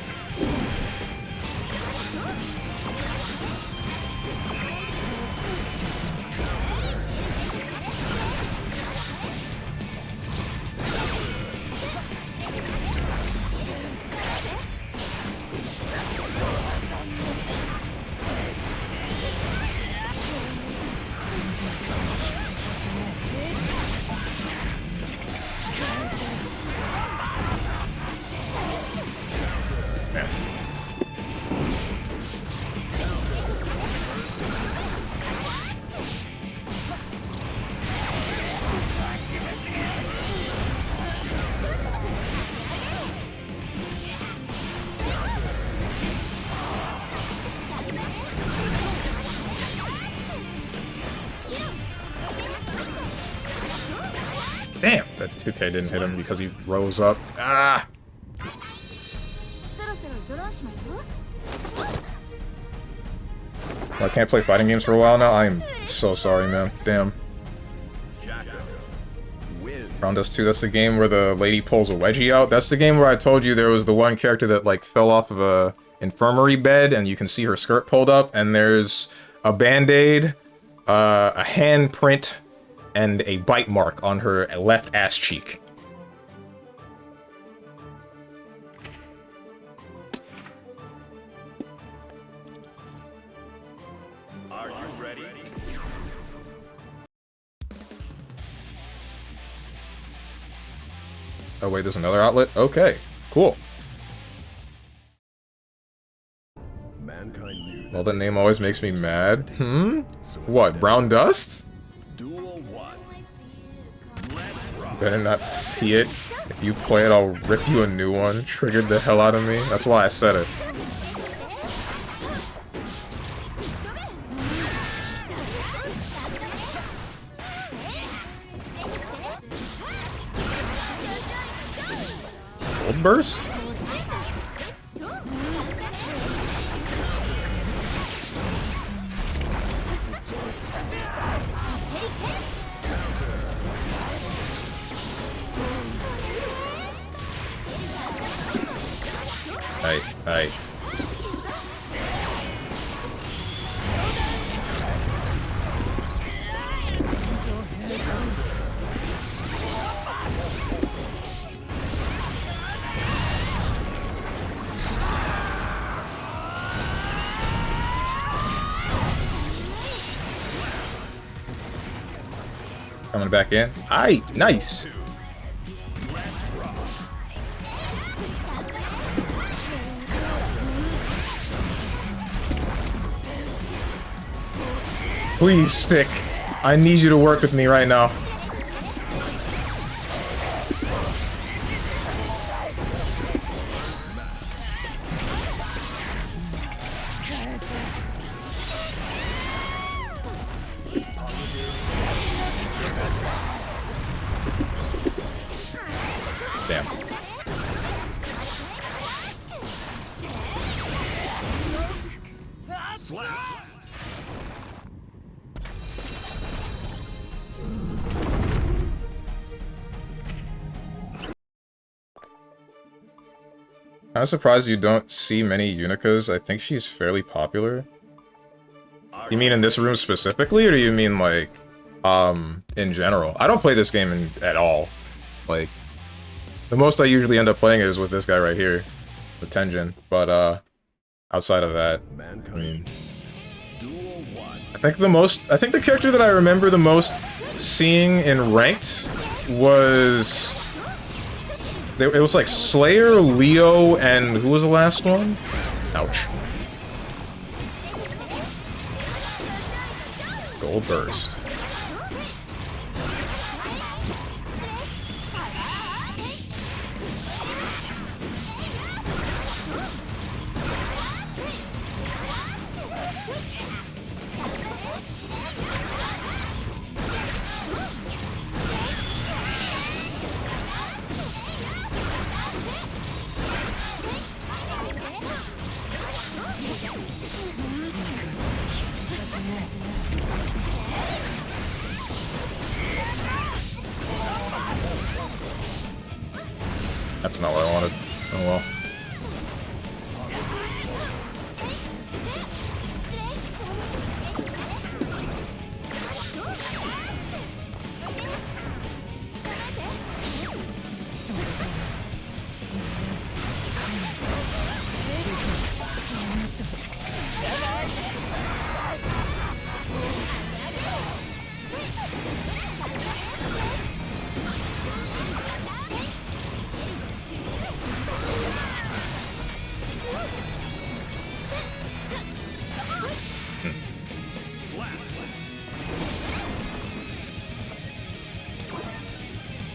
Speaker 1: Damn! That 2K didn't hit him because he rose up. Ah! I can't play fighting games for a while now? I'm so sorry, man. Damn. Brown Dust 2, that's the game where the lady pulls a wedgie out? That's the game where I told you there was the one character that, like, fell off of a infirmary bed, and you can see her skirt pulled up, and there's a band-aid, a handprint, and a bite mark on her left ass cheek.
Speaker 2: Are you ready?
Speaker 1: Oh wait, there's another outlet? Okay, cool. Well, that name always makes me mad. What, Brown Dust? Better not see it. If you play it, I'll rip you a new one. Triggered the hell out of me. That's why I said it. Gold burst? Hey. Coming back in. Aye, nice. Please stick. I need you to work with me right now. Kind of surprised you don't see many Unikas. I think she's fairly popular. You mean in this room specifically, or do you mean like, in general? I don't play this game at all. Like, the most I usually end up playing is with this guy right here, the Tenjin. But outside of that, I mean, I think the character that I remember the most seeing in ranked was. It was like Slayer, Leo, and who was the last one? Ouch. Gold Burst. That's not what I wanted. Oh well.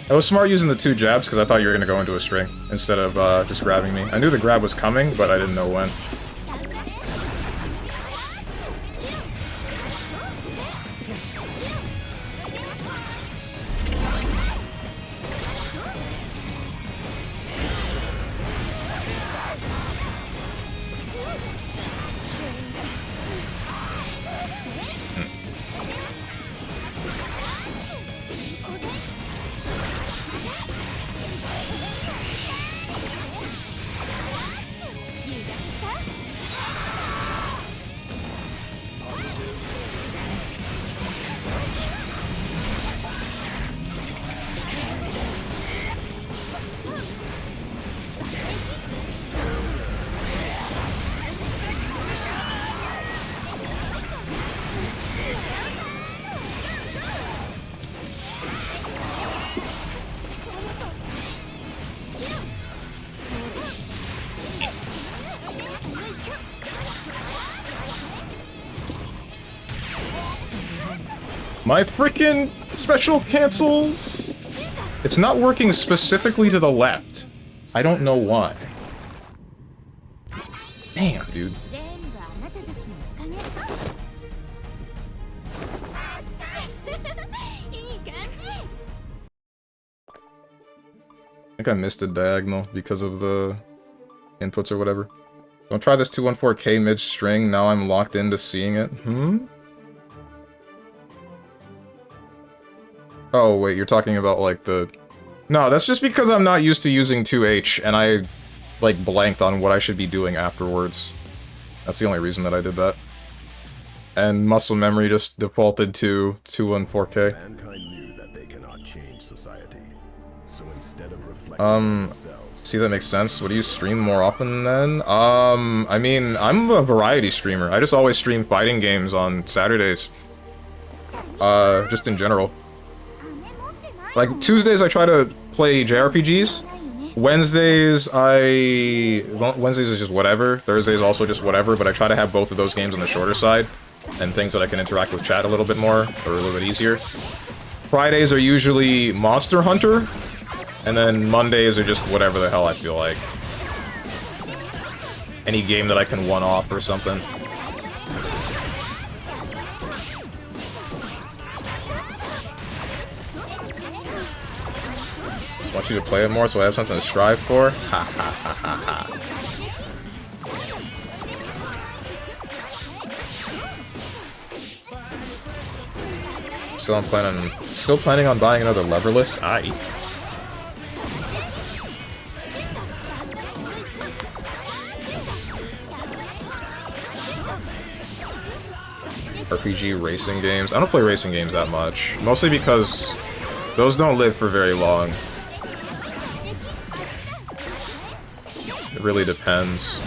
Speaker 1: I was smart using the 2 jabs because I thought you were going to go into a string instead of just grabbing me. I knew the grab was coming, but I didn't know when. My frickin' special cancels! It's not working specifically to the left. I don't know why. Damn, dude. I think I missed a diagonal because of the inputs or whatever. Don't try this 214K mid-string, now I'm locked into seeing it. Oh, wait, you're talking about, like, the... No, that's just because I'm not used to using 2H, and I, like, blanked on what I should be doing afterwards. That's the only reason that I did that. And muscle memory just defaulted to 214K.
Speaker 2: Mankind knew that they cannot change society. So instead of reflecting
Speaker 1: see, that makes sense. What do you stream more often then? I mean, I'm a variety streamer. I just always stream fighting games on Saturdays. Just in general. Like, Tuesdays I try to play JRPGs. Wednesdays Wednesdays is just whatever. Thursdays also just whatever, but I try to have both of those games on the shorter side. And things that I can interact with chat a little bit more, or a little bit easier. Fridays are usually Monster Hunter. And then Mondays are just whatever the hell I feel like. Any game that I can one-off or something. I want you to play it more so I have something to strive for? Ha ha ha ha ha. Still planning on buying another leverless? Aye. RPG racing games. I don't play racing games that much. Mostly because those don't live for very long. It really depends.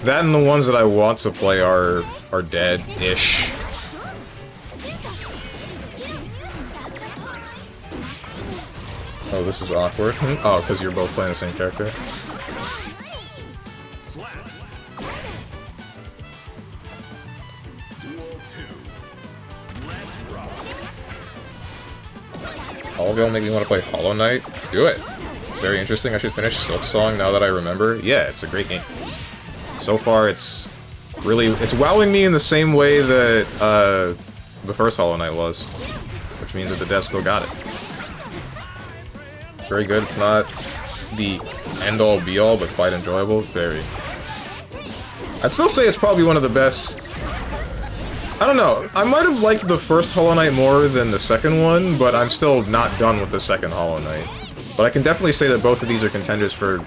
Speaker 1: That and the ones that I want to play are dead-ish. Oh, this is awkward. Oh, because you're both playing the same character. All of y'all make me want to play Hollow Knight. Do it. Very interesting. I should finish Silksong now that I remember. Yeah, it's a great game. So far, it's wowing me in the same way that the first Hollow Knight was, which means that the devs still got it. Very good. It's not the end-all be-all, but quite enjoyable. Very. I'd still say it's probably one of the best. I don't know. I might have liked the first Hollow Knight more than the second one, but I'm still not done with the second Hollow Knight. But I can definitely say that both of these are contenders for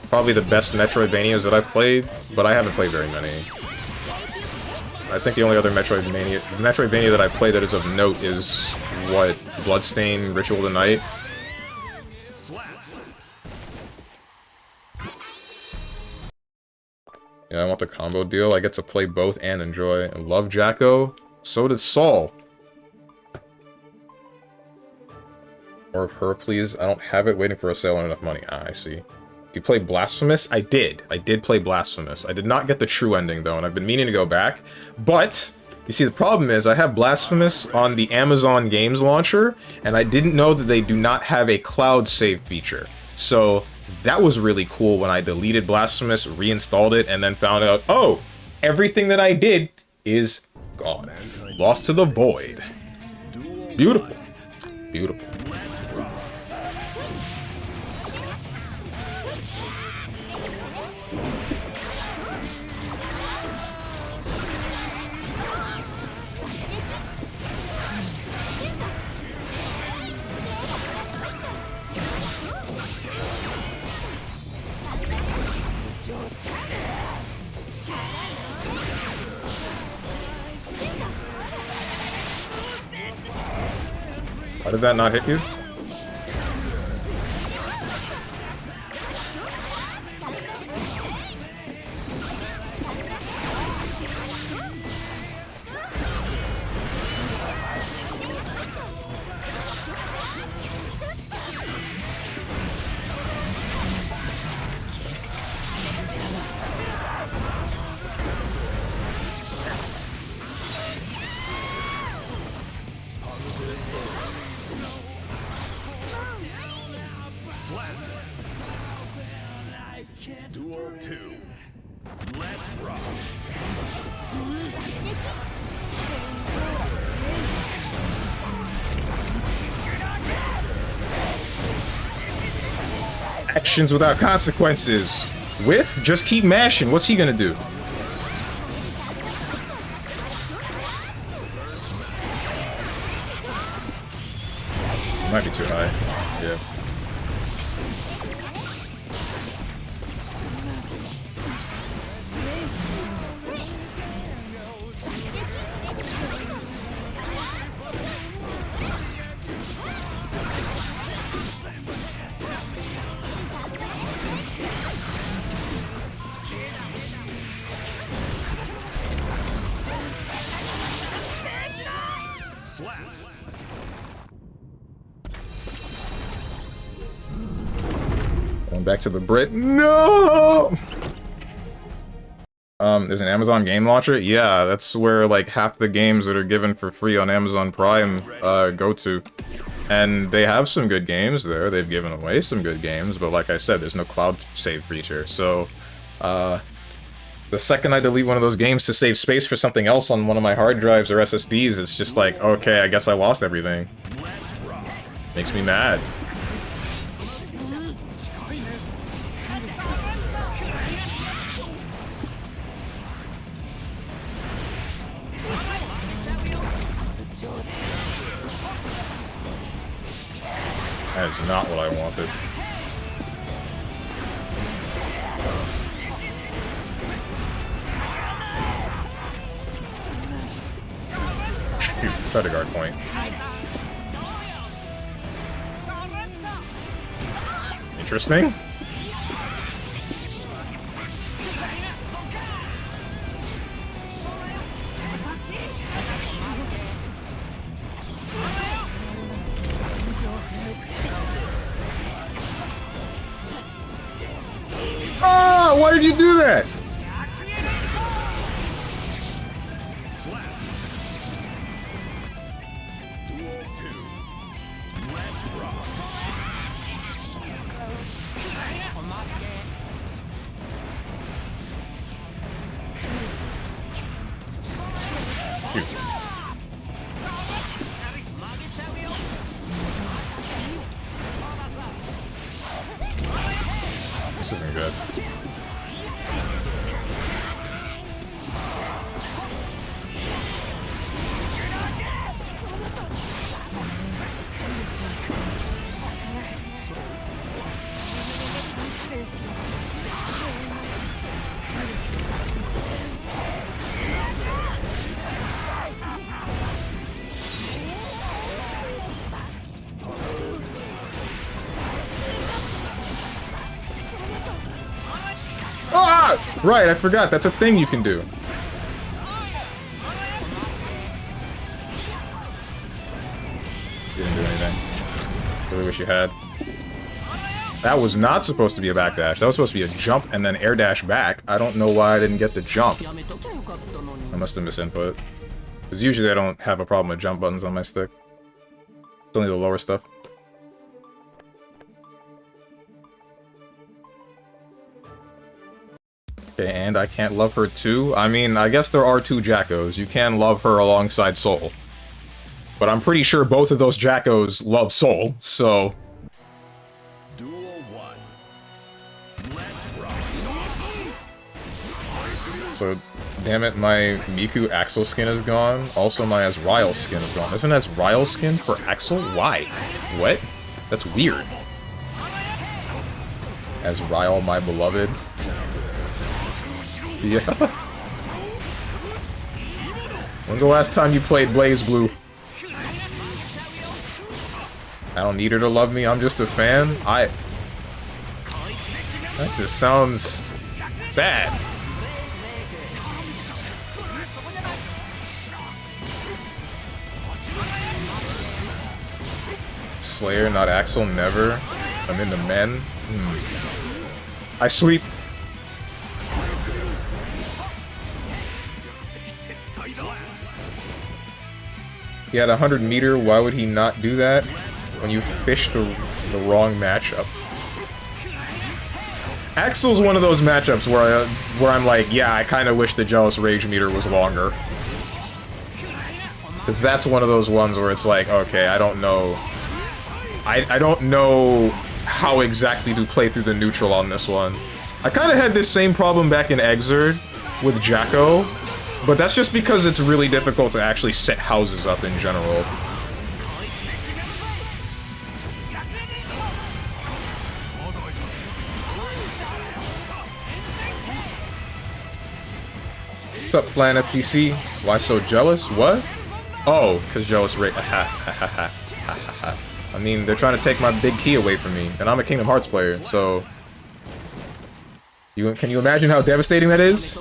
Speaker 1: probably the best Metroidvanias that I've played, but I haven't played very many. I think the only other Metroidvania that I played that is of note is, what, Bloodstained Ritual of the Night? Yeah, I want the combo deal. I get to play both and enjoy. I love Jacko. So did Saul. Or her, please. I don't have it. Waiting for a sale on enough money. Ah, I see. You played Blasphemous? I did. I did play Blasphemous. I did not get the true ending, though, and I've been meaning to go back. But, you see, the problem is I have Blasphemous on the Amazon Games launcher, and I didn't know that they do not have a cloud save feature. So that was really cool when I deleted Blasphemous, reinstalled it, and then found out, oh, everything that I did is gone. Lost to the void. Beautiful. Beautiful. Why did that not hit you?
Speaker 2: Duel 2. Let's rock.
Speaker 1: Actions without consequences. Whiff? Just keep mashing. What's he gonna do? Might be too high. Yeah. Going back to the Brit. No! There's an Amazon game launcher? Yeah, that's where like half the games that are given for free on Amazon Prime go to. And they have some good games there. They've given away some good games, but like I said, there's no cloud save feature. So, the second I delete one of those games to save space for something else on one of my hard drives or SSDs, it's just like, okay, I guess I lost everything. Makes me mad. That is not what I wanted. Try to guard point. Interesting. Ah, why did you do that?
Speaker 2: Slap. Duel 2. Let's rock.
Speaker 1: Shoot. This isn't good. Ah! Right, I forgot. That's a thing you can do. Didn't do anything. Really wish you had. That was not supposed to be a backdash. That was supposed to be a jump and then air dash back. I don't know why I didn't get the jump. I must have misinput. Because usually I don't have a problem with jump buttons on my stick. It's only the lower stuff. Okay, and I can't love her too. I mean, I guess there are two Jackos. You can love her alongside Soul. But I'm pretty sure both of those Jackos love Soul, so...
Speaker 2: Duel 1. Let's rock.
Speaker 1: So, damn it, my Miku Axel skin is gone. Also, my Azrael skin is gone. Isn't Azrael skin for Axel? Why? What? That's weird. Azrael, my beloved. Yeah. When's the last time you played Blaze Blue? I don't need her to love me, I'm just a fan? That just sounds... sad. Slayer, not Axel, never. I'm into men. I sleep. He had 100 meter, why would he not do that? When you fish the wrong matchup. Axel's one of those matchups where I'm like, yeah, I kind of wish the Jealous Rage meter was longer. Because that's one of those ones where it's like, okay, I don't know. I don't know how exactly to play through the neutral on this one. I kind of had this same problem back in Exerd with Jacko, but that's just because it's really difficult to actually set houses up in general. What's up, Plan FGC? Why so jealous? What? Oh, because Jealous Rage. I mean, they're trying to take my big key away from me, and I'm a Kingdom Hearts player, so... Can you imagine how devastating that is?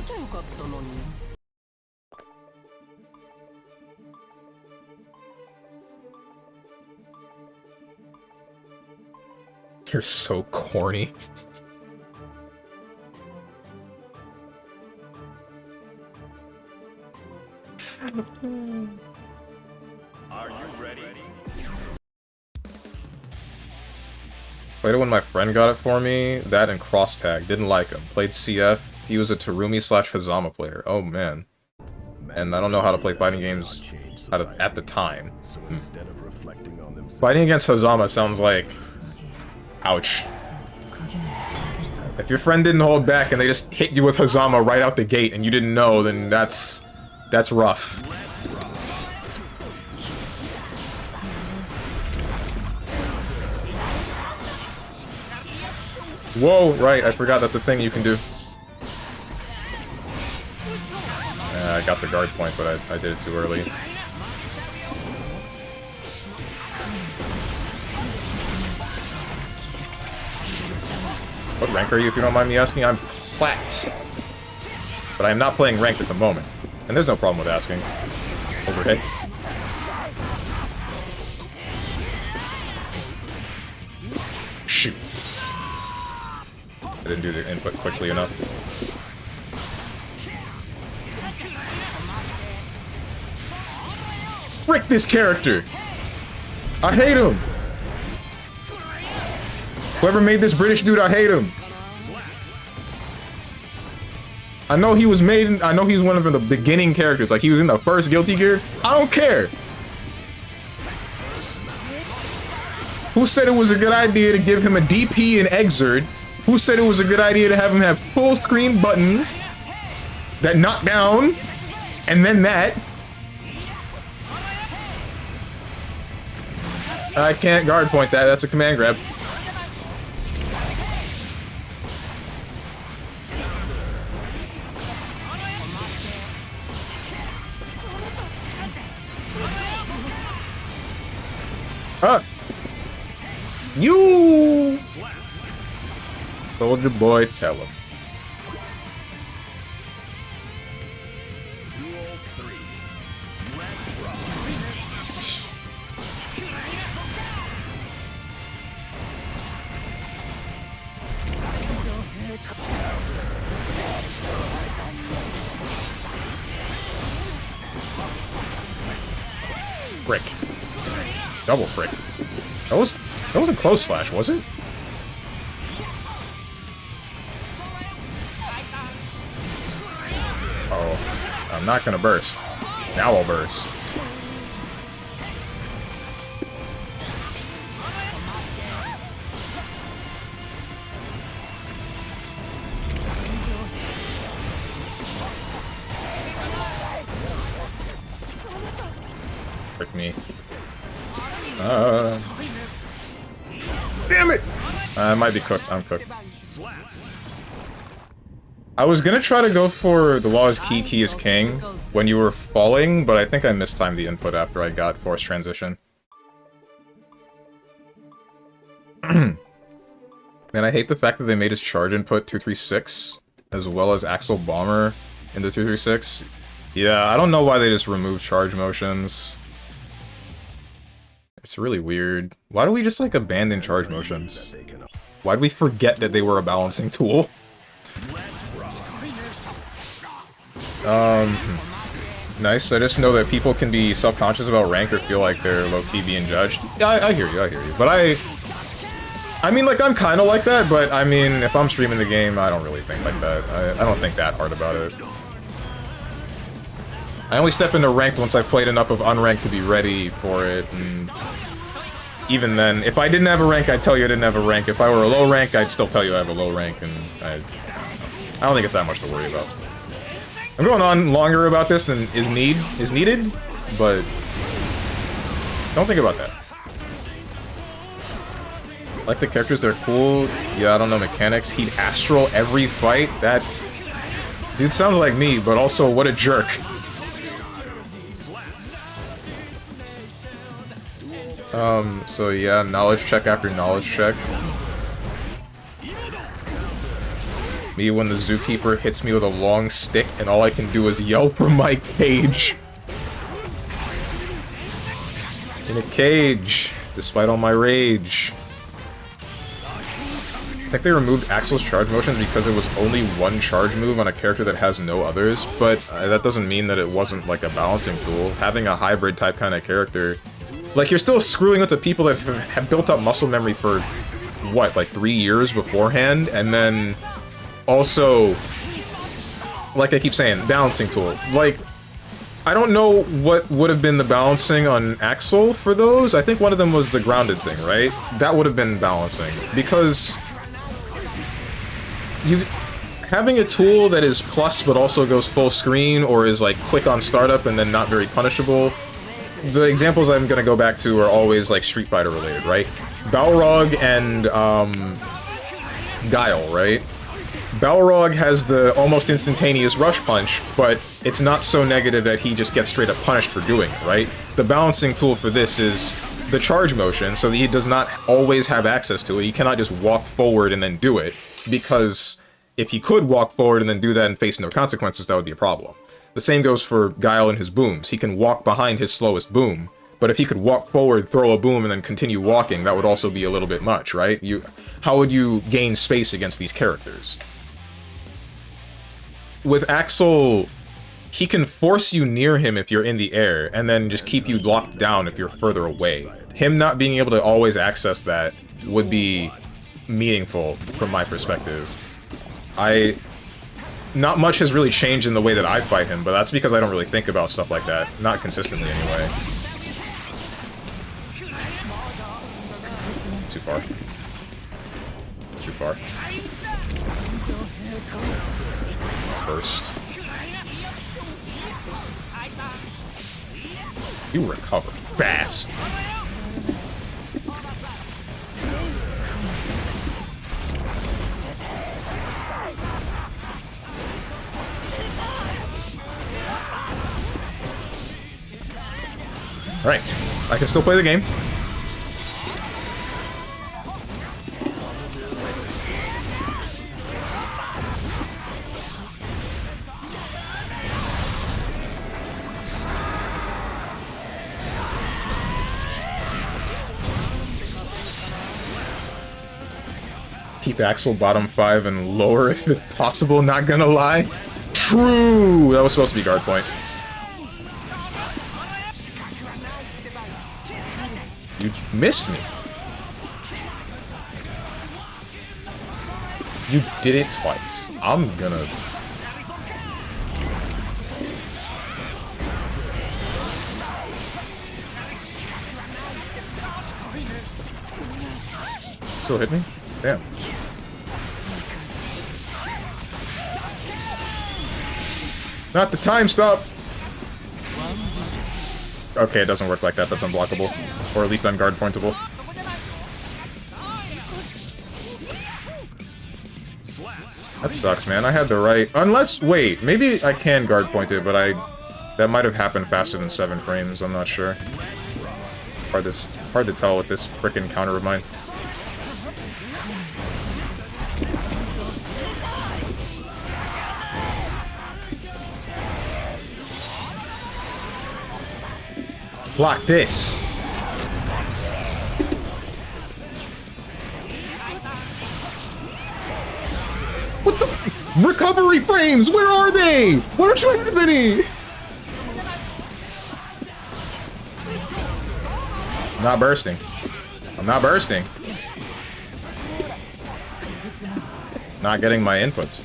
Speaker 1: You're so corny.
Speaker 2: Are you ready?
Speaker 1: Played it when my friend got it for me. That and Cross Tag. Didn't like him. Played CF. He was a Terumi/Hazama player. Oh man. And I don't know how to play fighting games at the time.
Speaker 2: So instead of reflecting on themselves,
Speaker 1: Fighting against Hazama sounds like... ouch. If your friend didn't hold back and they just hit you with Hazama right out the gate and you didn't know, then that's rough. Whoa, right, I forgot that's a thing you can do. I got the guard point, but I did it too early. What rank are you, if you don't mind me asking? I'm plat. But I am not playing ranked at the moment. And there's no problem with asking. Overhead. Shoot. I didn't do the input quickly enough. Frick this character! I hate him! Whoever made this British dude, I hate him! I know he was made, I know he's one of the beginning characters, like he was in the first Guilty Gear. I don't care! Who said it was a good idea to give him a DP and Exert? Who said it was a good idea to have him have full screen buttons that knock down, and then that? I can't guard point that, that's a command grab. You! Soldier boy, tell him. Frick. Double frick. That wasn't close slash, was it? Oh, I'm not gonna burst. Now I'll burst. Frick me. Damn it! I might be cooked. I'm cooked. I was gonna try to go for the law is key, key is king when you were falling, but I think I mistimed the input after I got forced transition. Man, I hate the fact that they made his charge input 236 as well as Axel Bomber into 236. Yeah, I don't know why they just removed charge motions. It's really weird. Why do we just, like, abandon charge motions? Why'd we forget that they were a balancing tool? Nice. I just know that people can be self-conscious about rank or feel like they're low-key being judged. Yeah, I hear you, I hear you. But I mean, like, I'm kind of like that, but, I mean, if I'm streaming the game, I don't really think like that. I don't think that hard about it. I only step into ranked once I've played enough of unranked to be ready for it, and even then, if I didn't have a rank, I'd tell you I didn't have a rank. If I were a low rank, I'd still tell you I have a low rank, and I don't think it's that much to worry about. I'm going on longer about this than is needed, but don't think about that. Like the characters, they're cool. Yeah, I don't know mechanics. He'd astral every fight. That dude sounds like me, but also what a jerk. So yeah, knowledge check after knowledge check. Me when the zookeeper hits me with a long stick and all I can do is yell from my cage. In a cage, despite all my rage. I think they removed Axel's charge motions because it was only one charge move on a character that has no others, but that doesn't mean that it wasn't like a balancing tool. Having a hybrid type kind of character, like you're still screwing with the people that have built up muscle memory for, what, like 3 years beforehand, and then also, like I keep saying, balancing tool. Like, I don't know what would have been the balancing on Axel for those. I think one of them was the grounded thing, right? That would have been balancing, because having a tool that is plus but also goes full screen or is like quick on startup and then not very punishable. The examples I'm gonna go back to are always like Street Fighter related, right? Balrog and Guile, right? Balrog has the almost instantaneous rush punch, but it's not so negative that he just gets straight up punished for doing it, right? The balancing tool for this is the charge motion so that he does not always have access to it. He cannot just walk forward and then do it, because if he could walk forward and then do that and face no consequences, that would be a problem. The same goes for Guile and his booms. He can walk behind his slowest boom, but if he could walk forward, throw a boom, and then continue walking, that would also be a little bit much, right? How would you gain space against these characters? With Axel, he can force you near him if you're in the air, and then just keep you locked down if you're further away. Him not being able to always access that would be meaningful from my perspective. Not much has really changed in the way that I fight him, but that's because I don't really think about stuff like that. Not consistently, anyway. Too far. Too far. First. You recover fast. Alright, I can still play the game. Keep Axel bottom 5 and lower if it's possible, not gonna lie. True! That was supposed to be guard point. You missed me. You did it twice. I'm gonna... Still hit me? Damn. Not the time stop! Okay, it doesn't work like that. That's unblockable. Or at least unguard pointable. That sucks, man. I had the right... Unless... Wait, maybe I can guard point it, but that might have happened faster than 7 frames. I'm not sure. Hard to tell with this frickin' counter of mine. Block this. What the? Recovery frames! Where are they? Why don't you have any? I'm not bursting. I'm not bursting. Not getting my inputs.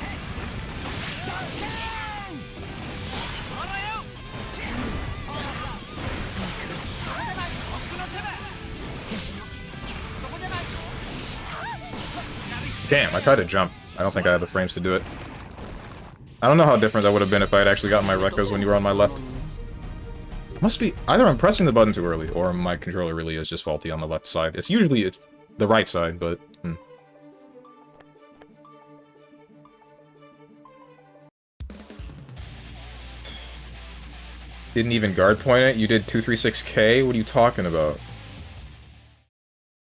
Speaker 1: Damn, I tried to jump. I don't think I had the frames to do it. I don't know how different that would have been if I had actually gotten my recos when you were on my left. Must be... Either I'm pressing the button too early, or my controller really is just faulty on the left side. It's usually the right side, but... Didn't even guard point it? You did 236K? What are you talking about?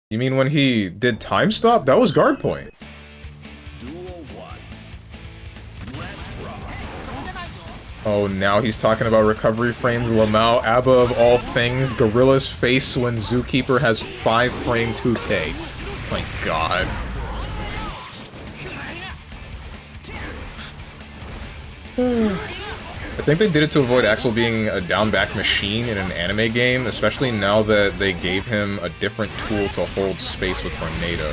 Speaker 1: You mean when he did time stop? That was guard point. Oh, now he's talking about recovery frames. Lamau, A.B.A of all things, Gorilla's face when Zookeeper has 5 frame 2K. Oh my god. I think they did it to avoid Axel being a down-back machine in an anime game, especially now that they gave him a different tool to hold space with Tornado.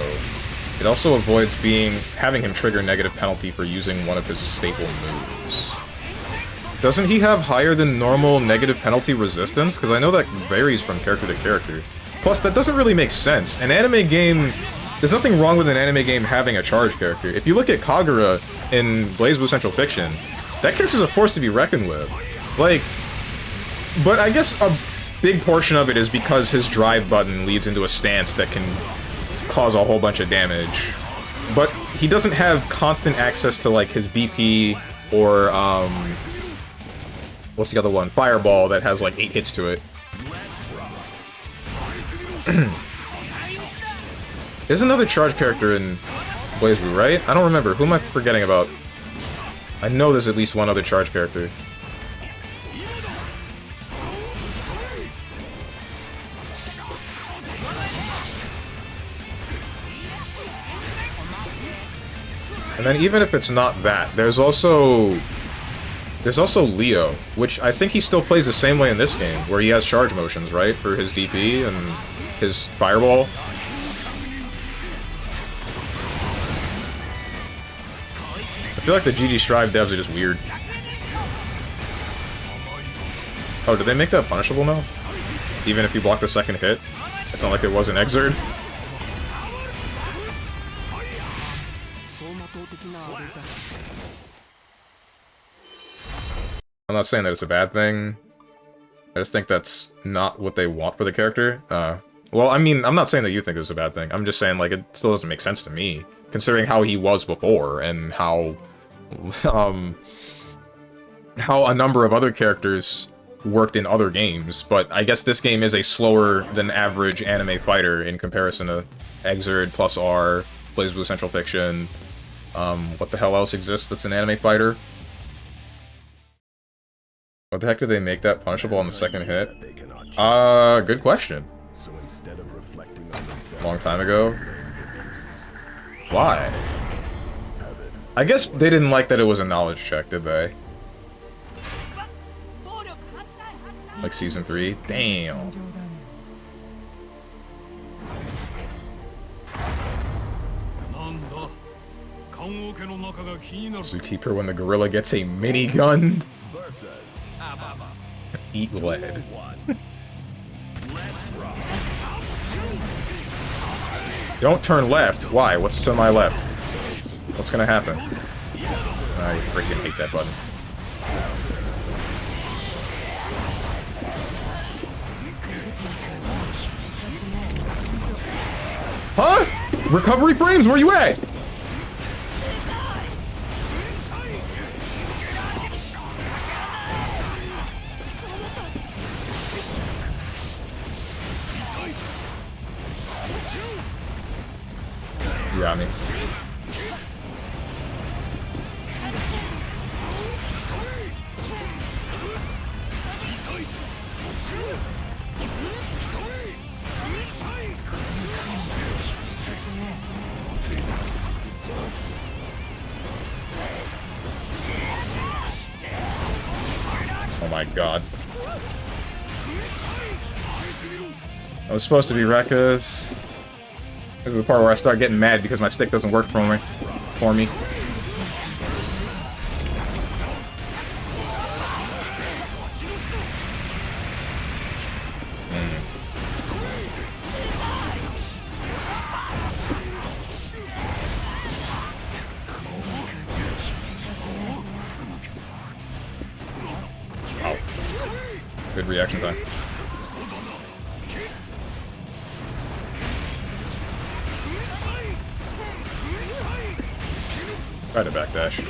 Speaker 1: It also avoids having him trigger negative penalty for using one of his staple moves. Doesn't he have higher than normal negative penalty resistance? Because I know that varies from character to character. Plus, that doesn't really make sense. An anime game... There's nothing wrong with an anime game having a charge character. If you look at Kagura in BlazBlue Central Fiction, that character's a force to be reckoned with. Like... But I guess a big portion of it is because his drive button leads into a stance that can cause a whole bunch of damage. But he doesn't have constant access to, like, his DP or, what's the other one? Fireball that has, like, 8 hits to it. There's another charge character in BlazBlue, right? I don't remember. Who am I forgetting about? I know there's at least one other charge character. And then even if it's not that, there's also Leo, which I think he still plays the same way in this game, where he has charge motions, right? For his DP and his fireball. I feel like the GG Strive devs are just weird. Oh, did they make that punishable now? Even if you block the second hit? It's not like it was an Exerd. I'm not saying that it's a bad thing. I just think that's not what they want for the character. Well, I mean, I'm not saying that you think it's a bad thing. I'm just saying, like, it still doesn't make sense to me, considering how he was before and how a number of other characters worked in other games. But I guess this game is a slower than average anime fighter in comparison to Exerd plus R, BlazBlue Central Fiction. What the hell else exists that's an anime fighter? What the heck did they make that punishable on the second hit? Good question.
Speaker 2: So instead of reflecting on themselves,
Speaker 1: Long time ago.
Speaker 2: beasts
Speaker 1: Why?
Speaker 2: have it.
Speaker 1: I guess they didn't like that it was a knowledge check, did they? Like Season 3? Damn. Zookeeper when the gorilla gets a minigun?
Speaker 2: Versus
Speaker 1: Eat lead.
Speaker 2: one.
Speaker 1: Don't turn left. Why? What's to my left? What's gonna happen? I freaking hate that button. Huh? Recovery frames? Where you at? You got me. Oh my god. I was supposed to be Rekka's. This is the part where I start getting mad because my stick doesn't work for me. Wow. Good reaction time. Try to backdash.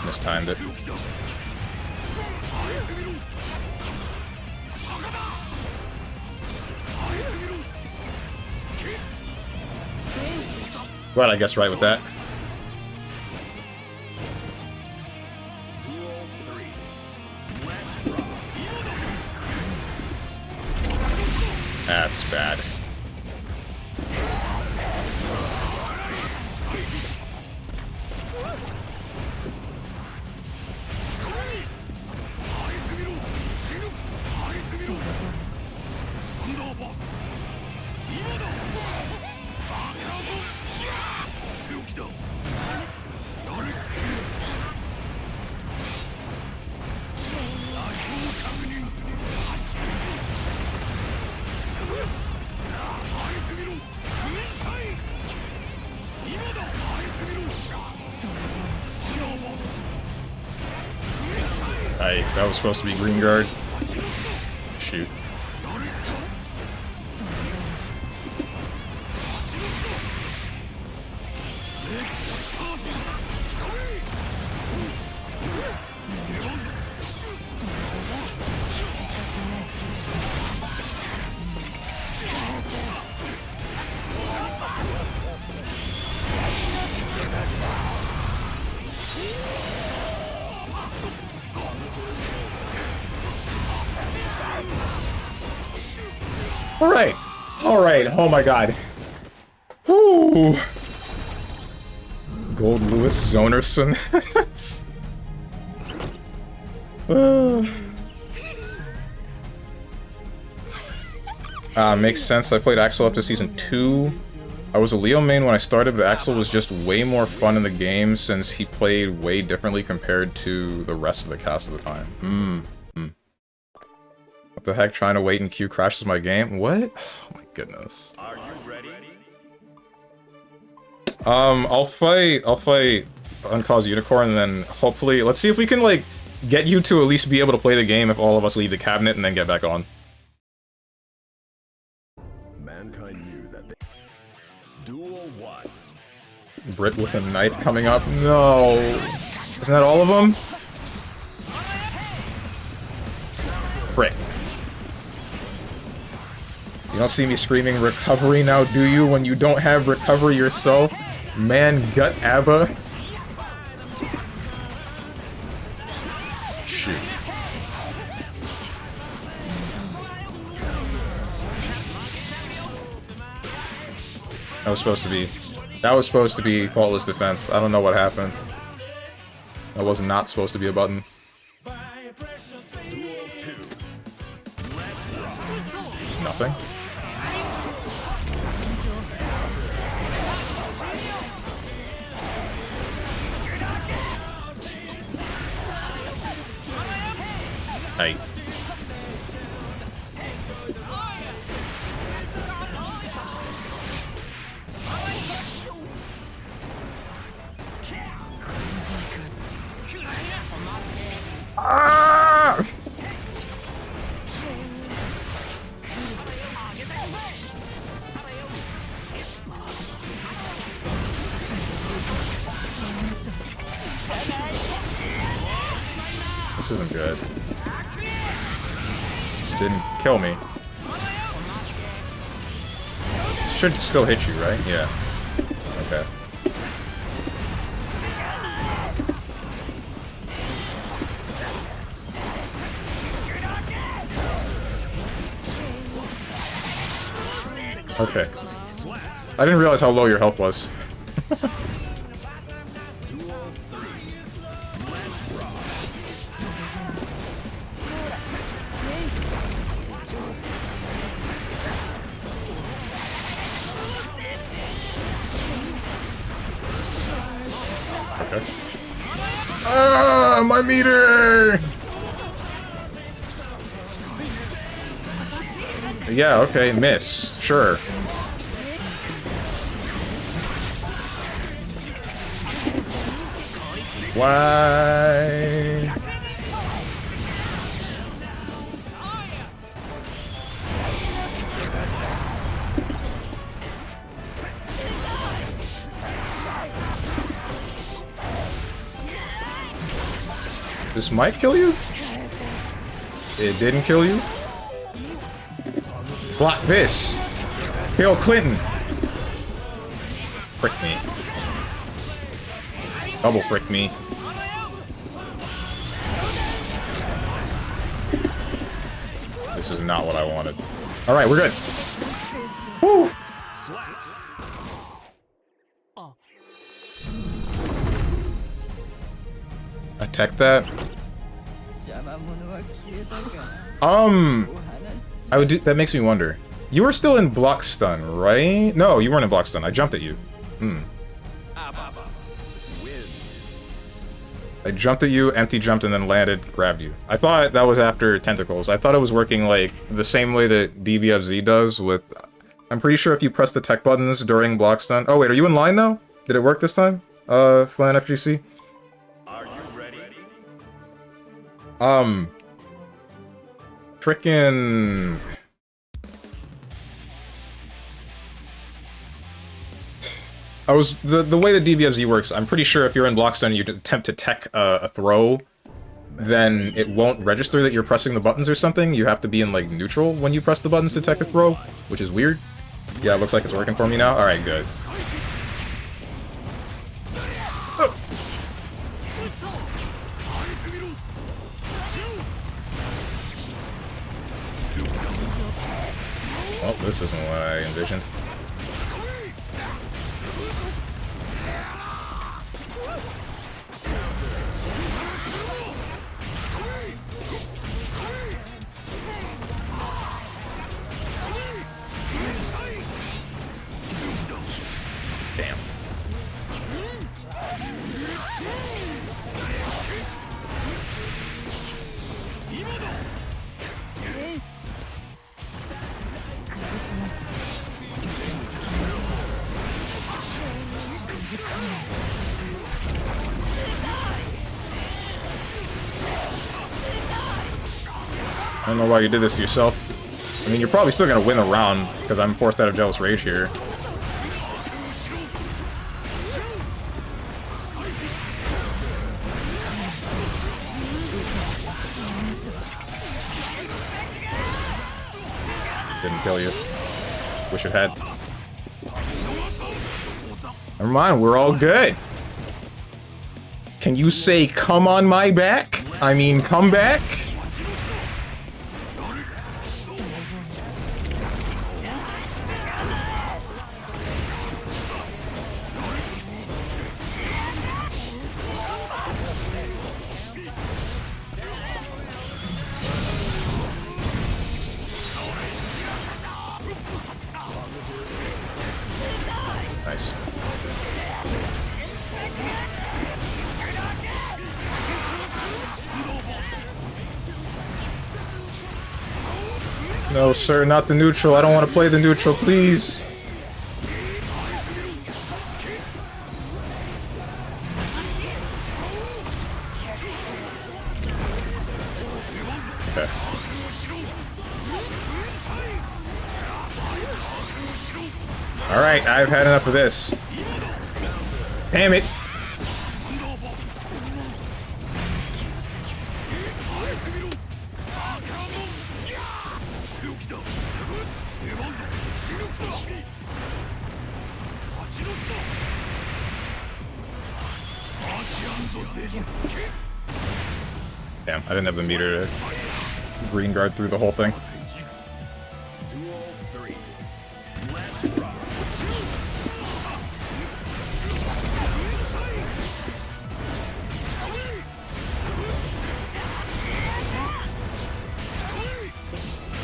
Speaker 1: Mistimed it. Glad I guessed right with that.
Speaker 2: Duel 3.
Speaker 1: That's bad. That was supposed to be green guard. Shoot. Alright. Alright. Oh my god. Woo. Gold Lewis Zonerson. Makes sense. I played Axel up to Season 2. I was a Leo main when I started, but Axel was just way more fun in the game since he played way differently compared to the rest of the cast at the time. What the heck? Trying to wait in queue crashes my game? What? Oh my goodness.
Speaker 2: Are you ready?
Speaker 1: I'll fight Uncause Unicorn, and then hopefully, let's see if we can, like, get you to at least be able to play the game if all of us leave the cabinet and then get back on.
Speaker 2: Mankind knew that they... Duel 1.
Speaker 1: Brit with a knight coming up? No! Isn't that all of them? Frick. You don't see me screaming recovery now, do you, when you don't have recovery yourself? Man, gut A.B.A. Shoot. That was supposed to be faultless defense. I don't know what happened. That was not supposed to be a button. Nothing. Hey. Ah! This isn't good. Didn't kill me. Should still hit you, right? Yeah. Okay. Okay. I didn't realize how low your health was. Okay. Ah, my meter! Yeah, okay, miss. Sure. Why? This might kill you? It didn't kill you? Block this! Bill Clinton! Frick me. Double frick me. This is not what I wanted. Alright, we're good. Woo! Attack that. I would do, that makes me wonder. You were still in block stun, right? No, you weren't in block stun. I jumped at you. I jumped at you, empty jumped, and then landed, grabbed you. I thought that was after tentacles. I thought it was working like the same way that DBFZ does with... I'm pretty sure if you press the tech buttons during block stun... Oh wait, are you in line now? Did it work this time? Flan FGC? Are you ready? Frickin'... the way the DBFZ works, I'm pretty sure if you're in block stun and you attempt to tech a throw, then it won't register that you're pressing the buttons or something. You have to be in, like, neutral when you press the buttons to tech a throw, which is weird. Yeah, it looks like it's working for me now. Alright, good. Well, this isn't what I envisioned. Damn. I don't know why you did this to yourself. I mean, you're probably still gonna win the round, because I'm forced out of Jealous Rage here. Didn't kill you. Wish it had. Never mind, we're all good. Can you say, come on my back? I mean, come back? Nice. No, sir, not the neutral. I don't want to play the neutral, please. Okay. Alright, I've had enough of this. Damn it! Damn, I didn't have the meter to green guard through the whole thing.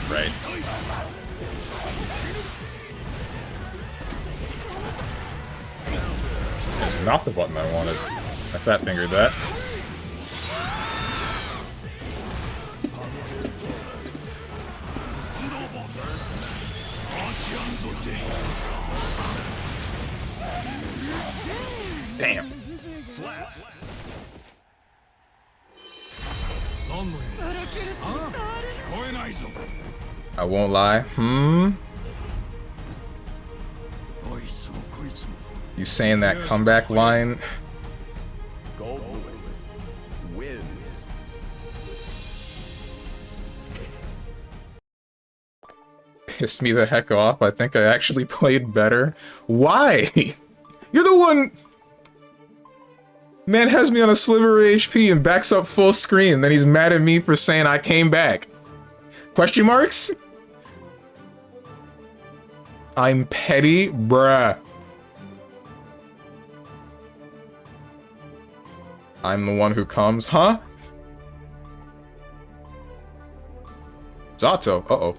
Speaker 1: Right. It's not the button I wanted. I fat fingered that. Damn. I won't lie. You saying that comeback line?
Speaker 2: Gold Lewis wins.
Speaker 1: Pissed me the heck off. I think I actually played better. Why? You're the one... Man has me on a sliver of HP and backs up full screen, then he's mad at me for saying I came back. Question marks? I'm petty? Bruh. I'm the one who comes, huh? Zato, uh-oh.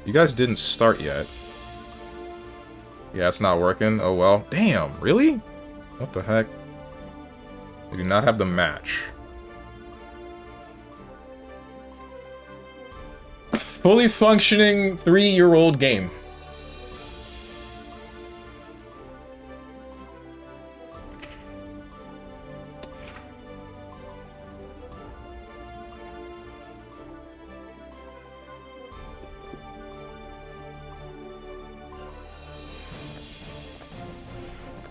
Speaker 1: You guys didn't start yet. Yeah, it's not working. Oh well. Damn, really? What the heck? They do not have the match. Fully functioning 3-year-old game.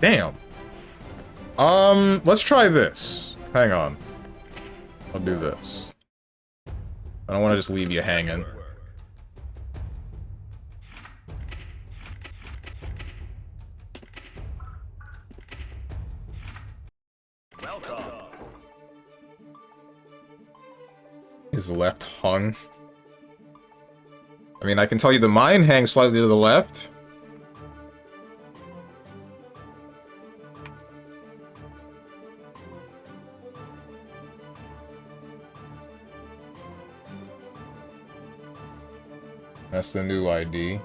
Speaker 1: Damn. Let's try this. Hang on. I'll do this. I don't want to just leave you hanging.
Speaker 2: Welcome.
Speaker 1: His left hung. I mean, I can tell you the mine hangs slightly to the left. That's the new ID.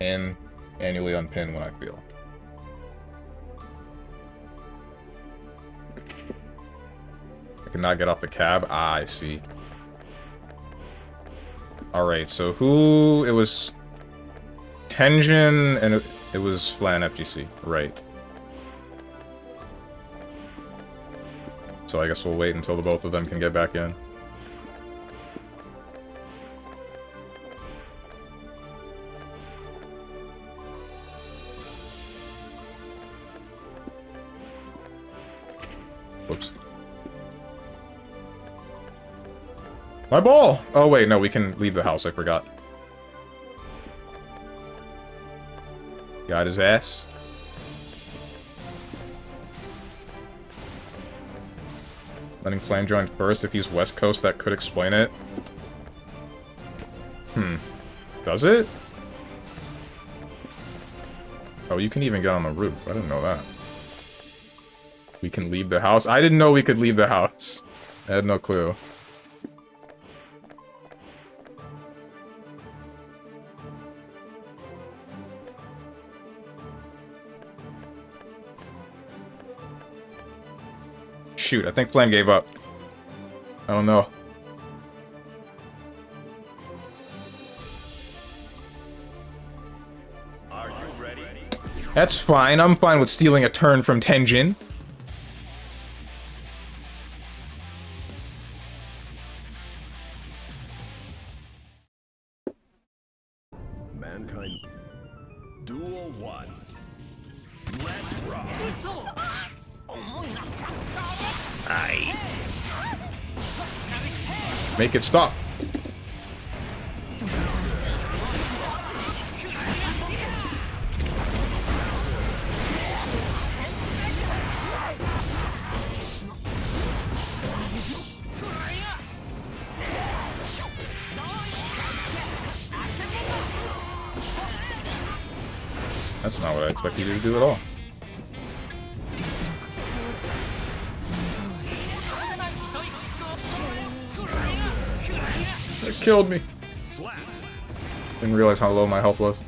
Speaker 1: And annually unpin when I feel. I cannot get off the cab. Ah, I see. Alright, so who... It was... Tenjin, and it was Flan FGC. Right. So I guess we'll wait until the both of them can get back in. Whoops. My ball! Oh wait, no, we can leave the house, I forgot. Got his ass. Letting Flan join first. If he's West Coast, that could explain it. Does it? Oh, you can even get on the roof. I didn't know that. We can leave the house? I didn't know we could leave the house. I had no clue. Shoot, I think Flan gave up. I don't know.
Speaker 2: Are you ready?
Speaker 1: That's fine. I'm fine with stealing a turn from Tenjin.
Speaker 2: Mankind. Duel 1. Let's rock.
Speaker 1: Make it stop. That's not what I expected you to do at all. It killed me. Didn't realize how low my health was.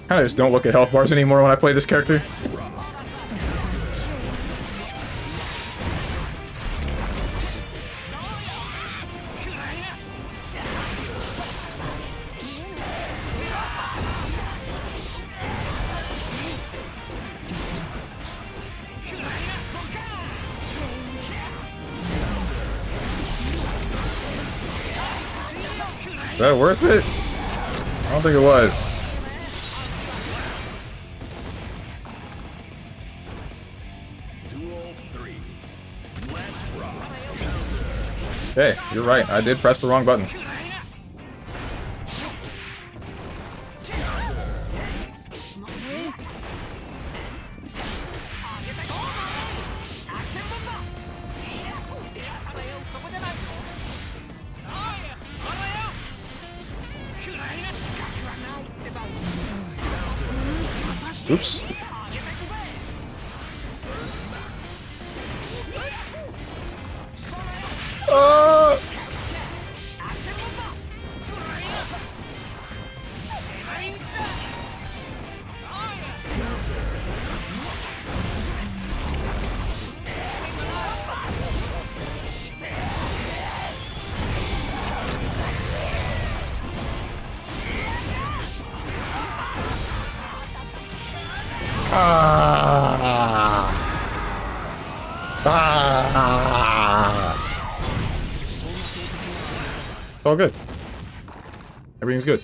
Speaker 1: Kinda just don't look at health bars anymore when I play this character. Is that worth it? I don't think it was.
Speaker 2: Duel 3. Let's rock.
Speaker 1: Hey, you're right. I did press the wrong button. Oops. It's all good. Everything's good.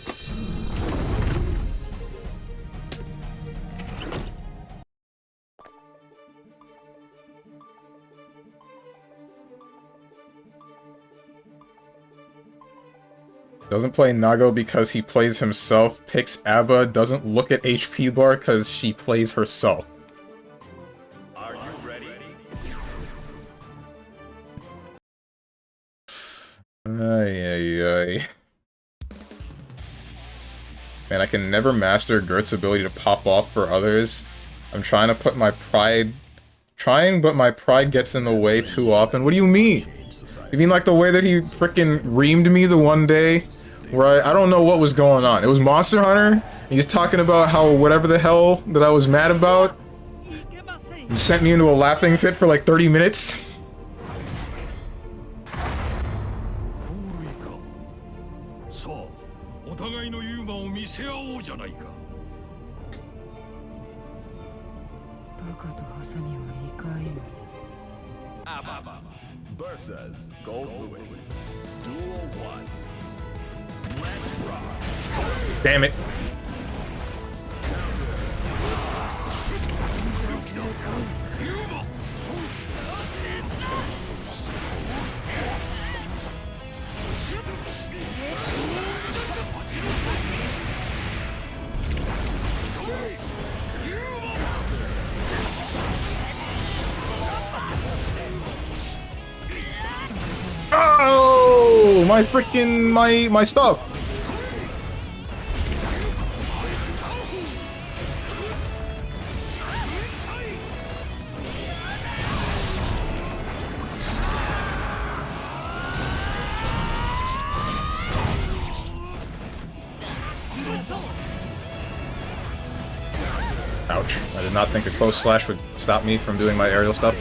Speaker 1: Doesn't play Nago because he plays himself. Picks A.B.A. Doesn't look at HP bar because she plays herself.
Speaker 2: Are you ready?
Speaker 1: Ay. Man, I can never master Gert's ability to pop off for others. I'm trying to put my pride... but my pride gets in the way too often. What do you mean? You mean like the way that he frickin' reamed me the one day? Where I don't know what was going on. It was Monster Hunter. He's talking about how whatever the hell that I was mad about sent me into a laughing fit for like 30 minutes.
Speaker 2: A.B.A. versus Gold Lewis. Duel 1. Let's rock.
Speaker 1: Damn it. Oh, my freaking my stuff. Ouch. I did not think a close slash would stop me from doing my aerial stuff.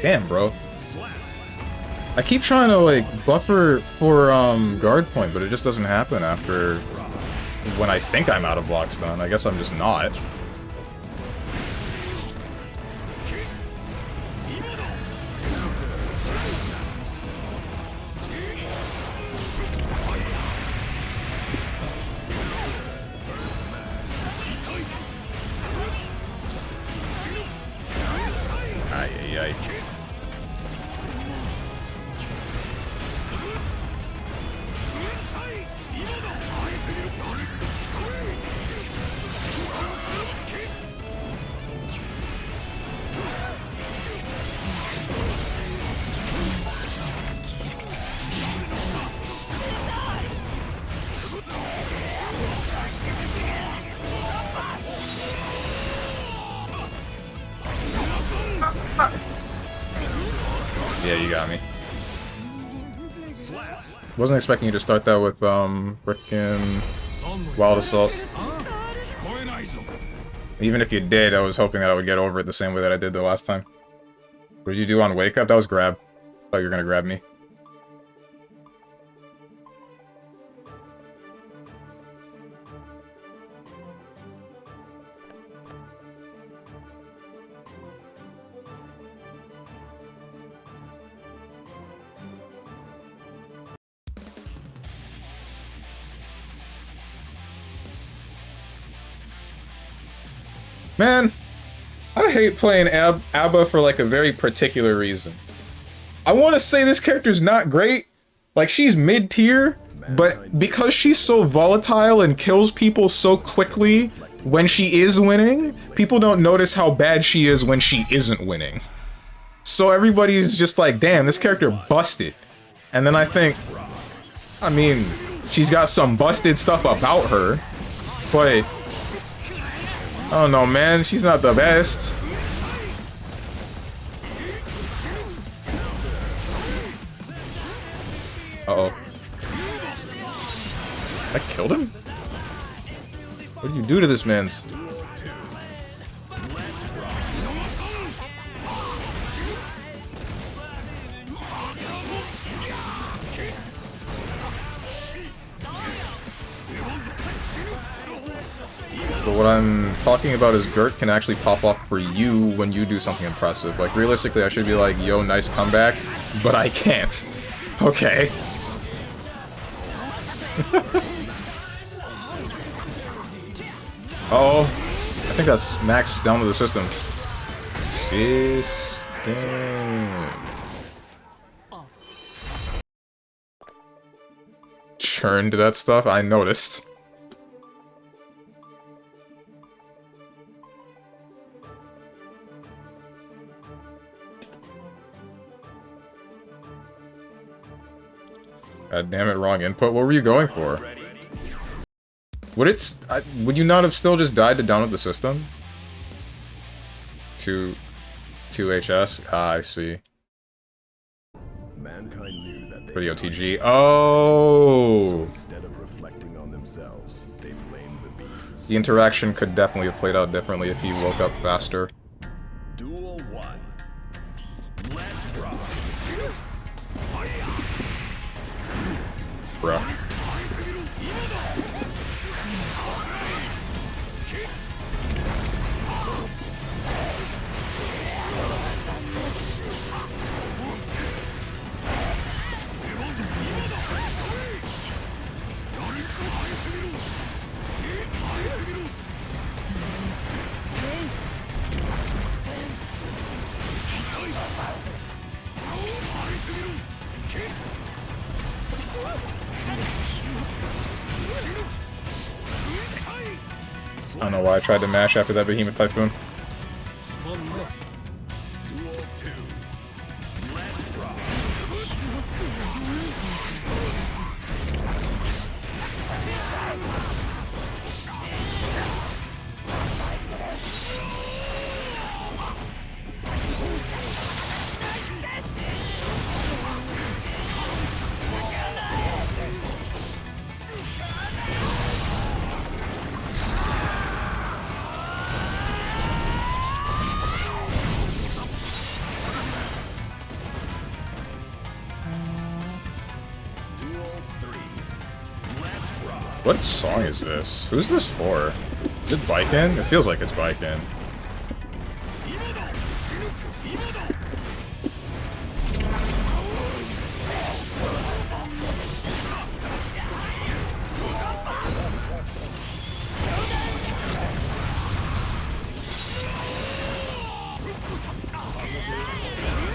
Speaker 1: Damn, bro. I keep trying to, like, buffer for, guard point, but it just doesn't happen after when I think I'm out of block stun. I guess I'm just not. Ay. Yeah, you got me. Wasn't expecting you to start that with, frickin' Wild Assault. Even if you did, I was hoping that I would get over it the same way that I did the last time. What did you do on Wake Up? That was grab. Thought you were gonna grab me. Man, I hate playing A.B.A. for like a very particular reason. I want to say this character's not great. Like, she's mid-tier, but because she's so volatile and kills people so quickly when she is winning, people don't notice how bad she is when she isn't winning. So everybody's just like, damn, this character busted. And then I think, I mean, she's got some busted stuff about her, but I don't know, man. She's not the best. Uh-oh. I killed him? What did you do to this man's? But what I'm talking about is Gert can actually pop off for you when you do something impressive. Like, realistically, I should be like, yo, nice comeback, but I can't. Okay. Uh-oh. I think that's max down to the system. System. Churned that stuff? I noticed. God damn it, wrong input. What were you going for? Would you not have still just died to download the system? 2HS? Ah, I see.
Speaker 2: Mankind knew that they
Speaker 1: For the
Speaker 2: could not
Speaker 1: OTG.
Speaker 2: change
Speaker 1: Oh!
Speaker 2: So instead of reflecting on themselves, they blamed the beasts.
Speaker 1: The interaction could definitely have played out differently if he woke up faster.
Speaker 2: Duel 1. Let's rock.
Speaker 1: Bruh. I don't know why I tried to mash after that Behemoth Typhoon.
Speaker 2: Duel 2. Let's rock.
Speaker 1: What song is this? Who's this for? Is it Biken? It feels like it's Biken.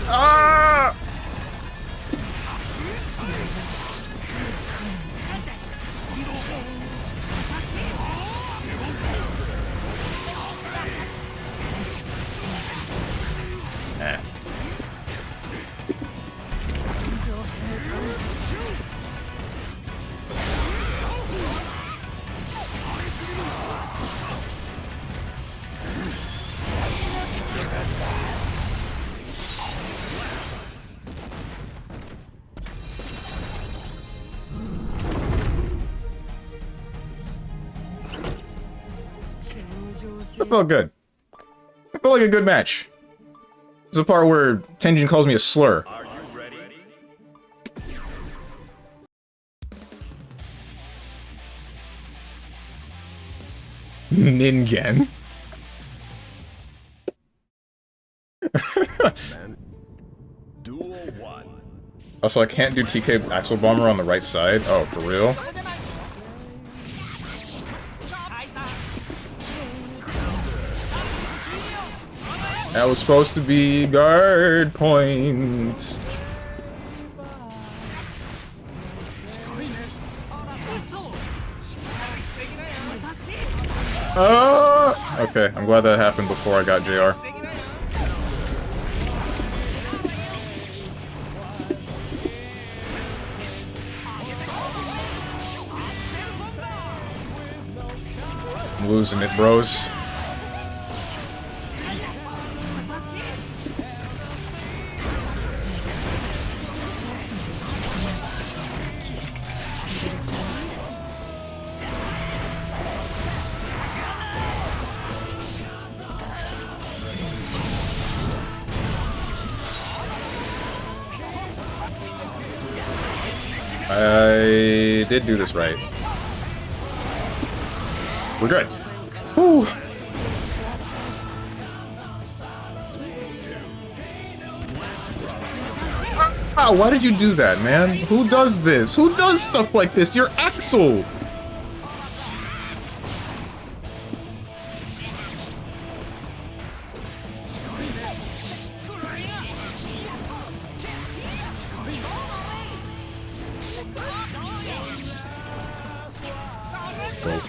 Speaker 1: Ah! Eh. That felt good. It felt like a good match. There's a part where Tenjin calls me a slur.
Speaker 2: Are you ready?
Speaker 1: Ningen.
Speaker 2: Duel 1.
Speaker 1: Also, I can't do TK Axel Bomber on the right side. Oh, for real? That was supposed to be guard point. Okay, I'm glad that happened before I got JR. I'm losing it, bros. I did do this right. We're good. Whew. Ah, why did you do that, man? Who does this? Who does stuff like this? You're Axel! Whoa.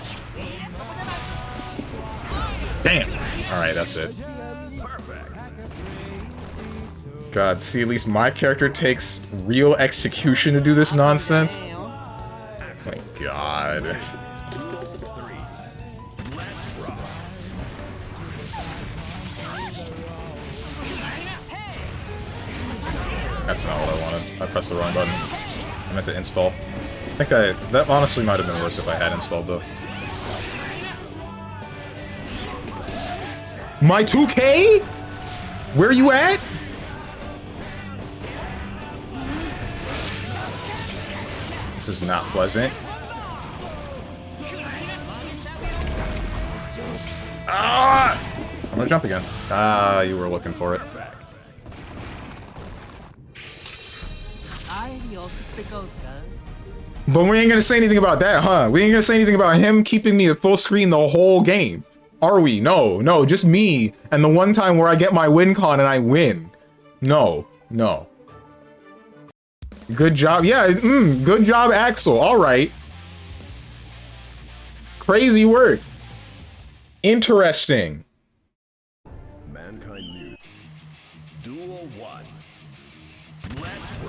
Speaker 1: Damn! Alright, that's it. God, see, at least my character takes real execution to do this nonsense. Oh my god. That's not what I wanted. I pressed the wrong button. I meant to install. I think that honestly might have been worse if I had installed though. My 2K? Where you at? This is not pleasant. Ah! I'm gonna jump again. Ah, you were looking for it. But we ain't gonna say anything about that, huh? We ain't gonna say anything about him keeping me at full screen the whole game. Are we? No, no, just me and the one time where I get my win con and I win. No, no. Good job. Yeah, good job, Axel. All right. Crazy work. Interesting.
Speaker 2: Mankind new. Duel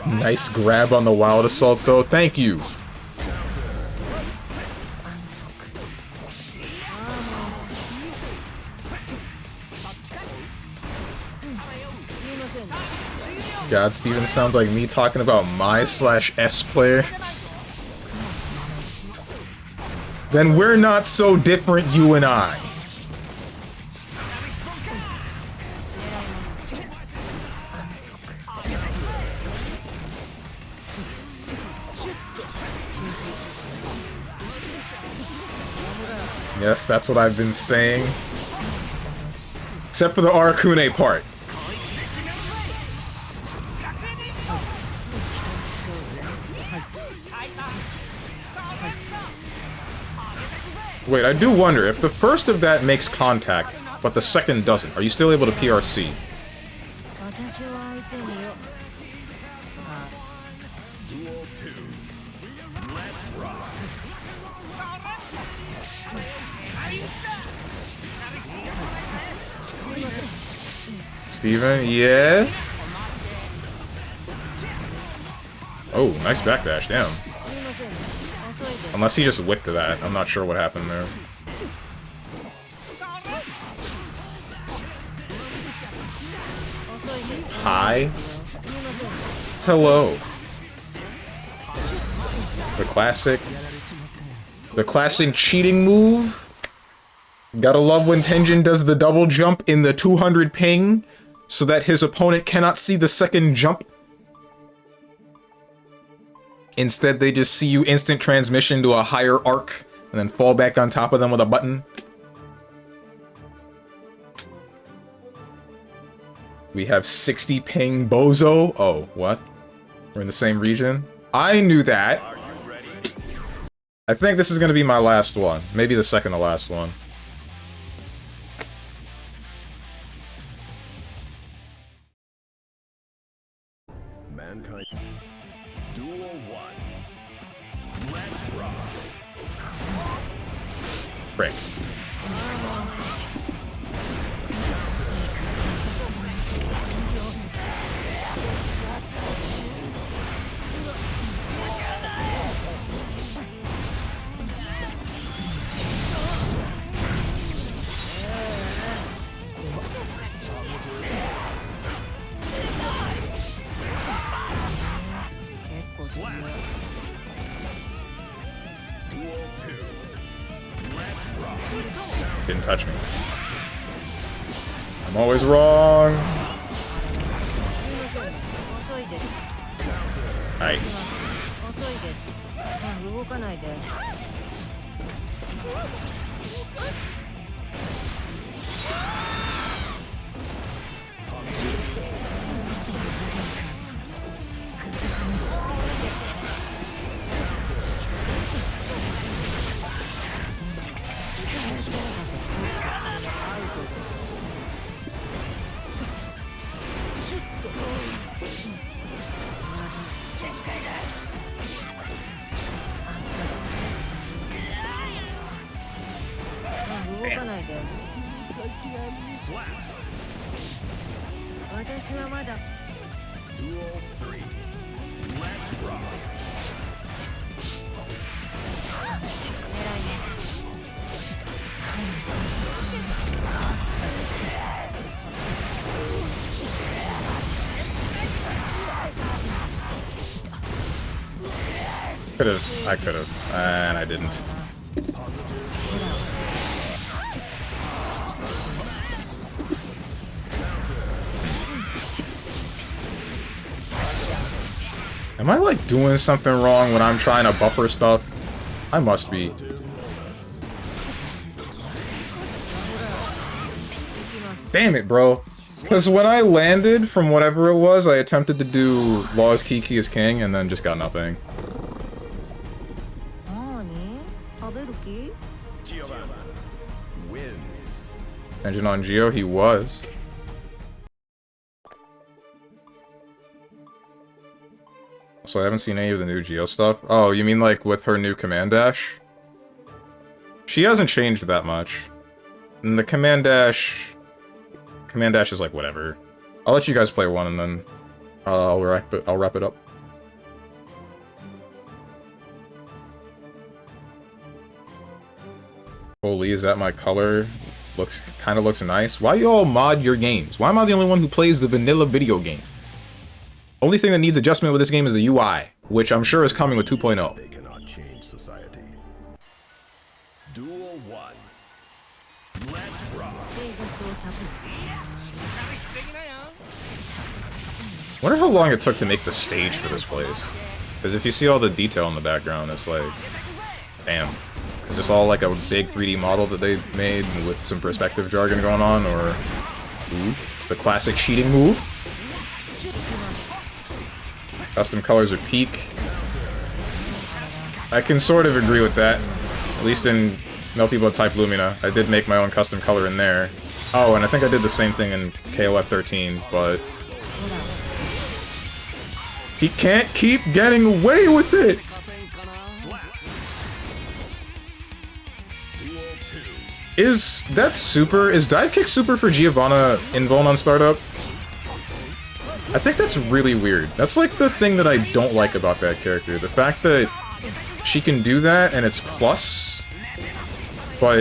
Speaker 2: 1.
Speaker 1: Nice grab on the Wild Assault, though. Thank you. God, Steven sounds like me talking about my/S players. Then we're not so different, you and I. Yes, that's what I've been saying. Except for the Arakune part. Wait, I do wonder, if the first of that makes contact, but the second doesn't, are you still able to PRC?
Speaker 2: Duel 2. Let's rock.
Speaker 1: Steven, yeah? Oh, nice backdash, damn. Unless he just whipped that. I'm not sure what happened there. Hi. Hello. The classic cheating move. Gotta love when Tenjin does the double jump in the 200 ping so that his opponent cannot see the second jump. Instead, they just see you instant transmission to a higher arc and then fall back on top of them with a button. We have 60 ping Bozo. Oh, what? We're in the same region? I knew that. I think this is going to be my last one. Maybe the second to last one.
Speaker 2: Mankind. Duel 1. Let's rock.
Speaker 1: Frick.
Speaker 2: Duel 2. Let's rock.
Speaker 1: Didn't touch me. I'm always wrong. Aight.
Speaker 2: Slap. Duel 3. Let's rock.
Speaker 1: Could've. I could've. And I didn't. Am I like doing something wrong when I'm trying to buffer stuff? I must be. Damn it, bro. Because when I landed from whatever it was, I attempted to do Law's Kiki as king and then just got nothing.
Speaker 2: Wins.
Speaker 1: Engine on Geo, he was. So I haven't seen any of the new Geo stuff. Oh, you mean like with her new command dash? She hasn't changed that much. And the command dash is like whatever. I'll let you guys play one and then I'll wrap it up. Holy, is that my color? Kinda looks nice. Why you all mod your games? Why am I the only one who plays the vanilla video game? Only thing that needs adjustment with this game is the UI, which I'm sure is coming with 2.0.
Speaker 2: They cannot change society. Duel 1. Let's rock.
Speaker 1: Wonder how long it took to make the stage for this place. Because if you see all the detail in the background, it's like, damn. Is this all like a big 3D model that they made with some perspective jargon going on, or ooh, the classic cheating move? Custom colors are peak. I can sort of agree with that. At least in Melty Blood type Lumina. I did make my own custom color in there. Oh, and I think I did the same thing in KOF 13, but he can't keep getting away with it! Is that super? Is dive kick super for Giovanna Invuln on startup? I think that's really weird. That's like the thing that I don't like about that character. The fact that she can do that and it's plus, but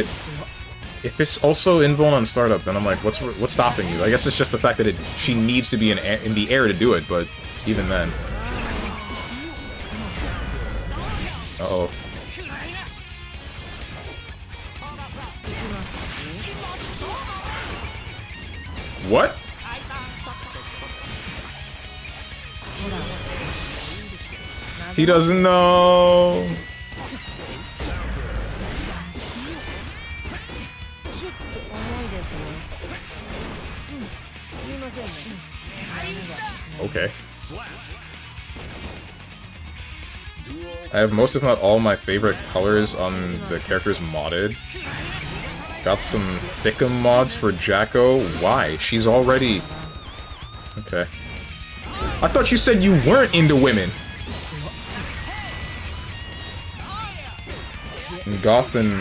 Speaker 1: if it's also Invuln on startup, then I'm like, what's stopping you? I guess it's just the fact that she needs to be in the air to do it, but even then. Uh-oh. What? He doesn't know. Okay. I have most, if not all, my favorite colors on the characters modded. Got some Thickum mods for Jacko. Why? She's already... Okay. I thought you said you weren't into women. And Goth and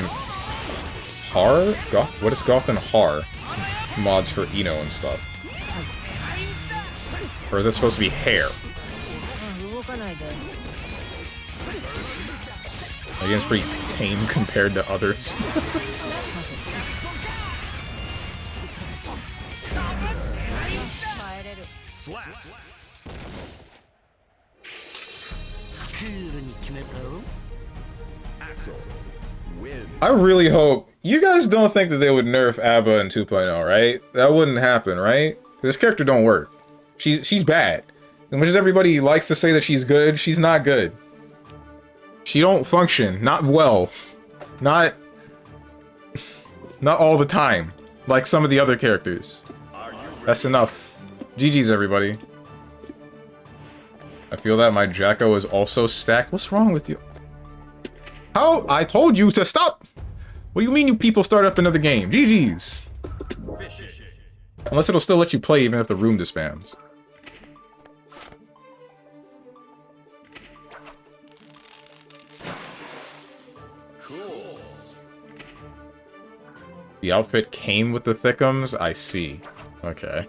Speaker 1: Har? What is Goth and Har? Mods for Ino and stuff. Or is that supposed to be hair? The game's pretty tame compared to others. I really hope you guys don't think that they would nerf A.B.A in 2.0, right? That wouldn't happen, right? This character don't work. She's bad. As much as everybody likes to say that she's good, she's not good. She don't function, not well, not all the time, like some of the other characters. That's enough. GG's, everybody. I feel that my Jacko is also stacked. What's wrong with you? How? I told you to stop! What do you mean you people start up another game? GG's. Unless it'll still let you play even if the room disbands. The outfit came with the thickums? I see. Okay.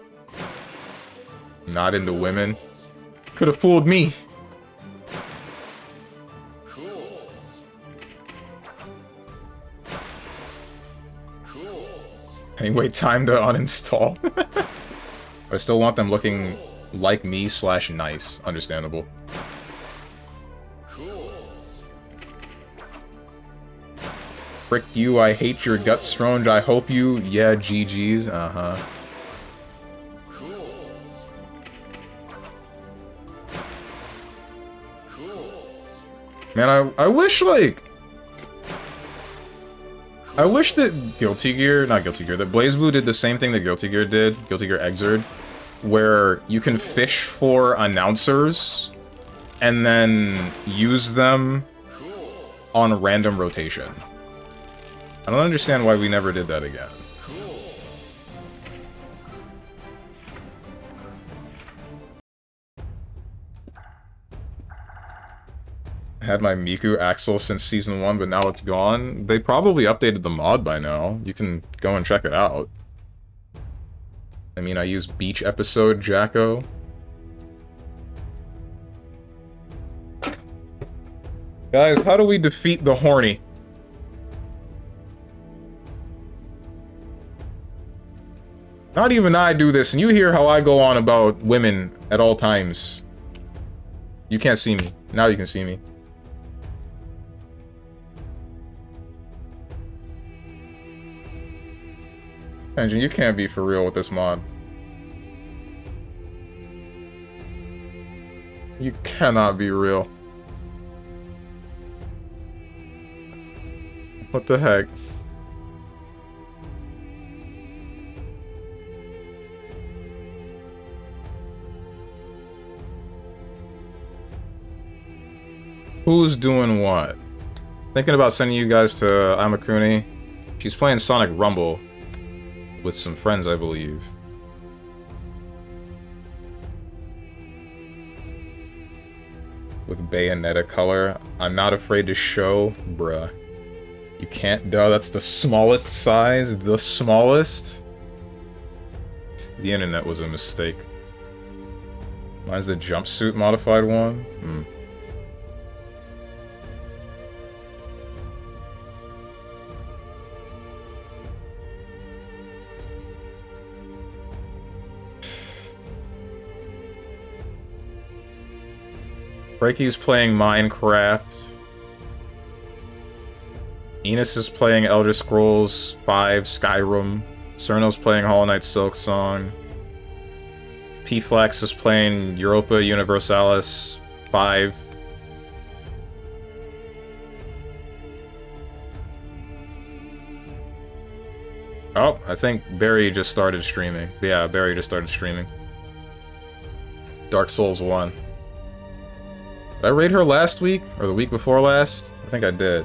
Speaker 1: Not into women. Could have fooled me.
Speaker 2: Cool. Cool.
Speaker 1: Anyway, time to uninstall. I still want them looking like me / nice. Understandable.
Speaker 2: Cool.
Speaker 1: Frick you, I hate your guts, Strange. I hope you... Yeah, GG's. Uh-huh.
Speaker 2: Cool. Cool.
Speaker 1: Man, I wish, like... I wish that Guilty Gear... Not Guilty Gear. That BlazBlue did the same thing that Guilty Gear did. Guilty Gear Xrd. Where you can fish for announcers and then use them on random rotation. I don't understand why we never did that again. I had my Miku Axel since Season 1, but now it's gone. They probably updated the mod by now. You can go and check it out. I mean, I use Beach Episode Jacko. Guys, how do we defeat the horny? Not even I do this, and you hear how I go on about women at all times. You can't see me. Now you can see me. Engine, you can't be for real with this mod. You cannot be real. What the heck? Who's doing what? Thinking about sending you guys to Amakuni. She's playing Sonic Rumble with some friends, I believe. With Bayonetta color. I'm not afraid to show. Bruh. You can't, duh, that's the smallest size? The smallest? The internet was a mistake. Mine's the jumpsuit modified one? Hmm. Reiki's playing Minecraft. Enos is playing Elder Scrolls 5 Skyrim. Cerno's playing Hollow Knight Silksong. P-Flex is playing Europa Universalis 5. Oh, I think Barry just started streaming. Yeah, Barry just started streaming. Dark Souls 1. Did I raid her last week? Or the week before last? I think I did.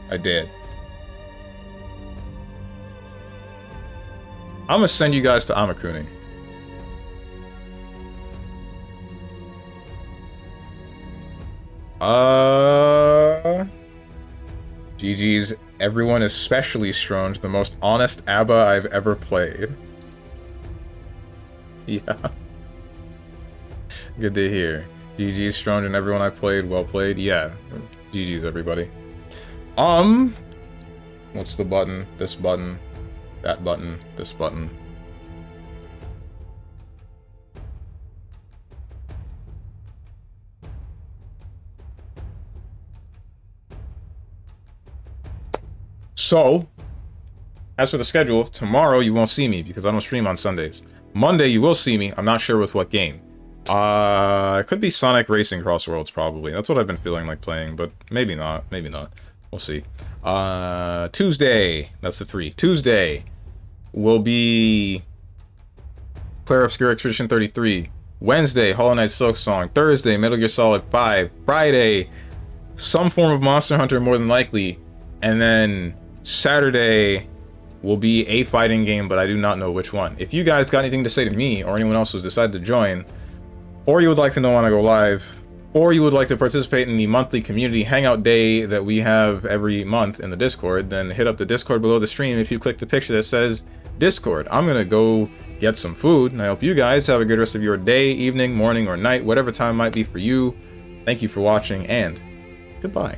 Speaker 1: I did. I'm gonna send you guys to Amakuni. GG's, everyone, especially Strange, the most honest A.B.A I've ever played. Yeah. Good to hear. GG's, Strange, and everyone I played, well played. Yeah. GG's, everybody. What's the button? This button. That button. This button. So, as for the schedule, tomorrow you won't see me because I don't stream on Sundays. Monday you will see me. I'm not sure with what game. It could be Sonic Racing Crossworlds, probably. That's what I've been feeling like playing, but maybe not. Maybe not. We'll see. Tuesday. That's the 3. Tuesday will be Claire Obscure Expedition 33. Wednesday, Hollow Knight Silksong. Thursday, Metal Gear Solid 5. Friday, some form of Monster Hunter, more than likely. And then Saturday will be a fighting game, but I do not know which one. If you guys got anything to say to me or anyone else who's decided to join, or you would like to know when I go live, or you would like to participate in the monthly community hangout day that we have every month in the Discord, then hit up the Discord below the stream if you click the picture that says Discord. I'm gonna go get some food, and I hope you guys have a good rest of your day, evening, morning, or night, whatever time might be for you. Thank you for watching, and goodbye.